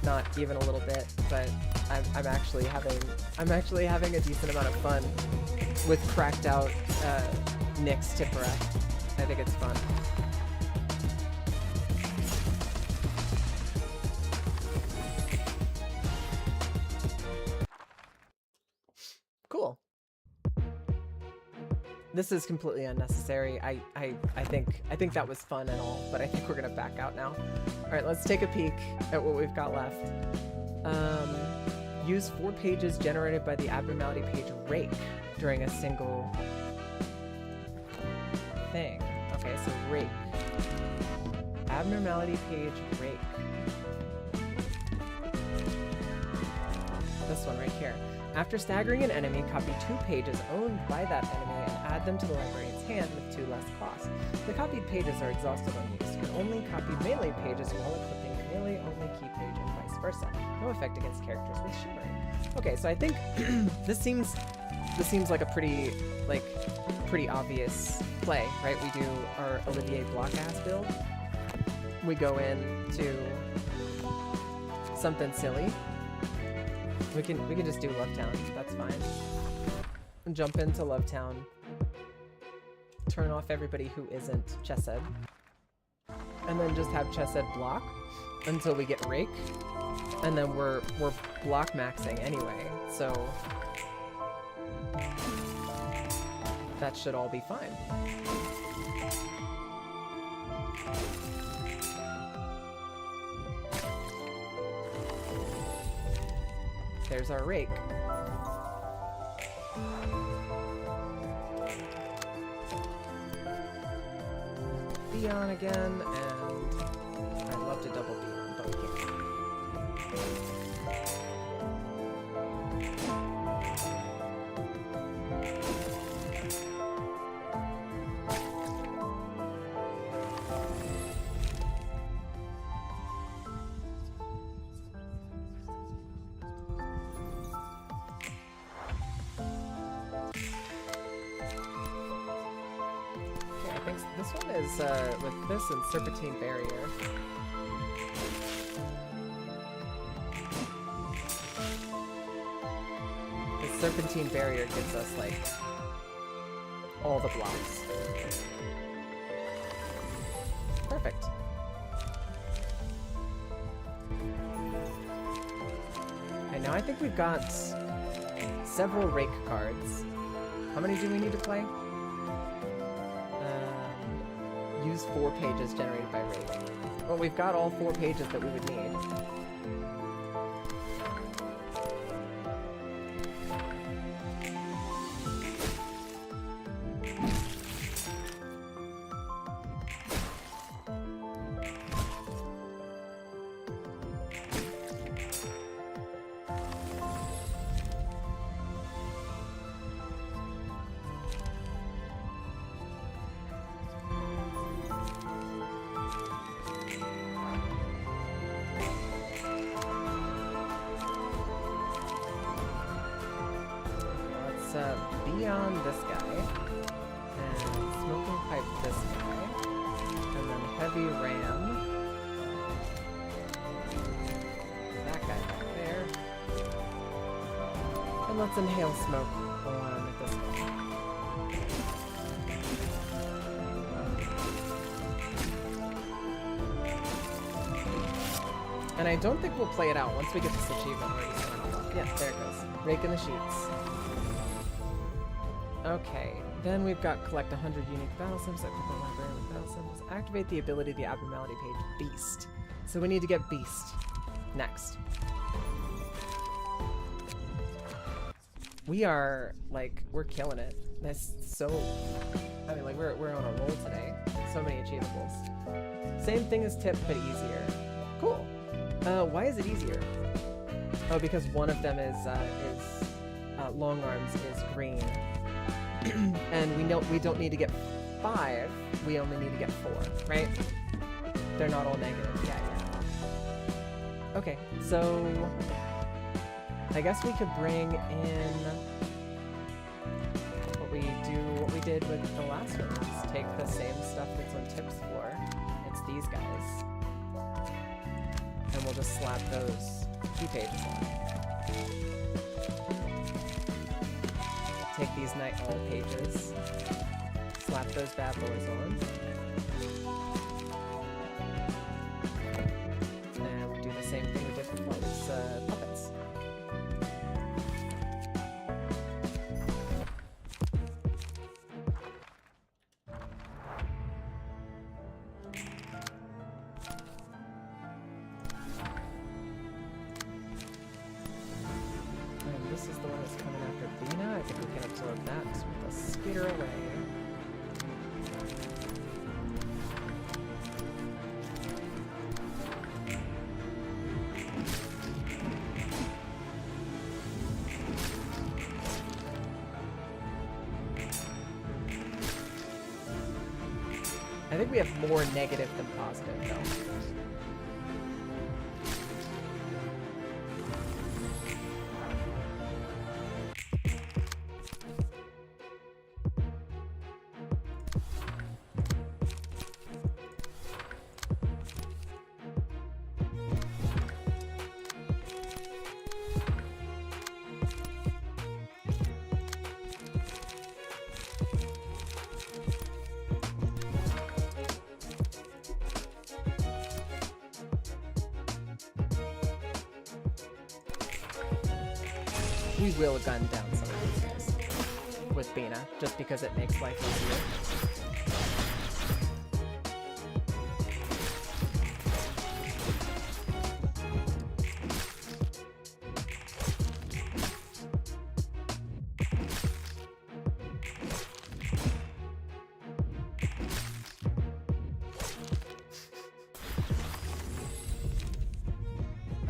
Not even a little bit, but I'm actually having a decent amount of fun with cracked out Nyx Tipera. I think it's fun. Cool. This is completely unnecessary. I think that was fun and all, but I think we're gonna back out now. All right, let's take a peek at what we've got left. Use 4 pages generated by the abnormality page Rake during a single thing. Okay, so Rake. Abnormality page Rake. This one right here. After staggering an enemy, copy 2 pages owned by that enemy and add them to the librarian's hand with 2 less cost. The copied pages are exhausted on use. You can only copy melee pages while equipping the melee-only key page and vice versa. No effect against characters with shimmering. Okay, so I think this seems like a pretty obvious play, right? We do our Olivier Blockass build. We go into something silly. We can just do Lovetown. That's fine. And jump into Lovetown. Turn off everybody who isn't Chesed. And then just have Chesed block until we get Rake. And then we're block maxing anyway, so that should all be fine. There's our Rake. Beyond again, and I'd love to double Beyond, but we can't. This one is with this and Serpentine Barrier. Serpentine Barrier gives us, like, all the blocks. Perfect. Okay, now I think we've got several rake cards. How many do we need to play? Use 4 pages generated by rake. Well, we've got all 4 pages that we would need. Beyond this guy, and Smoking Pipe this guy, and then Heavy Ram, that guy back there, and let's Inhale Smoke on this guy. And I don't think we'll play it out once we get this achievement. We're just gonna unlock. Yeah, there it goes. Rake in the sheets. Okay, then we've got collect 100 unique battle sims, equip the library with battle sims, activate the ability of the abnormality page, Beast. So we need to get Beast next. We are, like, we're killing it. That's so, I mean, like, we're on a roll today. So many achievables. Same thing as Tip, but easier. Cool. Why is it easier? Oh, because one of them is Long Arms is green. And we don't need to get 5, we only need to get 4, right? They're not all negative. Yeah. Okay, so I guess we could bring in what we did with the last one. Just take the same stuff that's on Tip's floor. It's these guys. And we'll just slap those 2 pages on. Take these Night All pages, slap those bad boys on, and we'll do the same thing we did before with puppets. This is the one that's coming after Bina. I think we can absorb that with a skitter away. I think we have more negative than positive, though. We will gun down some of these guys with Bina, just because it makes life easier.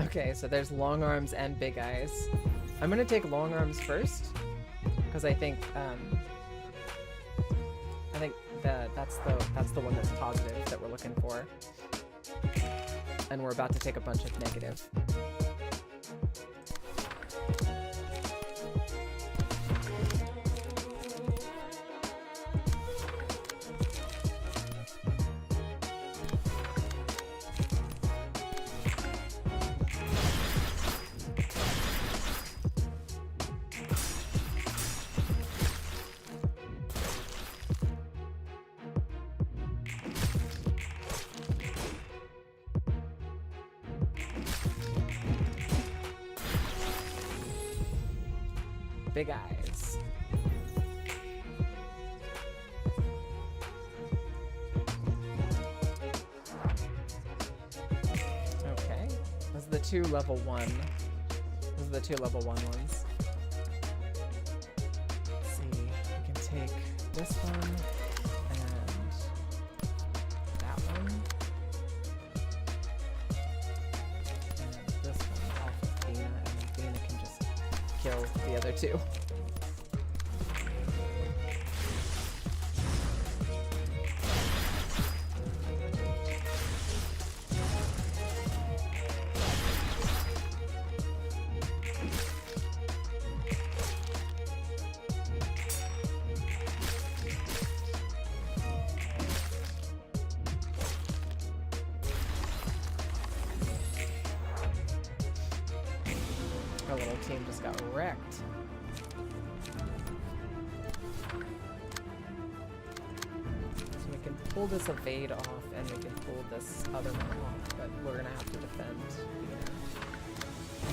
Okay, so there's Long Arms and Big Eyes. I'm gonna take Long Arms first, because I think that's the one that's positive that we're looking for, and we're about to take a bunch of negative. big eyes. Okay. Those are the two level 1. Those are the two level 1 ones. Let's see. We can take this one and that one. And this one off of Dina, and then Dina can just kill the other two. Our little team just got wrecked. So we can pull this evade off and we can pull this other one off, but we're gonna have to defend.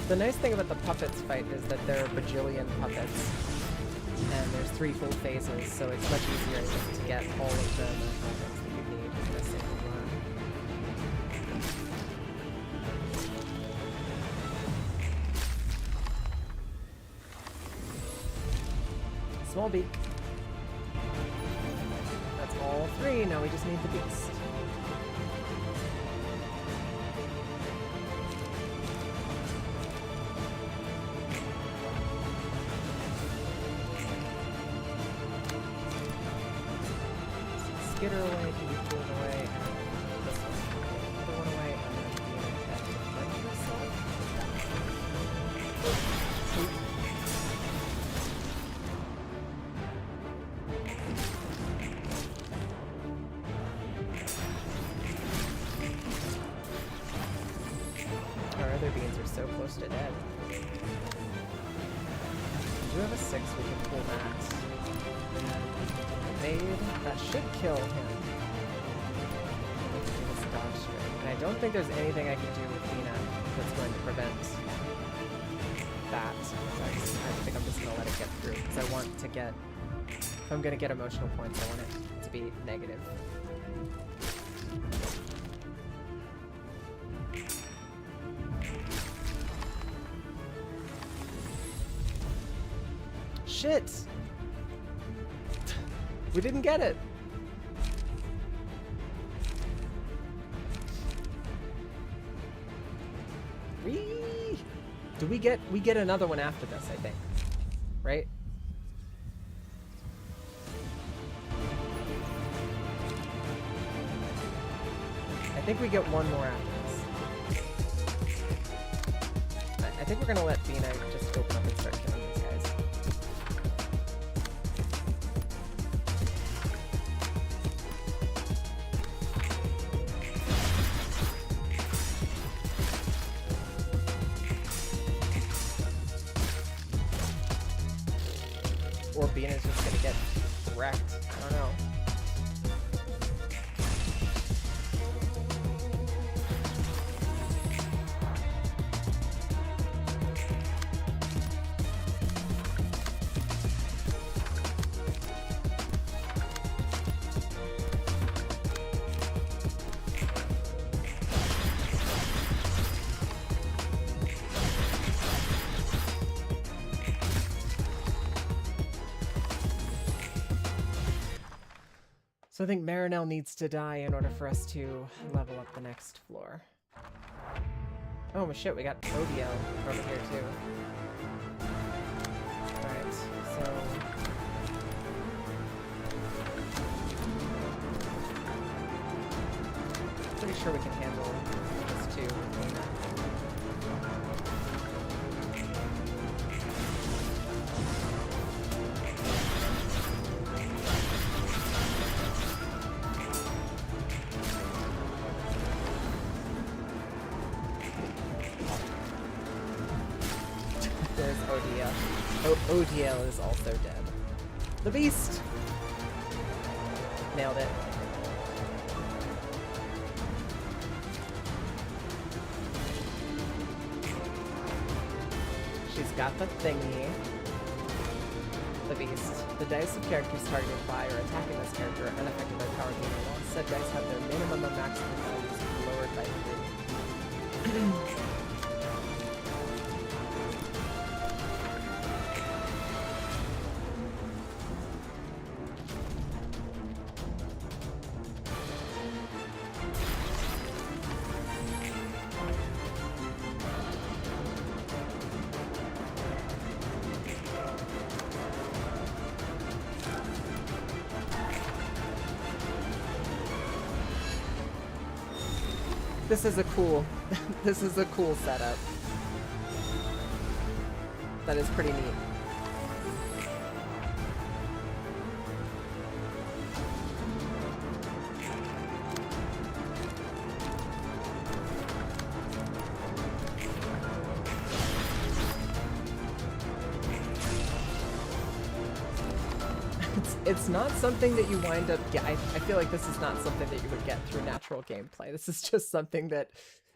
The nice thing about the puppets fight is that there are bajillion puppets and there's 3 full phases, so it's much easier to get all of the puppets that you need in a single run. Small beak. That's all 3. Now we just need the beast. Skitter away, can be pulled away, and this one. Put one away, and then be able to defend yourself. Our other beans are so close to dead. We do have a 6, we can pull that. Evade, that should kill him. And I don't think there's anything I can do with Dina that's going to prevent that. So I think I'm just going to let it get through, because I want to get, if I'm going to get emotional points, I want it to be negative. Shit! We didn't get it! We get another one after this, I think. Right? I think we get one more after this. I think we're gonna let Dina just open up and start killing these guys. Or Bina's just gonna get wrecked. I don't know. So I think Marinelle needs to die in order for us to level up the next floor. Oh shit, we got Odiel over here too. Alright, so... pretty sure we can handle this too. There's Odiel. Odiel is also dead. The beast! Nailed it. She's got the thingy. the beast. The dice of characters targeted by or attacking this character are unaffected by power gain or loss. Said dice have their minimum and maximum values lowered by 3. This is a cool, this is a cool setup. That is pretty neat. It's not something that you wind up I feel like this is not something that you would get through natural gameplay. This is just something that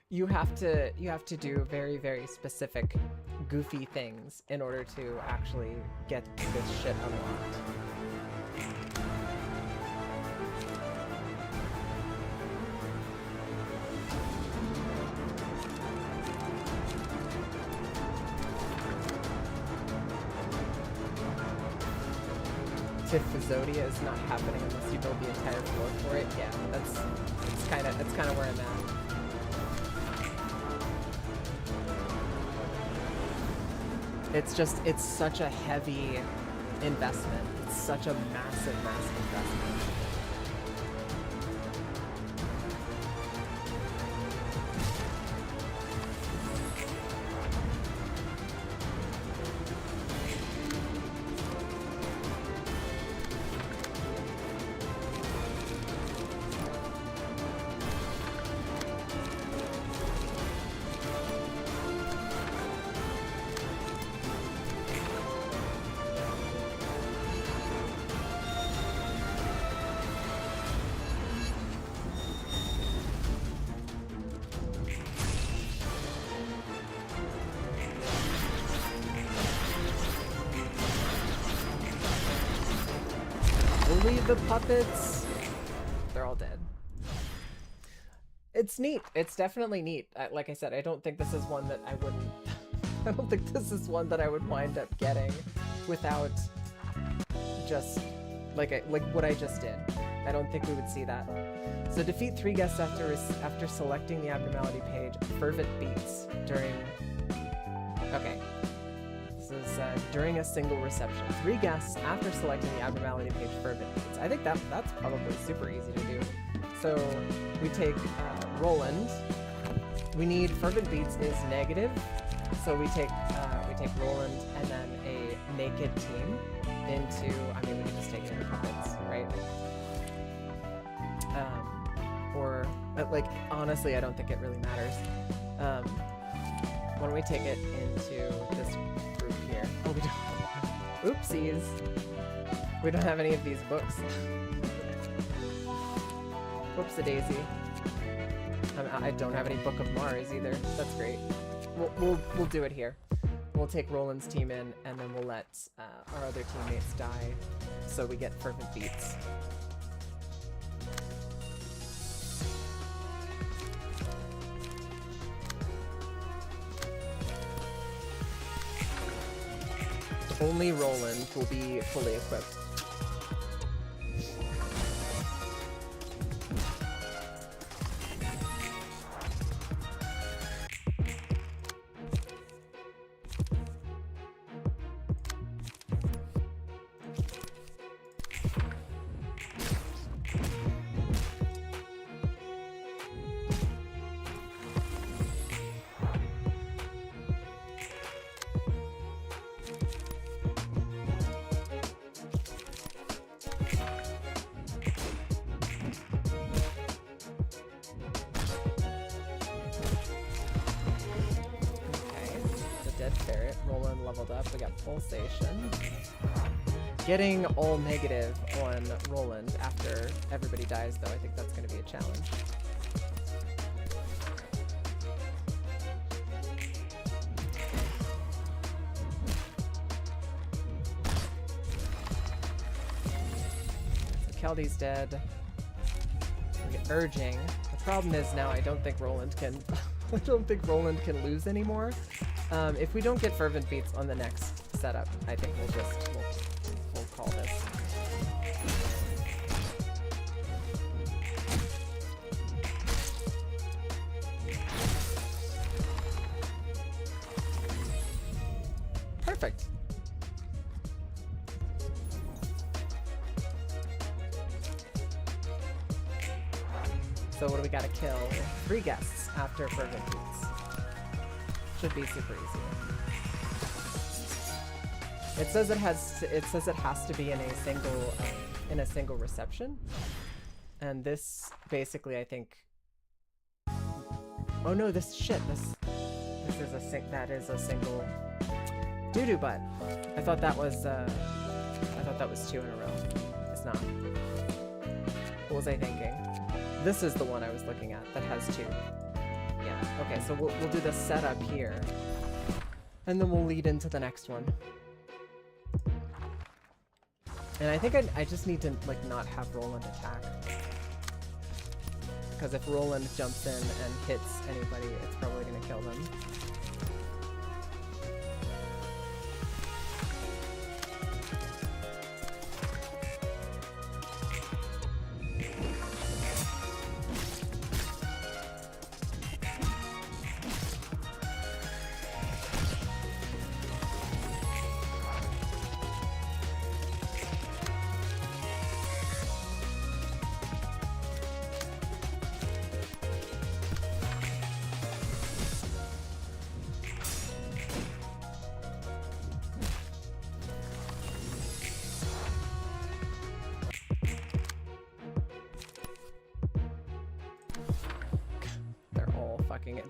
you have to do very, very specific goofy things in order to actually get this shit unlocked. Tifozodia is not happening unless you build the entire floor for it. Yeah, that's kind of where I'm at. It's such a heavy investment. It's such a massive investment. The puppets, they're all dead. It's neat. It's definitely neat. Like I said, I don't think this is one that I wouldn't I don't think this is one that I would wind up getting without just like what I just did. I don't think we would see that. So defeat 3 guests after selecting the abnormality page. Fervent beats during. Okay. This is during a single reception. 3 guests after selecting the abnormality page. Fervent beats. I think that's probably super easy to do. So we take Roland. We need fervent beats is negative. So we take Roland and then a naked team into. I mean, we can just take it into puppets, right? Or like honestly, I don't think it really matters. Why don't we take it into this group here? Oh, we don't. Oopsies. We don't have any of these books. Whoops-a-daisy. I don't have any Book of Mars either. That's great. We'll do it here. We'll take Roland's team in, and then we'll let our other teammates die, so we get fervent beats. Only Roland will be fully equipped. Pulsation. Getting all negative on Roland after everybody dies, though, I think that's going to be a challenge. Keldy's dead. We get Urging. The problem is now I don't think Roland can... I don't think Roland can lose anymore. If we don't get Fervent Beats on the next setup, I think we'll call this. Perfect. So what do we gotta kill? 3 guests after Fervent Beats. Should be super easy. It says it has to be in a single reception. And this basically, I think. Oh no, this is a single doo-doo butt. I thought that was 2 in a row. It's not. What was I thinking? This is the one I was looking at that has 2. Yeah, okay, so we'll do the setup here. And then we'll lead into the next one. And I think I just need to like not have Roland attack. Because if Roland jumps in and hits anybody, it's probably gonna kill them.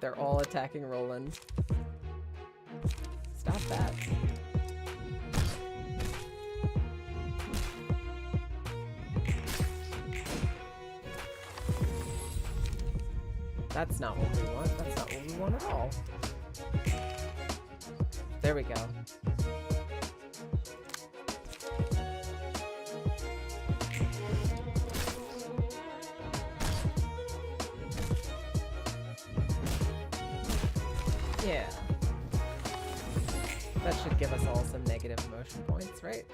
They're all attacking Roland. Stop that. That's not what we want. That's not what we want at all. There we go. Yeah. That should give us all some negative emotion points, right?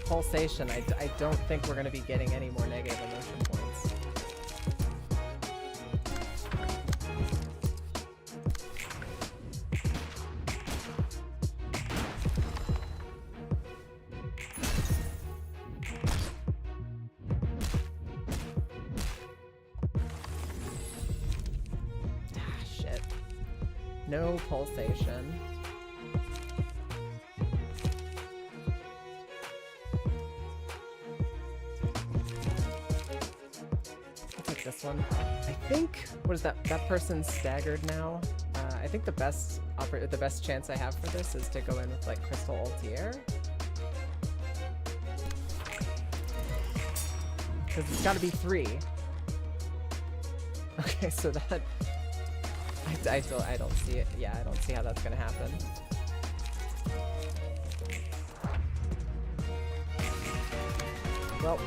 Pulsation. I don't think we're going to be getting any more negative emotion points. Ah, shit. No pulsation. One. I think, what is that? That person's staggered now. I think the best chance I have for this is to go in with like Crystal Altier. Because it's got to be 3. Okay, so that I don't see it. Yeah, I don't see how that's gonna happen. Well.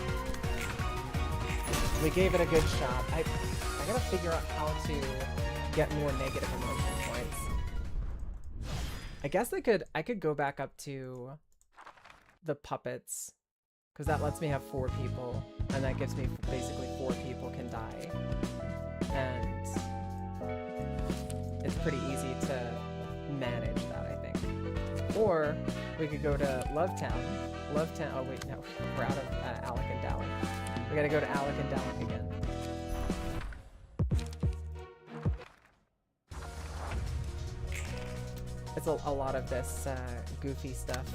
We gave it a good shot. I gotta figure out how to get more negative emotion points. I guess I could go back up to the puppets, because that lets me have 4 people, and that gives me basically 4 people can die. And it's pretty easy to manage that, I think. Or we could go to Lovetown. Oh wait, no, we're out of Alec and Dalek. We gotta go to Alec and Dalek again. it's a lot of this goofy stuff.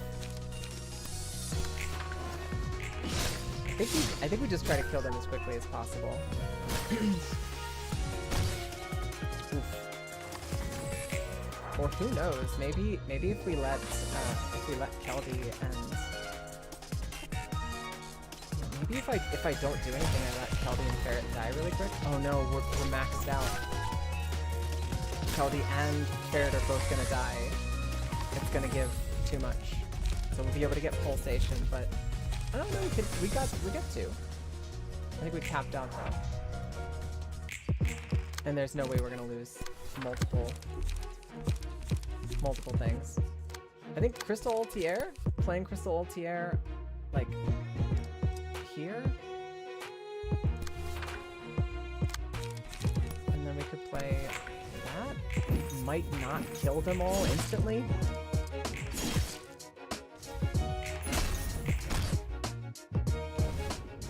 I think we just try to kill them as quickly as possible. Oof. Or who knows? Maybe if we let Keldy and maybe if I don't do anything, I let Keldy and Ferret die really quick. Oh no, we're maxed out. Keldy and Ferret are both gonna die. It's gonna give too much, so we'll be able to get pulsation, but I don't know. We get two. I think we capped out though, and there's no way we're gonna lose multiple things. I think Crystal Altier, playing Crystal Altier, like here, and then we could play that. Might not kill them all instantly.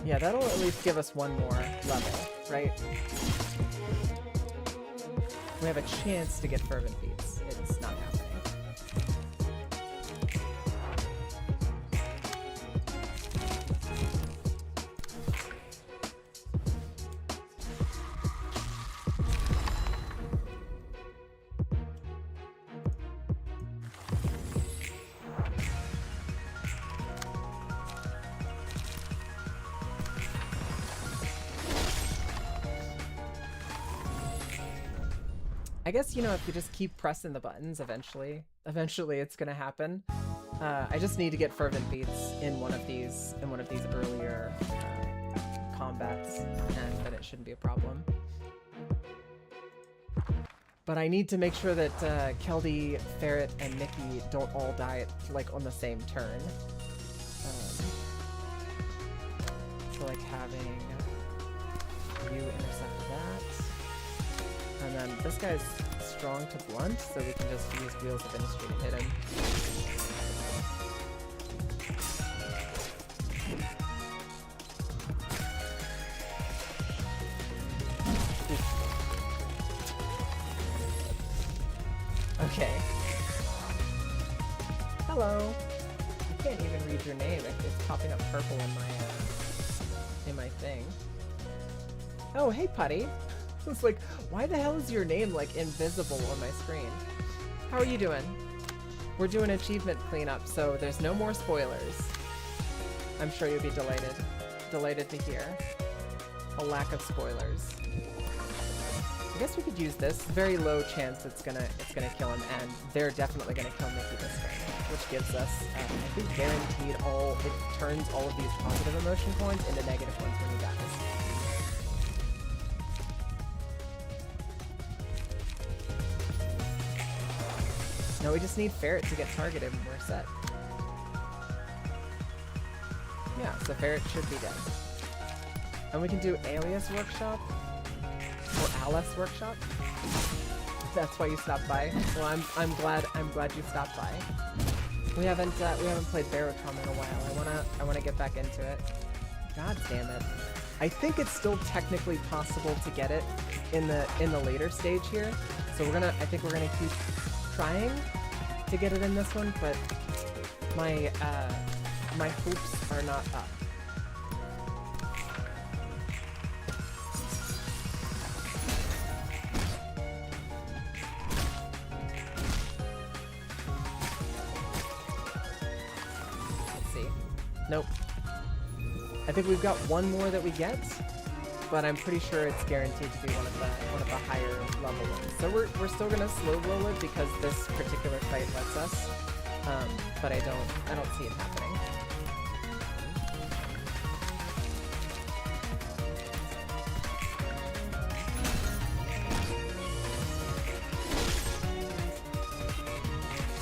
Yeah, that'll at least give us one more level, right? We have a chance to get Fervent Beats. It's not happening. I guess, you know, if you just keep pressing the buttons, eventually it's gonna happen. I just need to get Fervent Beats in one of these earlier combats, and then it shouldn't be a problem. But I need to make sure that Keldy, Ferret, and Mickey don't all die like on the same turn. So like having you intercept that. And then this guy's strong to blunt, so we can just use Wheels of Industry to hit him. Okay. Hello. I can't even read your name. It's popping up purple in my thing. Oh, hey, Putty. I was like, why the hell is your name like invisible on my screen? How are you doing? We're doing achievement cleanup, so there's no more spoilers. I'm sure you'll be delighted to hear a lack of spoilers. I guess we could use this. Very low chance it's gonna kill him, and they're definitely gonna kill Mickey this turn, which gives us, I think, guaranteed it turns all of these positive emotion coins into negative ones when he dies. No, we just need Ferret to get targeted and we're set. Yeah, so Ferret should be dead. And we can do Alias Workshop or Alice Workshop. That's why you stopped by. Well, I'm glad you stopped by. We haven't played Barotron in a while. I wanna get back into it. God damn it. I think it's still technically possible to get it in the later stage here. So I think we're gonna keep trying to get it in this one, but my hopes are not up. Let's see. Nope. I think we've got one more that we get, but I'm pretty sure it's guaranteed to be one of the higher level ones. So we're still gonna slow roll it because this particular fight lets us, but I don't see it happening.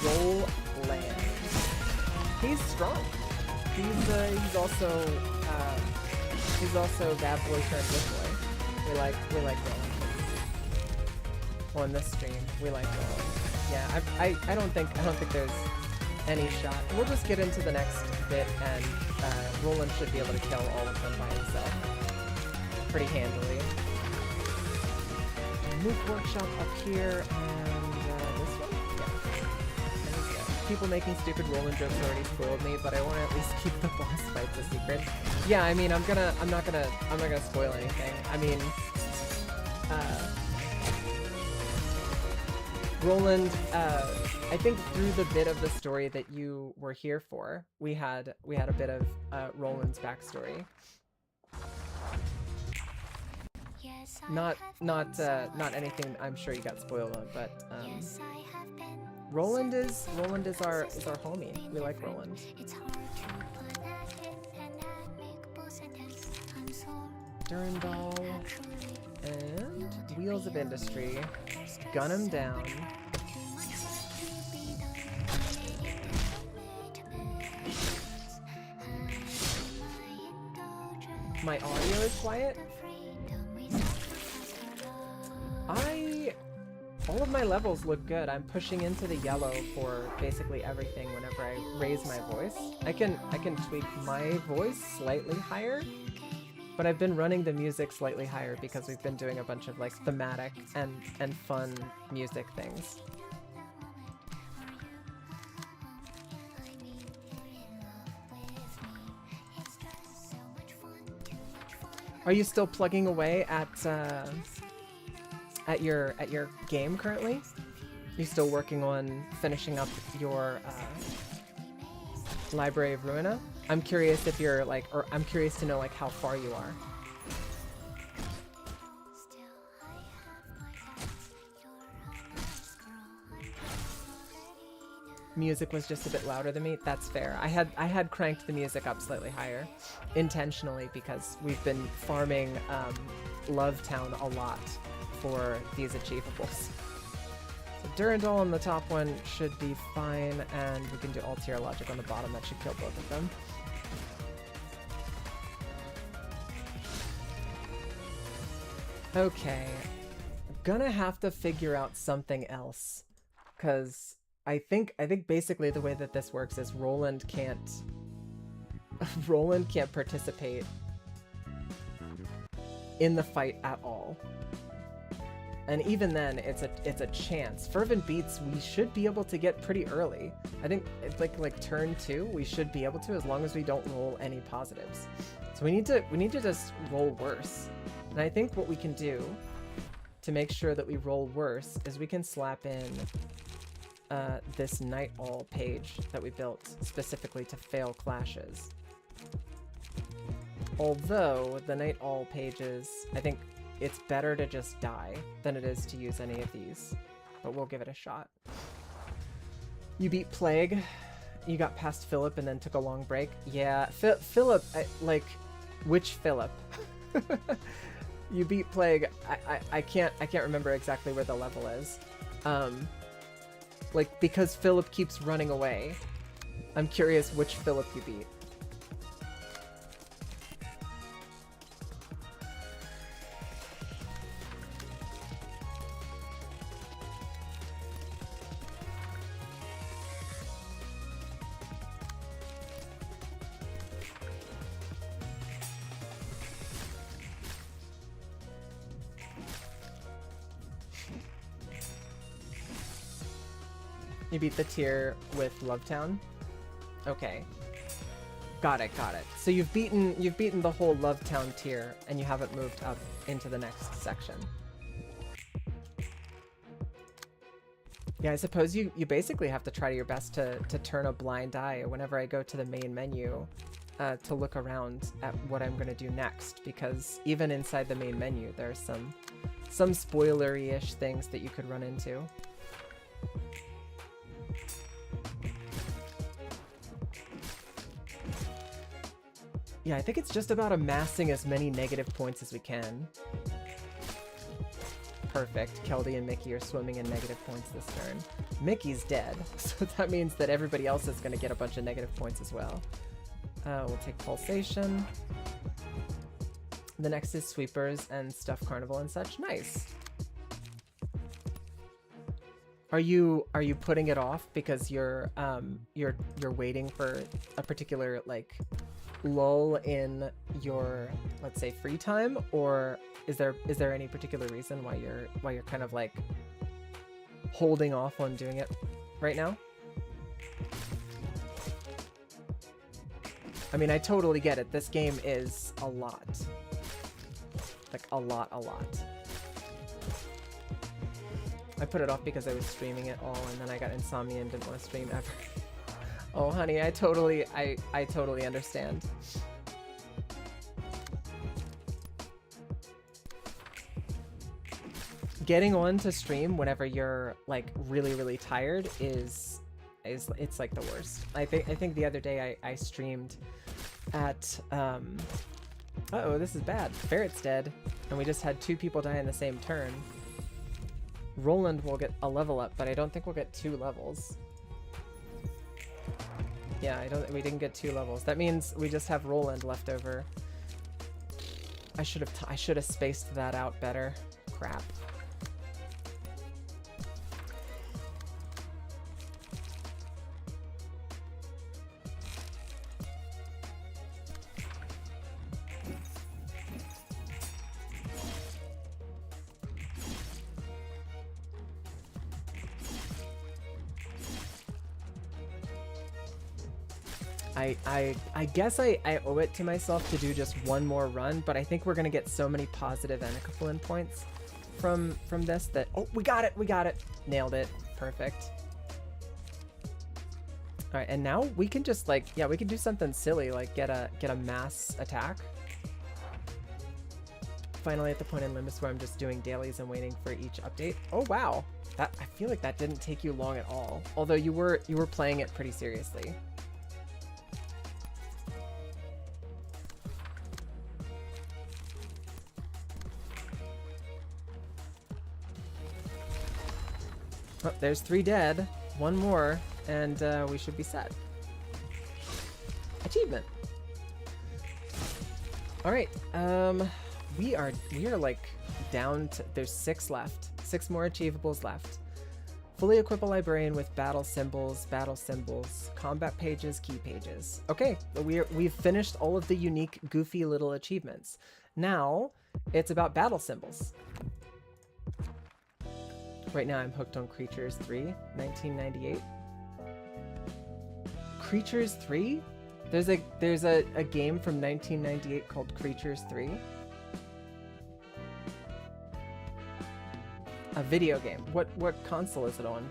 Roll land. He's strong. He's also Bad Boy turned Good Boy. We like rolling. Well, in this stream, we like rolling. Yeah, I don't think there's any shot. We'll just get into the next bit, and Roland should be able to kill all of them by himself pretty handily. Move Workshop up here, and this one? Yeah. people making stupid Roland jokes already spoiled me, but I want to at least keep the boss fights a secret. Yeah, I mean, I'm not gonna spoil anything. I mean, Roland, I think through the bit of the story that you were here for, we had a bit of Roland's backstory. Yes, Not anything I'm sure you got spoiled on, but yes, I have been. Roland is our homie. We like Roland. It's hard to put that in an amicable sentence. I'm sorry. Durandal Actually, and Wheels of Industry. Gun him down. too much work to be done. My audio is quiet. All of my levels look good. I'm pushing into the yellow for basically everything whenever I raise my voice. I can tweak my voice slightly higher, but I've been running the music slightly higher because we've been doing a bunch of like thematic and fun music things. Are you still plugging away at your game currently? You still working on finishing up your Library of Ruina? I'm curious if you're like, or I'm curious to know like how far you are. Music was just a bit louder than me. That's fair. I had cranked the music up slightly higher intentionally because we've been farming Love Town a lot for these achievables. So Durandal on the top one should be fine, and we can do Altair Logic on the bottom. That should kill both of them. Okay, gonna have to figure out something else, because I think basically the way that this works is Roland can't participate in the fight at all. And even then, it's a chance. Fervent Beats, we should be able to get pretty early. I think it's like turn 2, we should be able to, as long as we don't roll any positives. So we need to just roll worse. And I think what we can do to make sure that we roll worse is we can slap in this Night All page that we built specifically to fail clashes. Although the Night All pages, I think it's better to just die than it is to use any of these, but we'll give it a shot. You beat Plague, you got past Philip and then took a long break. Yeah, Philip, like, which Philip? You beat Plague. I can't remember exactly where the level is. Like, because Philip keeps running away, I'm curious which Philip you beat. You beat the tier with Love Town? Okay. Got it. So you've beaten the whole Love Town tier, and you haven't moved up into the next section. Yeah, I suppose you basically have to try your best to turn a blind eye whenever I go to the main menu to look around at what I'm going to do next, because even inside the main menu, there's some spoilery-ish things that you could run into. Yeah, I think it's just about amassing as many negative points as we can. Perfect. Keldy and Mickey are swimming in negative points this turn. Mickey's dead, so that means that everybody else is going to get a bunch of negative points as well. We'll take Pulsation. The next is Sweepers and Stuff Carnival and such. Nice. Are you putting it off because you're waiting for a particular like lull in your, let's say, free time, or is there any particular reason why you're kind of like holding off on doing it right now? I mean, I totally get it. This game is a lot. Like, a lot. I put it off because I was streaming it all, and then I got insomnia and didn't want to stream ever. Oh, honey, I totally understand. Getting on to stream whenever you're like really tired is it's like the worst. I think the other day I streamed at uh-oh, this is bad. Ferret's dead, and we just had 2 people die in the same turn. Roland will get a level up, but I don't think we'll get 2 levels. Yeah, we didn't get 2 levels. That means we just have Roland left over. I should have spaced that out better. Crap. I guess I owe it to myself to do just one more run, but I think we're gonna get so many positive Enikaplan points from this that oh, we got it, nailed it, perfect. All right, and now we can just like, yeah, we can do something silly like get a mass attack. Finally at the point in Limbus where I'm just doing dailies and waiting for each update. Oh wow, that I feel like that didn't take you long at all, although you were playing it pretty seriously. Oh, there's 3 dead. 1 more, and we should be set. Achievement. All right. We are like down to, there's 6 left. 6 more achievables left. Fully equip a librarian with battle symbols, combat pages, key pages. Okay, we've finished all of the unique, goofy little achievements. Now it's about battle symbols. Right now I'm hooked on Creatures 3, 1998. Creatures 3? There's a game from 1998 called Creatures 3. A video game. What console is it on?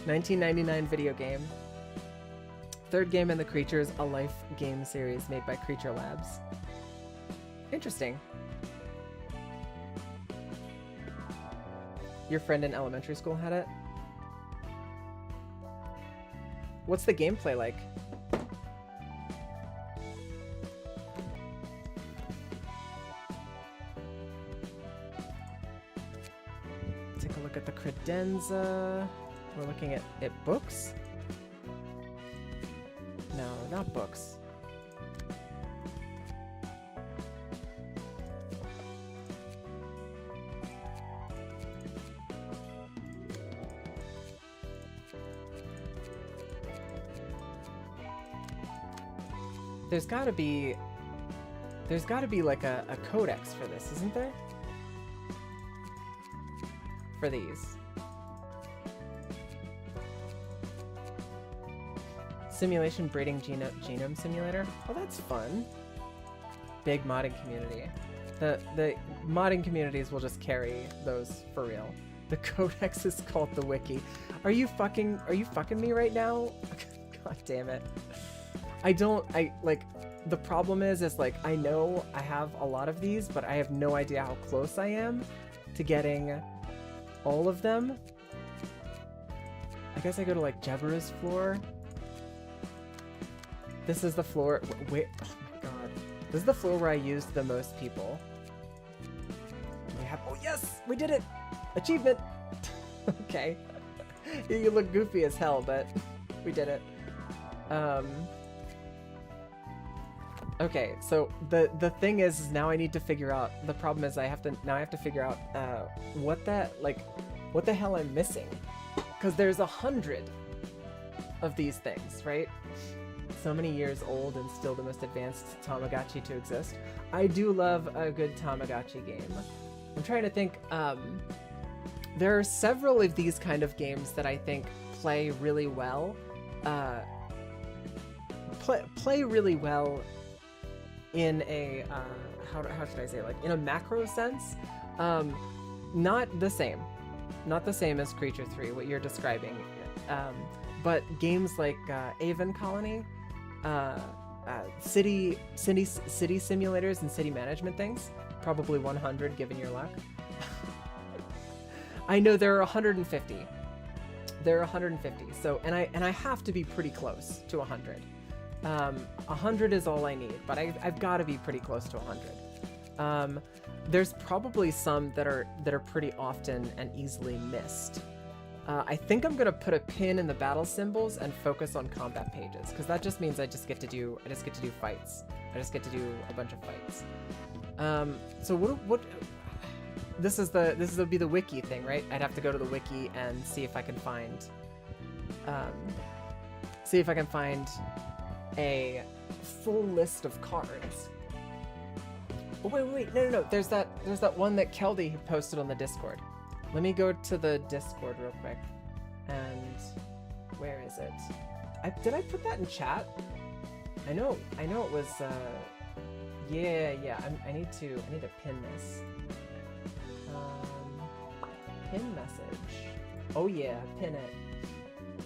1999 video game. 3rd game in the Creatures, a life game series made by Creature Labs. Interesting. Your friend in elementary school had it? What's the gameplay like? Take a look at the credenza. We're looking at books? No, not books. There's gotta be like a codex for this, isn't there? For these. Simulation breeding genome simulator. Oh, that's fun. Big modding community. The modding communities will just carry those for real. The codex is called the wiki. Are you fucking me right now? God damn it. The problem is like, I know I have a lot of these, but I have no idea how close I am to getting all of them. I guess I go to like Jebbra's floor. This is the floor, wait, oh my god. This is the floor where I used the most people. We have, oh yes, we did it! Achievement! Okay. You look goofy as hell, but we did it. Okay, so the thing is now I need to figure out, the problem is I have to figure out what the hell I'm missing. Because there's 100 of these things, right? So many years old and still the most advanced Tamagotchi to exist. I do love a good Tamagotchi game. I'm trying to think, there are several of these kind of games that I think play really well play really well in a how should I say, like in a macro sense. Not the same as Creature 3, what you're describing, but games like Avon Colony, city simulators and city management things, probably 100 given your luck. I know there are 150. There are 150. So and I have to be pretty close to 100. 100 is all I need, but I've got to be pretty close to 100. There's probably some that are pretty often and easily missed. I think I'm gonna put a pin in the battle symbols and focus on combat pages, because that just means I just get to do fights. I just get to do a bunch of fights. So what? This would be the wiki thing, right? I'd have to go to the wiki and see if I can find a full list of cards. Oh, wait, no. There's that one that Keldy posted on the Discord. Let me go to the Discord real quick. And where is it? Did I put that in chat? I know it was yeah. I need to pin this. Pin message. Oh yeah, pin it.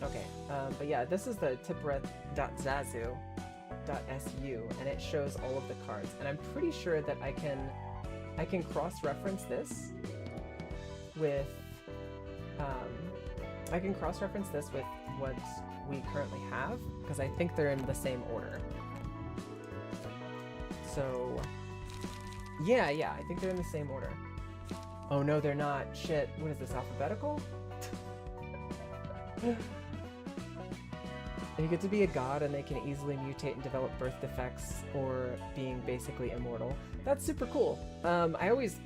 Okay. But yeah, this is the tippereth.zazu.su, and it shows all of the cards, and I'm pretty sure that I can cross-reference this with what we currently have, because I think they're in the same order. So yeah, I think they're in the same order. Oh no, they're not. Shit. What is this, alphabetical? You get to be a god and they can easily mutate and develop birth defects or being basically immortal. That's super cool. I always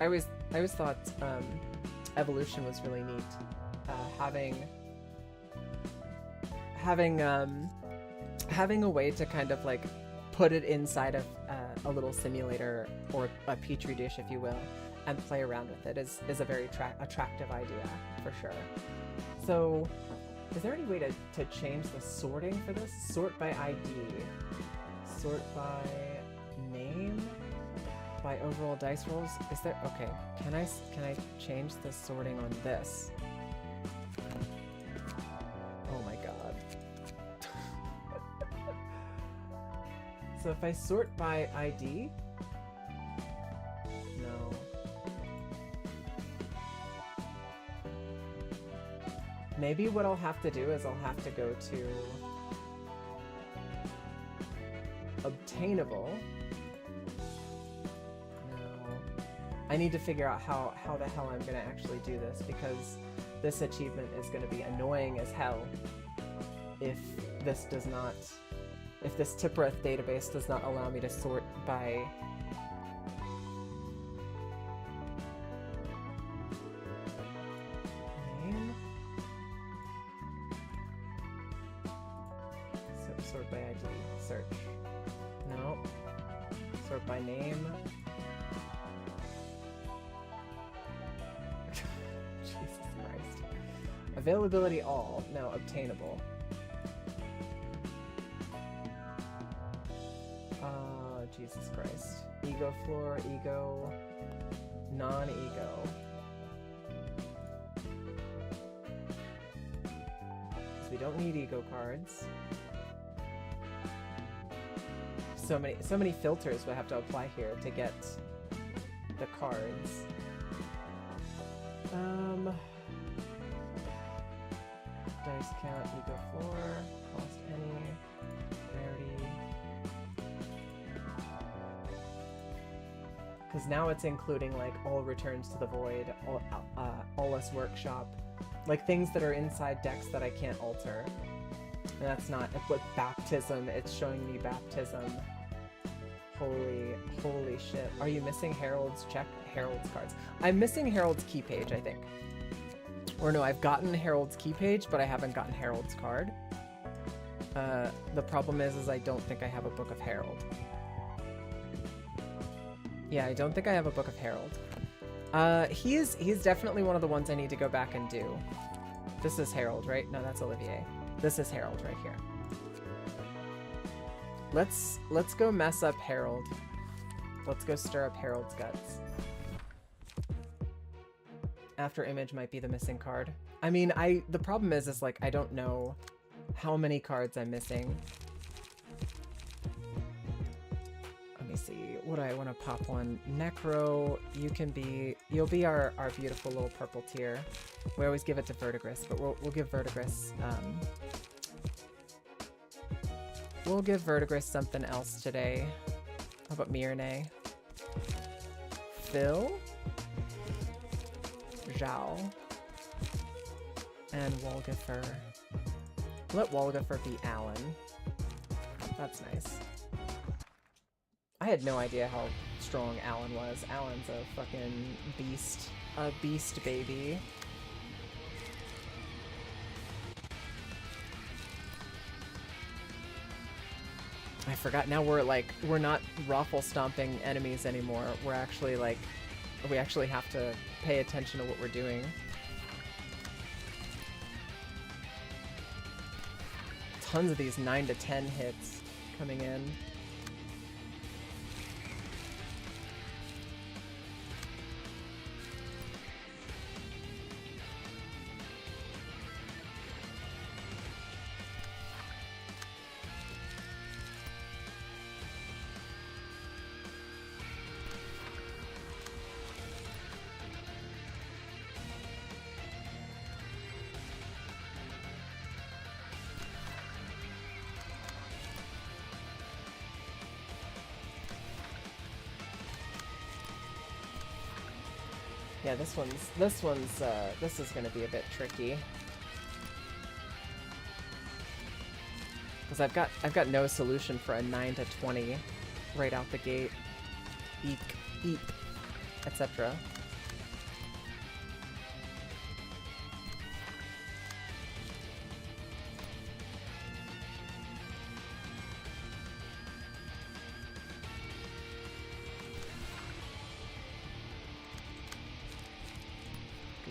thought evolution was really neat. Having a way to kind of like put it inside of a little simulator or a petri dish, if you will, and play around with it is a very attractive idea, for sure. So, is there any way to change the sorting for this? Sort by ID. Sort by name? By overall dice rolls? Is there... Okay, can I change the sorting on this? Oh my god. So if I sort by ID... No. Maybe what I'll have to do is I'll have to go to obtainable. No. I need to figure out how the hell I'm going to actually do this, because this achievement is going to be annoying as hell if this Tippereth database does not allow me to sort by name. Sort by ID. Search. No. Sort by name. Jesus Christ. Availability all. No, obtainable. Jesus Christ. Ego floor, ego, non-ego. So we don't need ego cards. So many filters we have to apply here to get the cards. Dice count, ego floor, cost any, rarity. Because now it's including like all returns to the void, all us workshop, like things that are inside decks that I can't alter. And that's not with baptism. It's showing me baptism. Holy shit! Are you missing Herald's? Check Herald's cards. I'm missing Herald's key page, I think. Or no, I've gotten Herald's key page, but I haven't gotten Herald's card. The problem is I don't think I have a Book of Herald. Yeah, I don't think I have a Book of Herald. He's definitely one of the ones I need to go back and do. This is Herald, right? No, that's Olivier. This is Herald right here. Let's go mess up Harold. Let's go stir up Harold's guts. After image might be the missing card. I mean, the problem is like I don't know how many cards I'm missing. Let me see. What do I want to pop one? Necro, you'll be our beautiful little purple tier. We always give it to Verdigris, but we'll give Verdigris we'll give Verdigris something else today. How about Mirne? Phil? Zhao? And Wolgifer. Let Wolgifer be Alan. That's nice. I had no idea how strong Alan was. Alan's a fucking beast. A beast, baby. I forgot. Now we're not raffle stomping enemies anymore. We're actually like, we actually have to pay attention to what we're doing. Tons of these 9 to 10 hits coming in. Yeah, this is gonna be a bit tricky. Because I've got no solution for a 9 to 20 right out the gate. Eek, eek, etc.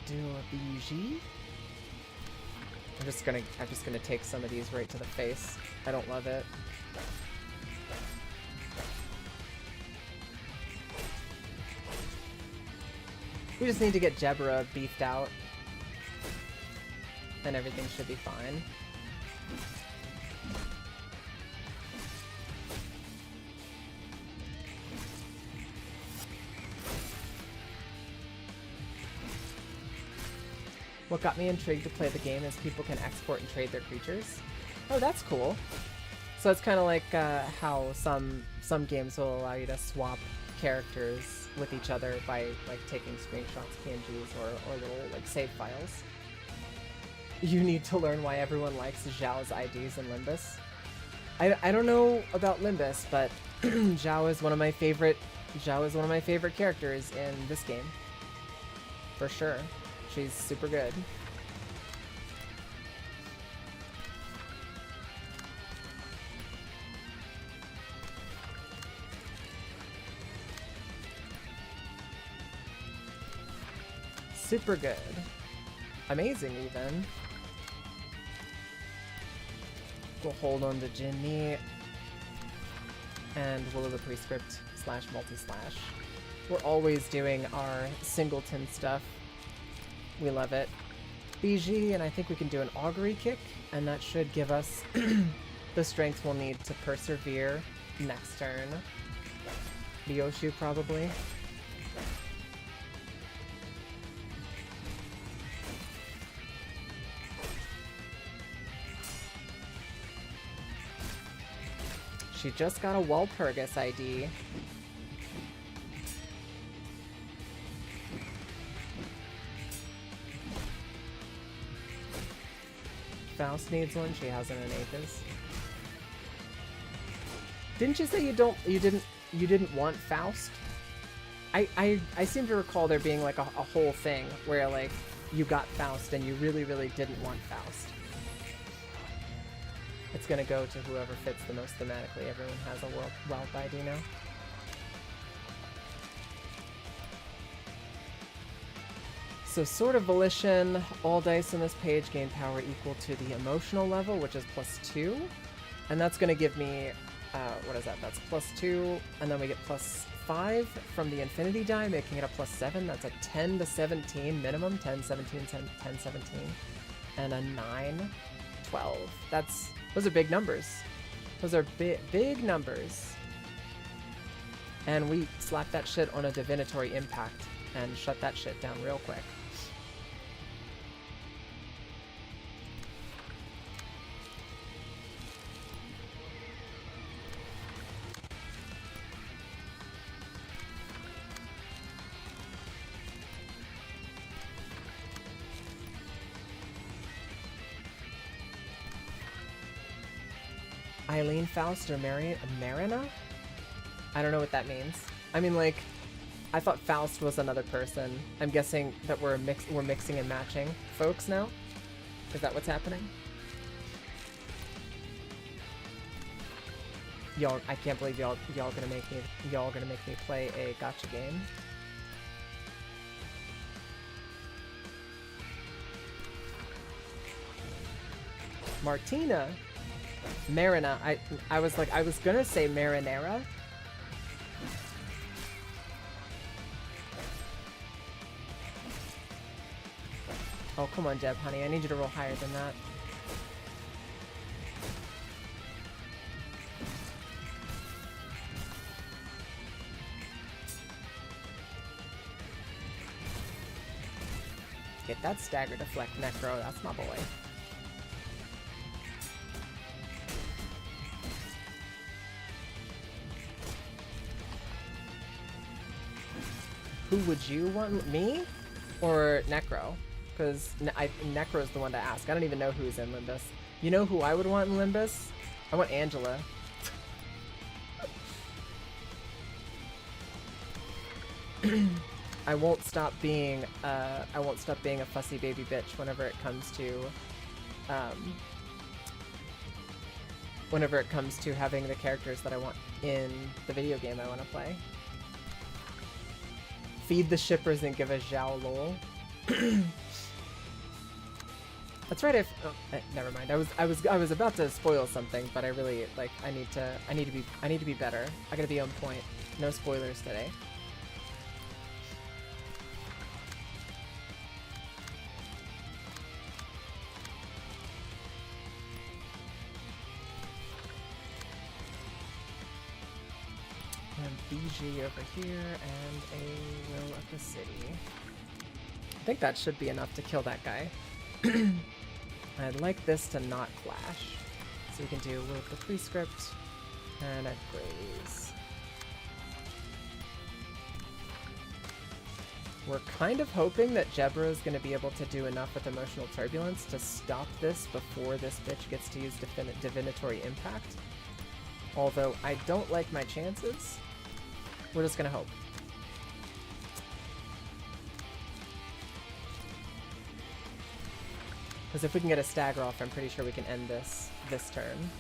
Do a BG. I'm just gonna take some of these right to the face. I don't love it. We just need to get Jebra beefed out, and everything should be fine. What got me intrigued to play the game is people can export and trade their creatures. Oh, that's cool. So it's kind of like how some games will allow you to swap characters with each other by like taking screenshots, PNGs, or little like save files. You need to learn why everyone likes Zhao's IDs in Limbus. I don't know about Limbus, but Zhao is one of my favorite characters in this game. For sure. She's super good. Super good. Amazing, even. We'll hold on to Jinni and Will of the Prescript / multi/. We're always doing our singleton stuff. We love it. BG, and I think we can do an augury kick, and that should give us the strength we'll need to persevere next turn. Byoshu, probably. She just got a Walpurgis ID. Faust needs one. She has an Aethys. Didn't you say you didn't want Faust? I seem to recall there being like a whole thing where like you got Faust and you really didn't want Faust. It's gonna go to whoever fits the most thematically. Everyone has a Whelp ID now. So Sword of Volition, all dice on this page gain power equal to the emotional level, which is +2. And that's going to give me what is that? That's +2, and then we get +5 from the infinity die, making it a +7. That's a 10 to 17 minimum. 10, 17, 10, 17. And a 9, 12. Those are big numbers. Those are big numbers. And we slapped that shit on a divinatory impact and shut that shit down real quick. Eileen Faust or Marina? I don't know what that means. I mean, like, I thought Faust was another person. I'm guessing that we're mixing and matching folks now. Is that what's happening? Y'all, I can't believe y'all gonna make me play a gotcha game. Martina. Marina, I was gonna say marinara. Oh, come on, Jeb, honey. I need you to roll higher than that. Get that stagger deflect, Necro. That's my boy. Who would you want? Me? Or Necro? Because Necro's the one to ask. I don't even know who's in Limbus. You know who I would want in Limbus? I want Angela. I won't stop being a fussy baby bitch whenever it comes to having the characters that I want in the video game I want to play. Feed the shippers and give a Zhao lol. That's right. Never mind. I was about to spoil something, but I really I need to be better. I gotta be on point. No spoilers today. And BG over here, and a Will of the City. I think that should be enough to kill that guy. I'd like this to not clash. So we can do Will of the Prescript and a Graze. We're kind of hoping that Jebra is going to be able to do enough with Emotional Turbulence to stop this before this bitch gets to use Divinatory Impact. Although I don't like my chances. We're just going to hope. Because if we can get a stagger off, I'm pretty sure we can end this turn.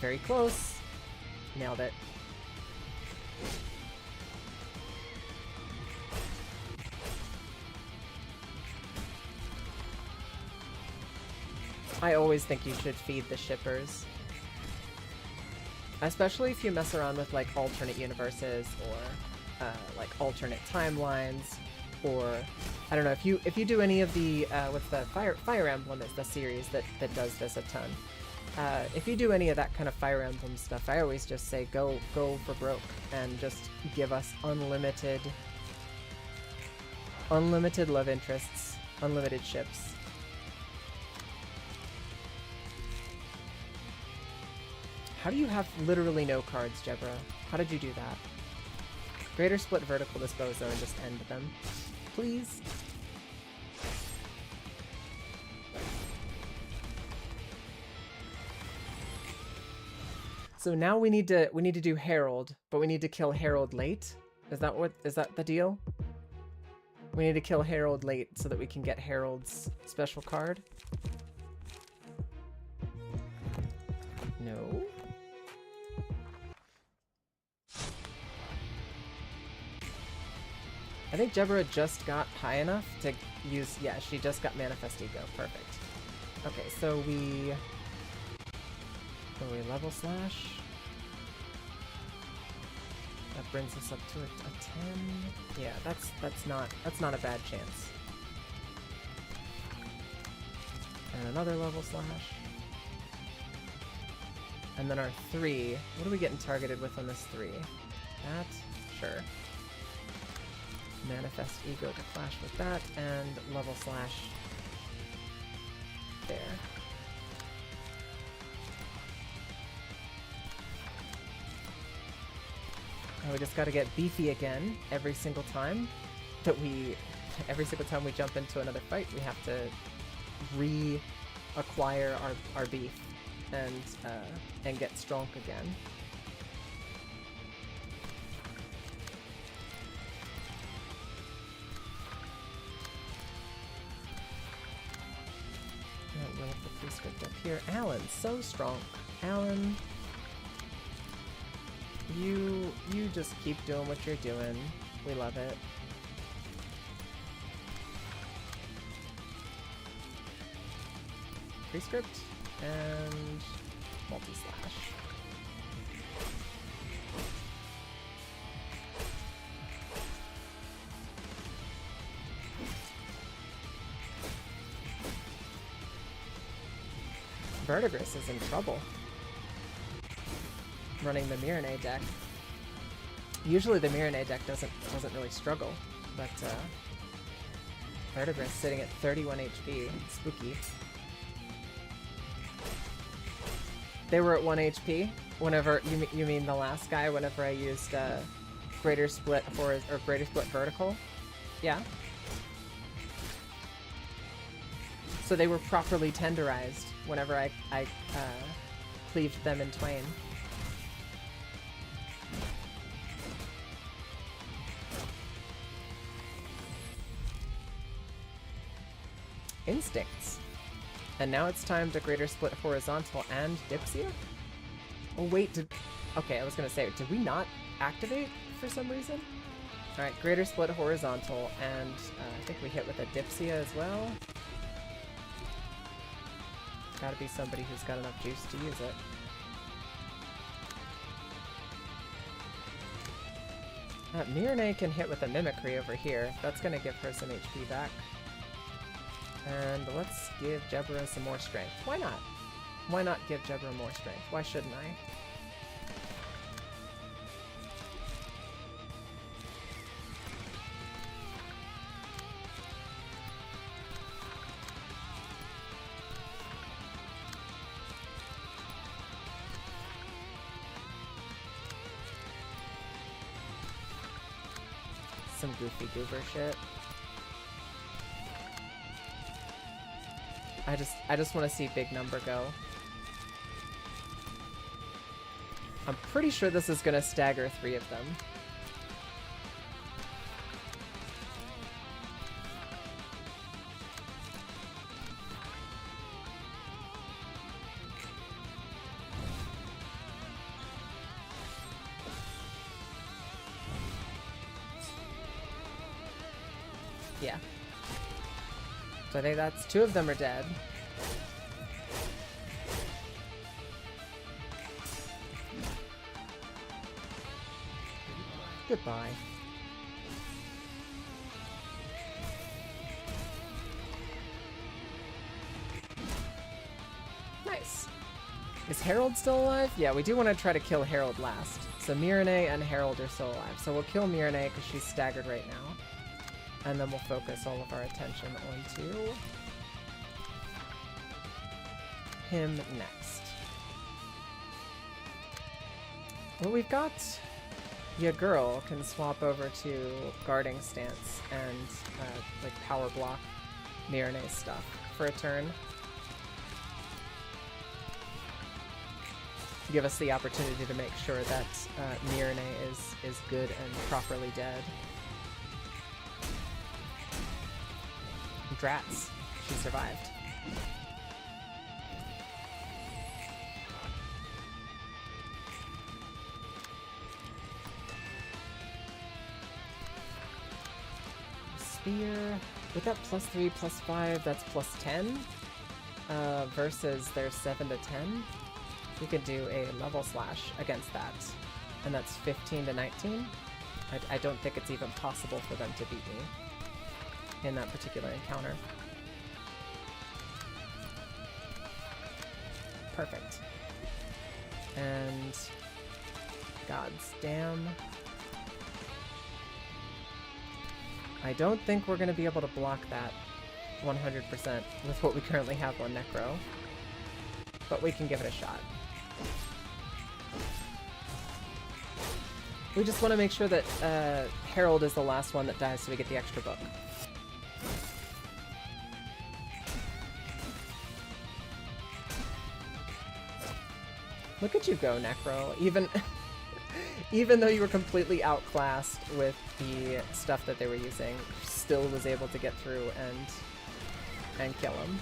Very close. Nailed it. I always think you should feed the shippers. Especially if you mess around with like alternate universes or like alternate timelines. Or I don't know if you do any of the what's the Fire Emblem is the series that does this a ton. If you do any of that kind of Fire Emblem stuff, I always just say go for broke and just give us unlimited love interests, unlimited ships. How do you have literally no cards, Jebra? How did you do that? Greater split vertical this bozo and just end them. Please. So now we need to do Herald, but we need to kill Herald late. Is that the deal? We need to kill Herald late so that we can get Herald's special card. No. I think Jebra just got high enough to use... Yeah, she just got Manifest Ego. Perfect. Okay, so we So we level slash. That brings us up to a 10. Yeah, that's not a bad chance. And another level slash. And then our 3. What are we getting targeted with on this 3? That? Sure. Manifest Ego to clash with that, and level slash there. And we just gotta get beefy again every single time every single time we jump into another fight, we have to reacquire our beef and get strong again. Run up the prescript up here. Alan, so strong. Alan, you just keep doing what you're doing. We love it. Prescript and multi-slash. Verdigris is in trouble running the Mirane deck. Usually the Mirane deck doesn't really struggle, but Verdigris sitting at 31 HP. Spooky. They were at 1 HP whenever you mean the last guy whenever I used Greater Split or Greater Split Vertical. Yeah. So they were properly tenderized whenever I cleaved them in twain. Instincts. And now it's time to Greater Split Horizontal and Dipsia? Oh wait, okay, I was gonna say, did we not activate for some reason? Alright, Greater Split Horizontal, and I think we hit with a Dipsia as well. Gotta be somebody who's got enough juice to use it. Mirane can hit with a Mimicry over here. That's gonna give her some HP back. And let's give Jebra some more strength. Why not? Why not give Jebra more strength? Why shouldn't I? Some goofy goober shit. I just want to see big number go. I'm pretty sure this is gonna stagger 3 of them. Yeah. So I think that's 2 of them are dead. Goodbye. Nice. Is Harold still alive? Yeah, we do want to try to kill Harold last. So Mirane and Harold are still alive. So we'll kill Mirane because she's staggered right now. And then we'll focus all of our attention onto him next. Well, we've got... Your girl can swap over to guarding stance and like power block Mirane's stuff for a turn. Give us the opportunity to make sure that Mirane is good and properly dead. Drats, she survived. Spear. With that +3, +5, that's +10 versus their 7 to 10. we could do a level slash against that. And that's 15 to 19. I don't think it's even possible for them to beat me in that particular encounter. Perfect. And God's damn. I don't think we're going to be able to block that 100% with what we currently have on Necro. But we can give it a shot. We just want to make sure that Herald is the last one that dies so we get the extra book. Look at you go, Necro. Even though you were completely outclassed with the stuff that they were using, still was able to get through and kill him.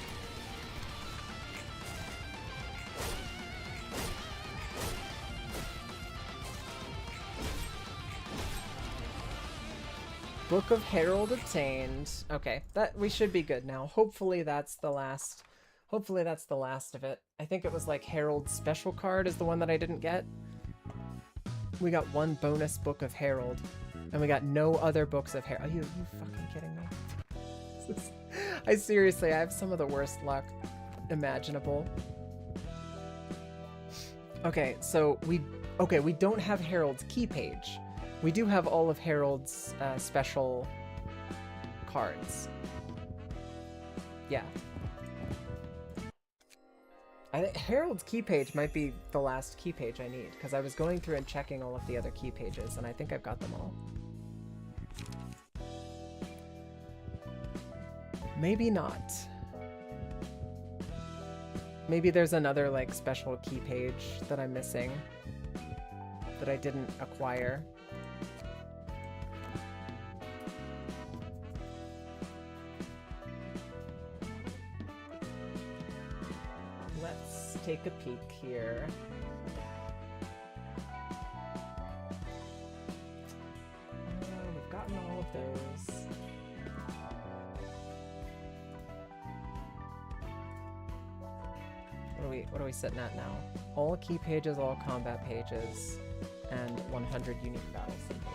Book of Herald obtained. Okay, that we should be good now. Hopefully that's the last. Hopefully that's the last of it. I think it was like Herald's special card is the one that I didn't get. We got one bonus book of Herald, and we got no other books of Herald. Are you fucking kidding me? I seriously, I have some of the worst luck imaginable. Okay, so we don't have Herald's key page. We do have all of Herald's special cards. Yeah. I think Herald's key page might be the last key page I need, because I was going through and checking all of the other key pages, and I think I've got them all. Maybe not. Maybe there's another, like, special key page that I'm missing that I didn't acquire. Let's take a peek here. We've gotten all of those. What are we sitting at now? All key pages, all combat pages, and 100 unique battle symbols.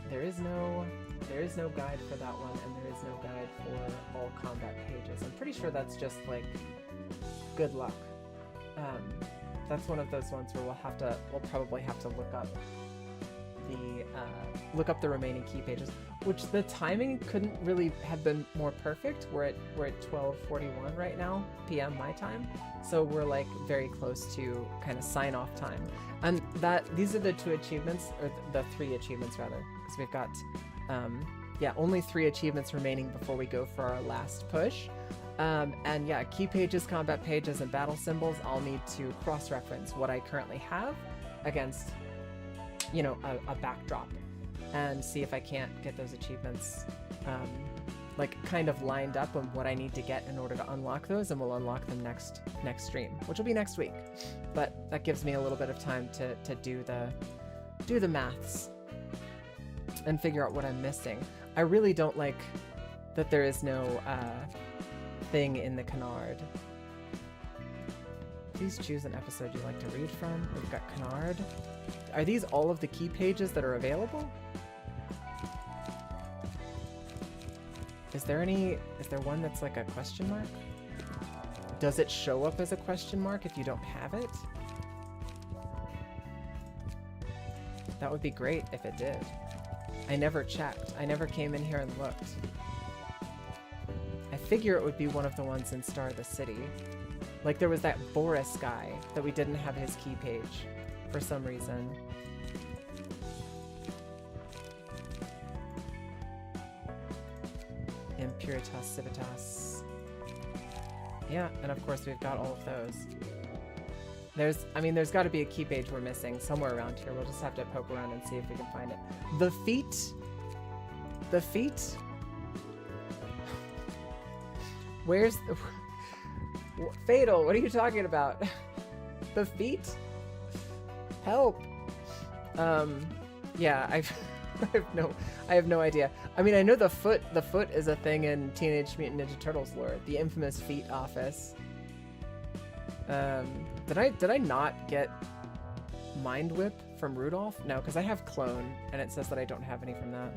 There is no guide for that one, and there is no guide for all combat pages. I'm pretty sure that's just like good luck. That's one of those ones where we'll probably have to look up the remaining key pages, which the timing couldn't really have been more perfect. We're at 12:41 right now PM my time, so we're like very close to kind of sign off time. And these are the two achievements, or the three achievements rather, because we've got only 3 achievements remaining before we go for our last push. And yeah, key pages, combat pages, and battle symbols, I'll need to cross-reference what I currently have against, you know, a backdrop, and see if I can't get those achievements like kind of lined up on what I need to get in order to unlock those, and we'll unlock them next stream, which will be next week. But that gives me a little bit of time to do the maths and figure out what I'm missing. I really don't like that there is no thing in the canard. Please choose an episode you'd like to read from. We've got canard. Are these all of the key pages that are available? Is there one that's like a question mark? Does it show up as a question mark if you don't have it? That would be great if it did. I never checked. I never came in here and looked. I figure it would be one of the ones in Star of the City. Like there was that Boris guy that we didn't have his key page for some reason. Impuritas Civitas. Yeah, and of course we've got all of those. There's got to be a key page we're missing somewhere around here. We'll just have to poke around and see if we can find it. The feet? The feet? Where's the... Fatal, what are you talking about? The feet? Help. Yeah, I have no idea. I mean, I know the foot is a thing in Teenage Mutant Ninja Turtles lore, the infamous feet office. Did I not get Mind Whip from Rudolph? No, because I have Clone, and it says that I don't have any from that.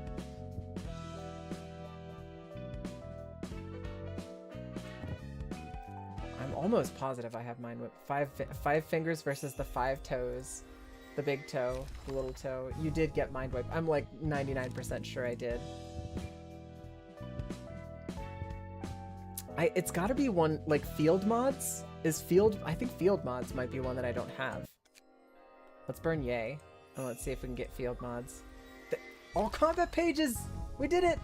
I'm almost positive I have Mind Whip. Five fingers versus the 5 toes. The big toe, the little toe. You did get Mind Whip. I'm like 99% sure I did. It's gotta be one, like Field Mods? I think Field Mods might be one that I don't have. Let's burn Yay. And let's see if we can get Field Mods. All combat pages! We did it!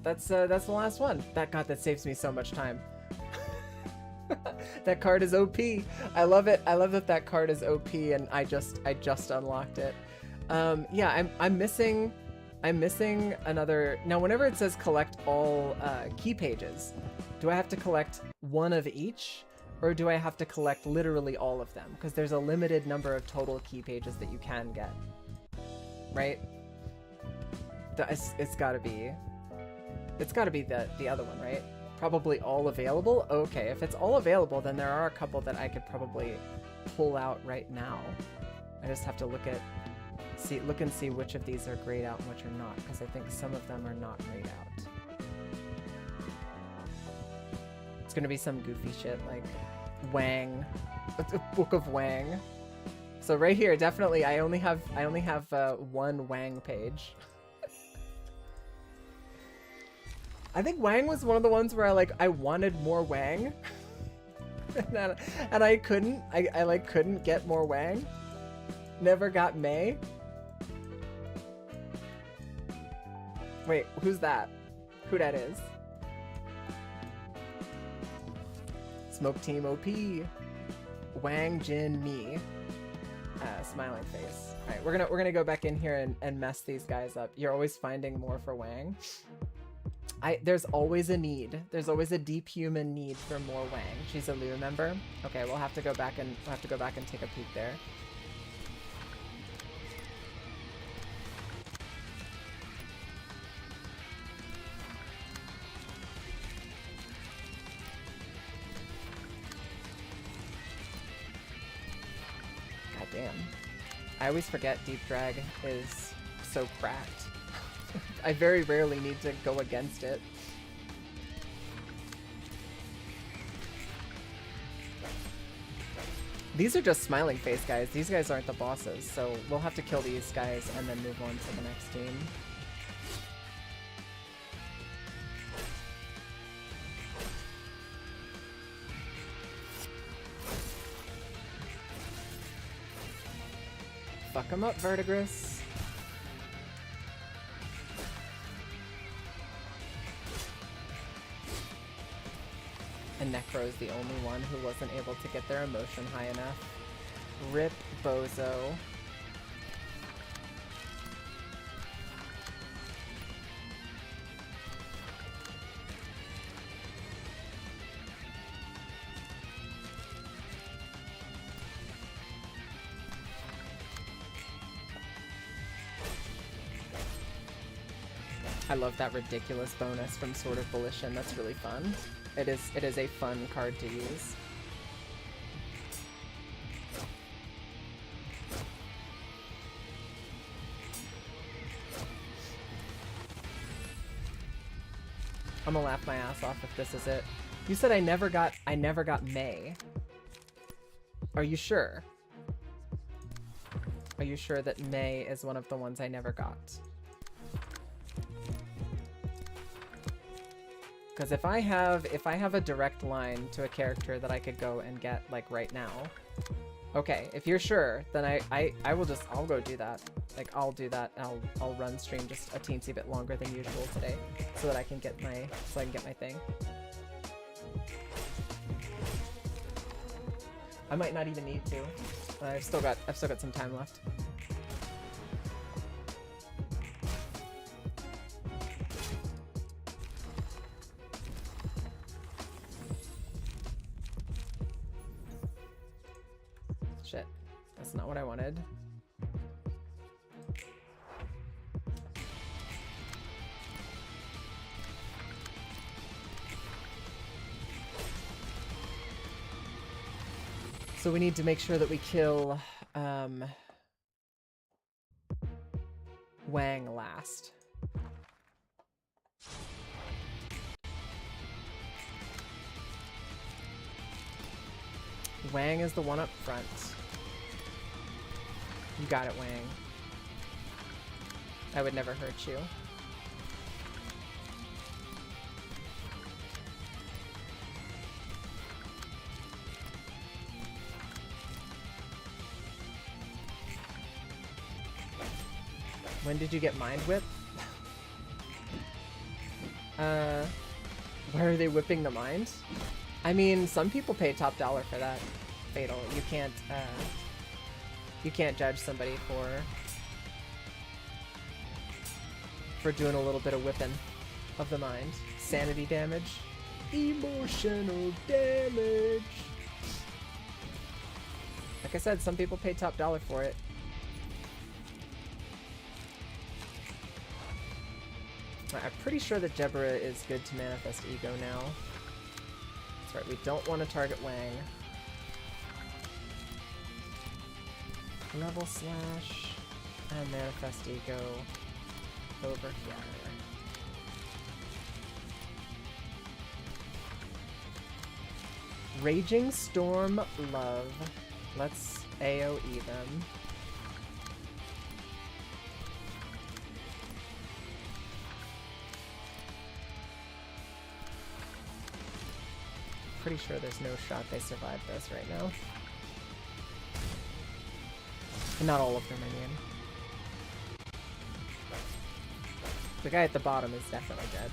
That's the last one. That saves me so much time. That card is OP. I love it. I love that card is OP, and I just unlocked it. Yeah, I'm missing another. Now, whenever it says collect all key pages, do I have to collect one of each, or do I have to collect literally all of them? Because there's a limited number of total key pages that you can get, right? It's gotta be the other one, right? Probably all available? Okay, if it's all available, then there are a couple that I could probably pull out right now. I just have to look and see which of these are grayed out and which are not, because I think some of them are not grayed out. It's gonna be some goofy shit like Wang, Book of Wang. So right here, definitely, I only have one Wang page. I think Wang was one of the ones where I wanted more Wang, and I couldn't. I couldn't get more Wang. Never got May. Wait, who's that? Who that is? Smoke Team OP. Wang Jin Mi. Smiling face. All right, we're gonna go back in here and mess these guys up. You're always finding more for Wang. There's always a need. There's always a deep human need for more Wang. She's a Lua member. Okay, we'll have to go back and take a peek there. God damn. I always forget Deep Drag is so cracked. I very rarely need to go against it. These are just smiling face guys. These guys aren't the bosses, so we'll have to kill these guys and then move on to the next team. Fuck him up, Vertigris. And Necro is the only one who wasn't able to get their emotion high enough. Rip Bozo. I love that ridiculous bonus from Sword of Volition. That's really fun. It is a fun card to use. I'm gonna laugh my ass off if this is it. You said I never got May. Are you sure? Are you sure that May is one of the ones I never got? Because if I have a direct line to a character that I could go and get like right now, okay. If you're sure, then I'll go do that. Like I'll do that. And I'll run stream just a teensy bit longer than usual today, so that I can get my thing. I might not even need to. I've still got some time left. Shit. That's not what I wanted. So we need to make sure that we kill Wang last. Wang is the one up front. You got it, Wang. I would never hurt you. When did you get Mind Whip? Where are they whipping the mind? I mean, some people pay top dollar for that. Fatal. You can't judge somebody for doing a little bit of whipping of the mind. Sanity damage. Emotional damage. Like I said, some people pay top dollar for it. I'm pretty sure that Jebra is good to manifest ego now. That's right, we don't want to target Wang. Level slash and manifest ego over here. Raging Storm Love. Let's AoE them. Pretty sure there's no shot they survive this right now. And not all of them, I mean. The guy at the bottom is definitely dead.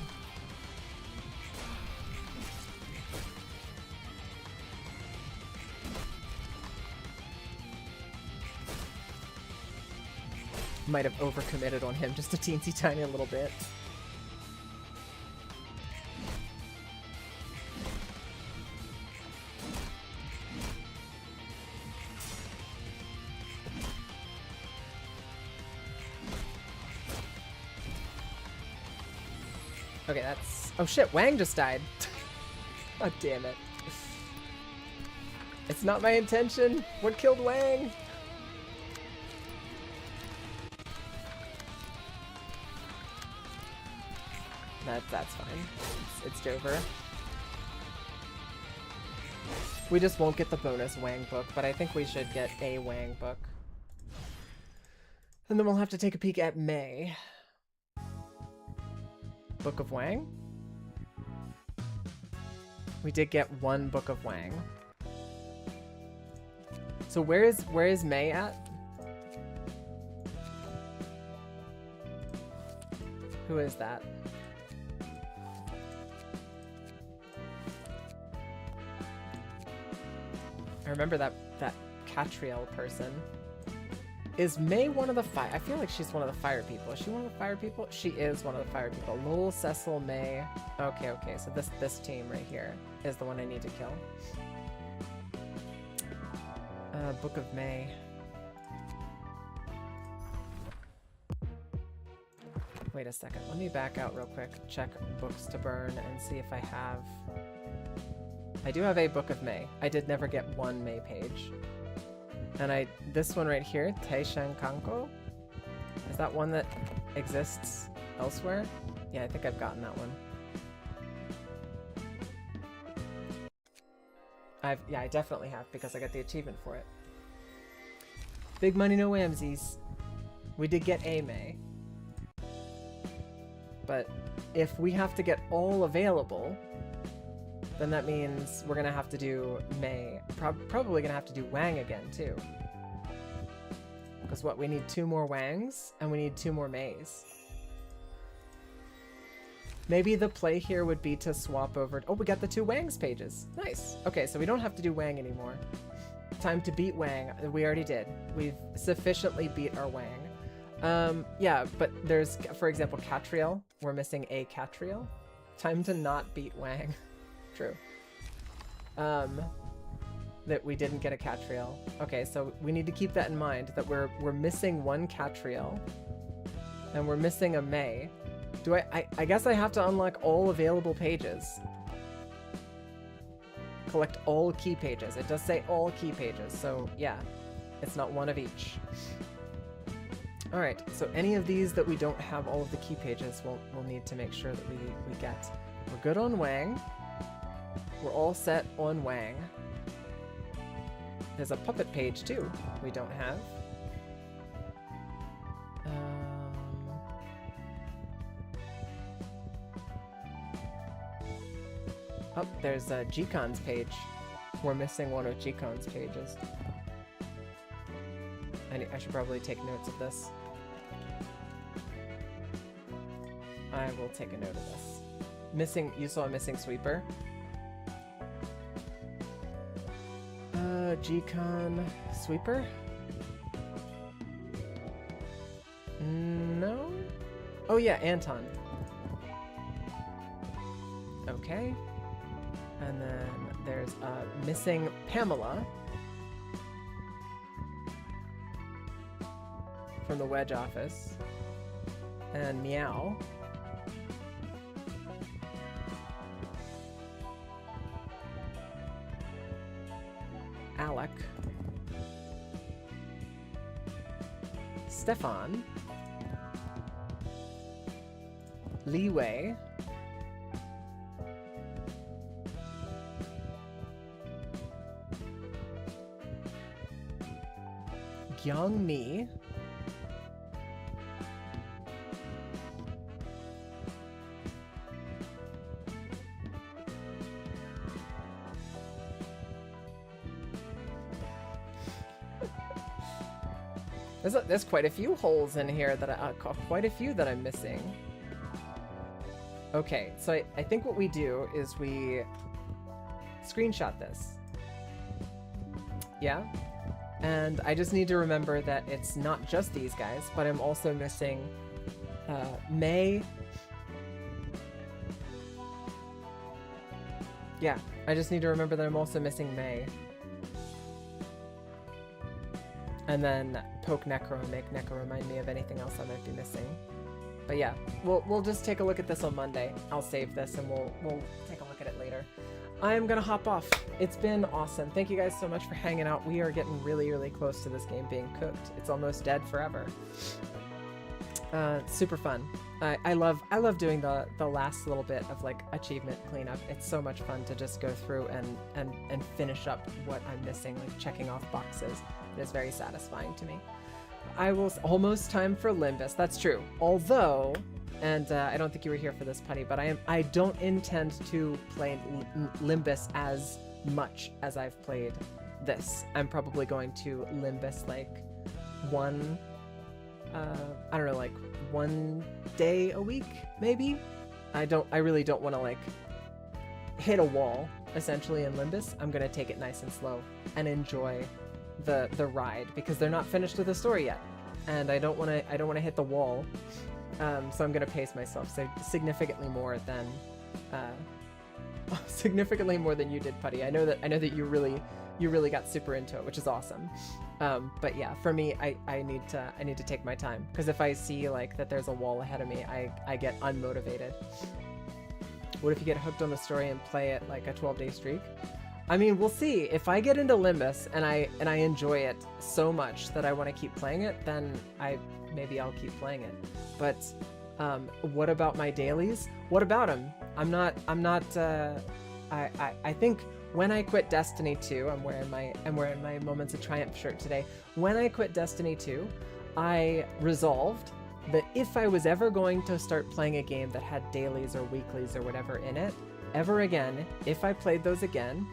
Might have overcommitted on him just a teensy tiny little bit. Okay, that's... Oh shit, Wang just died. God damn it. It's not my intention. What killed Wang? That's fine. It's over. We just won't get the bonus Wang book, but I think we should get a Wang book. And then we'll have to take a peek at May. Book of Wang? We did get one Book of Wang. So where is May at? Who is that? I remember that Catriel person. Is May one of the fire? I feel like she's one of the fire people. Is she one of the fire people? She is one of the fire people. Lowell, Cecil, May. Okay, okay. So this team right here is the one I need to kill. Book of May. Wait a second. Let me back out real quick. Check books to burn and see if I have... I do have a Book of May. I did never get one May page. And this one right here, Taishan Kanko, is that one that exists elsewhere? Yeah, I think I've gotten that one. Yeah, I definitely have because I got the achievement for it. Big money, no whamsies. We did get a May. But if we have to get all available, then that means we're gonna have to do May. Probably gonna have to do Wang again, too. Because what, we need 2 more Wangs, and we need 2 more Mays. Maybe the play here would be to swap over... Oh, we got the 2 Wangs pages. Nice. Okay, so we don't have to do Wang anymore. Time to beat Wang. We already did. We've sufficiently beat our Wang. Yeah, but there's, for example, Catriel. We're missing a Catriel. Time to not beat Wang. True. That we didn't get a Catriel. Okay, so we need to keep that in mind, that we're missing 1 Catriel. And we're missing a May. I guess I have to unlock all available pages. collect all key pages. It does say all key pages, so yeah, it's not one of each. All right, so any of these that we don't have all of the key pages, we'll need to make sure that we get. We're good on Wang. We're all set on Wang. There's a puppet page too we don't have. Oh, there's a Gcon's page. We're missing one of Gcon's pages. I should probably take notes of this. I will take a note of this. Missing, you saw a missing sweeper? Gcon sweeper? No? Oh yeah, Anton. Okay. And then there's missing Pamela from the Wedge office. And Meow. Alec. Stefan. Leeway. Young Me. There's quite a few holes in here that quite a few that I'm missing. Okay, so I think what we do is we screenshot this. Yeah? And I just need to remember that it's not just these guys, but I'm also missing May. Yeah, I just need to remember that I'm also missing May. And then poke Necro and make Necro remind me of anything else I might be missing. But yeah, we'll just take a look at this on Monday. I'll save this and we'll take a look at it later. I'm gonna hop off. It's been awesome. Thank you guys so much for hanging out. We are getting really, really close to this game being cooked. It's almost dead forever. Super fun. I love doing the last little bit of like achievement cleanup. It's so much fun to just go through and finish up what I'm missing, like checking off boxes. It is very satisfying to me. Almost time for Limbus. That's true. Although, and I don't think you were here for this, Putty, but I don't intend to play Limbus as much as I've played this. I'm probably going to Limbus like I don't know, like 1 day a week, maybe? I really don't want to like hit a wall essentially in Limbus. I'm gonna take it nice and slow and enjoy the ride because they're not finished with the story yet, and I don't want to hit the wall. So I'm gonna pace myself significantly more than you did, Putty. I know that you really got super into it, which is awesome. But yeah, for me, I need to take my time, because if I see like that there's a wall ahead of me, I get unmotivated. What if you get hooked on the story and play it like a 12-day streak? I mean, we'll see. If I get into Limbus and I enjoy it so much that I want to keep playing it, then maybe I'll keep playing it. But what about my dailies? What about them? I think when I quit Destiny 2, I'm wearing my Moments of Triumph shirt today. When I quit Destiny 2, I resolved that if I was ever going to start playing a game that had dailies or weeklies or whatever in it, ever again, if I played those again,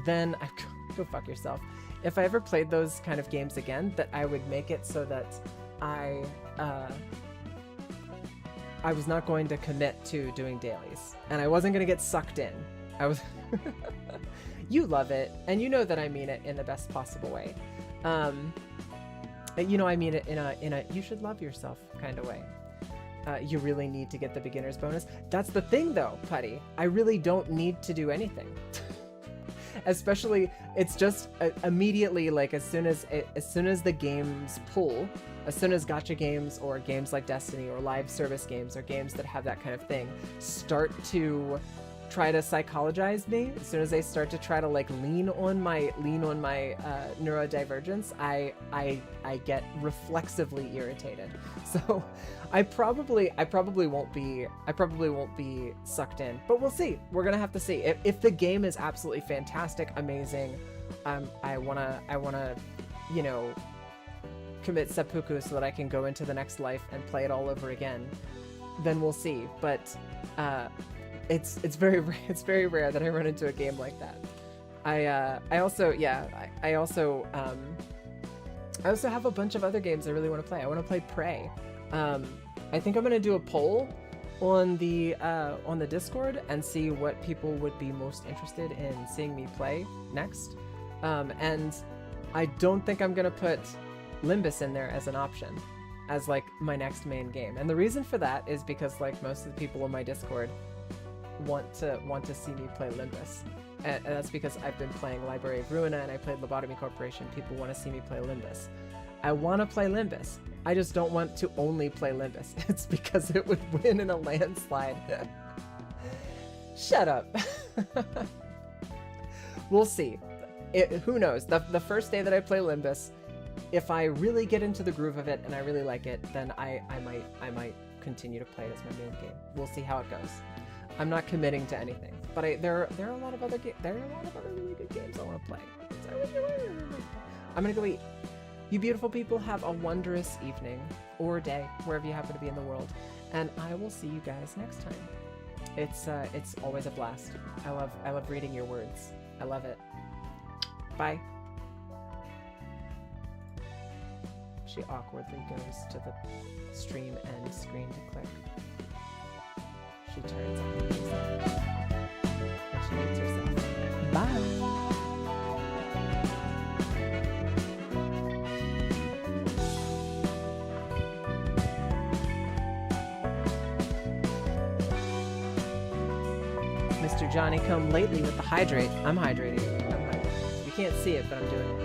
then go fuck yourself. If I ever played those kind of games again, that I would make it so that I was not going to commit to doing dailies, and I wasn't going to get sucked in. I was You love it, and you know that I mean it in the best possible way. You know, I mean it in a you should love yourself kind of way. You really need to get the beginner's bonus. That's the thing though, Putty. I really don't need to do anything. Especially, it's just immediately, like as soon as the games pull, as soon as gacha games or games like Destiny or live service games or games that have that kind of thing start to try to psychologize me, as soon as they start to try to like lean on my neurodivergence, I get reflexively irritated. So I probably won't be sucked in, but we'll see. We're gonna have to see. If the game is absolutely fantastic, amazing, I wanna you know, commit seppuku so that I can go into the next life and play it all over again, then we'll see. But it's very rare that I run into a game like that. I also have a bunch of other games I really want to play. I want to play Prey. I think I'm gonna do a poll on the Discord and see what people would be most interested in seeing me play next. And I don't think I'm gonna put Limbus in there as an option, as like my next main game. And the reason for that is because like most of the people on my Discord want to see me play Limbus. And that's because I've been playing Library of Ruina and I played Lobotomy Corporation. People want to see me play Limbus. I want to play Limbus. I just don't want to only play Limbus. It's because it would win in a landslide. Shut up. We'll see. Who knows? The first day that I play Limbus, if I really get into the groove of it and I really like it, then I might continue to play it as my main game. We'll see how it goes. I'm not committing to anything, but there are a lot of other really good games I want to play. I'm gonna go eat. You beautiful people have a wondrous evening or day wherever you happen to be in the world, and I will see you guys next time. It's always a blast. I love reading your words. I love it. Bye. She awkwardly goes to the stream end screen to click. She turns on the music. And she mutes herself. Bye. Mr. Johnny come lately with the hydrate. I'm hydrating. You can't see it, but I'm doing it.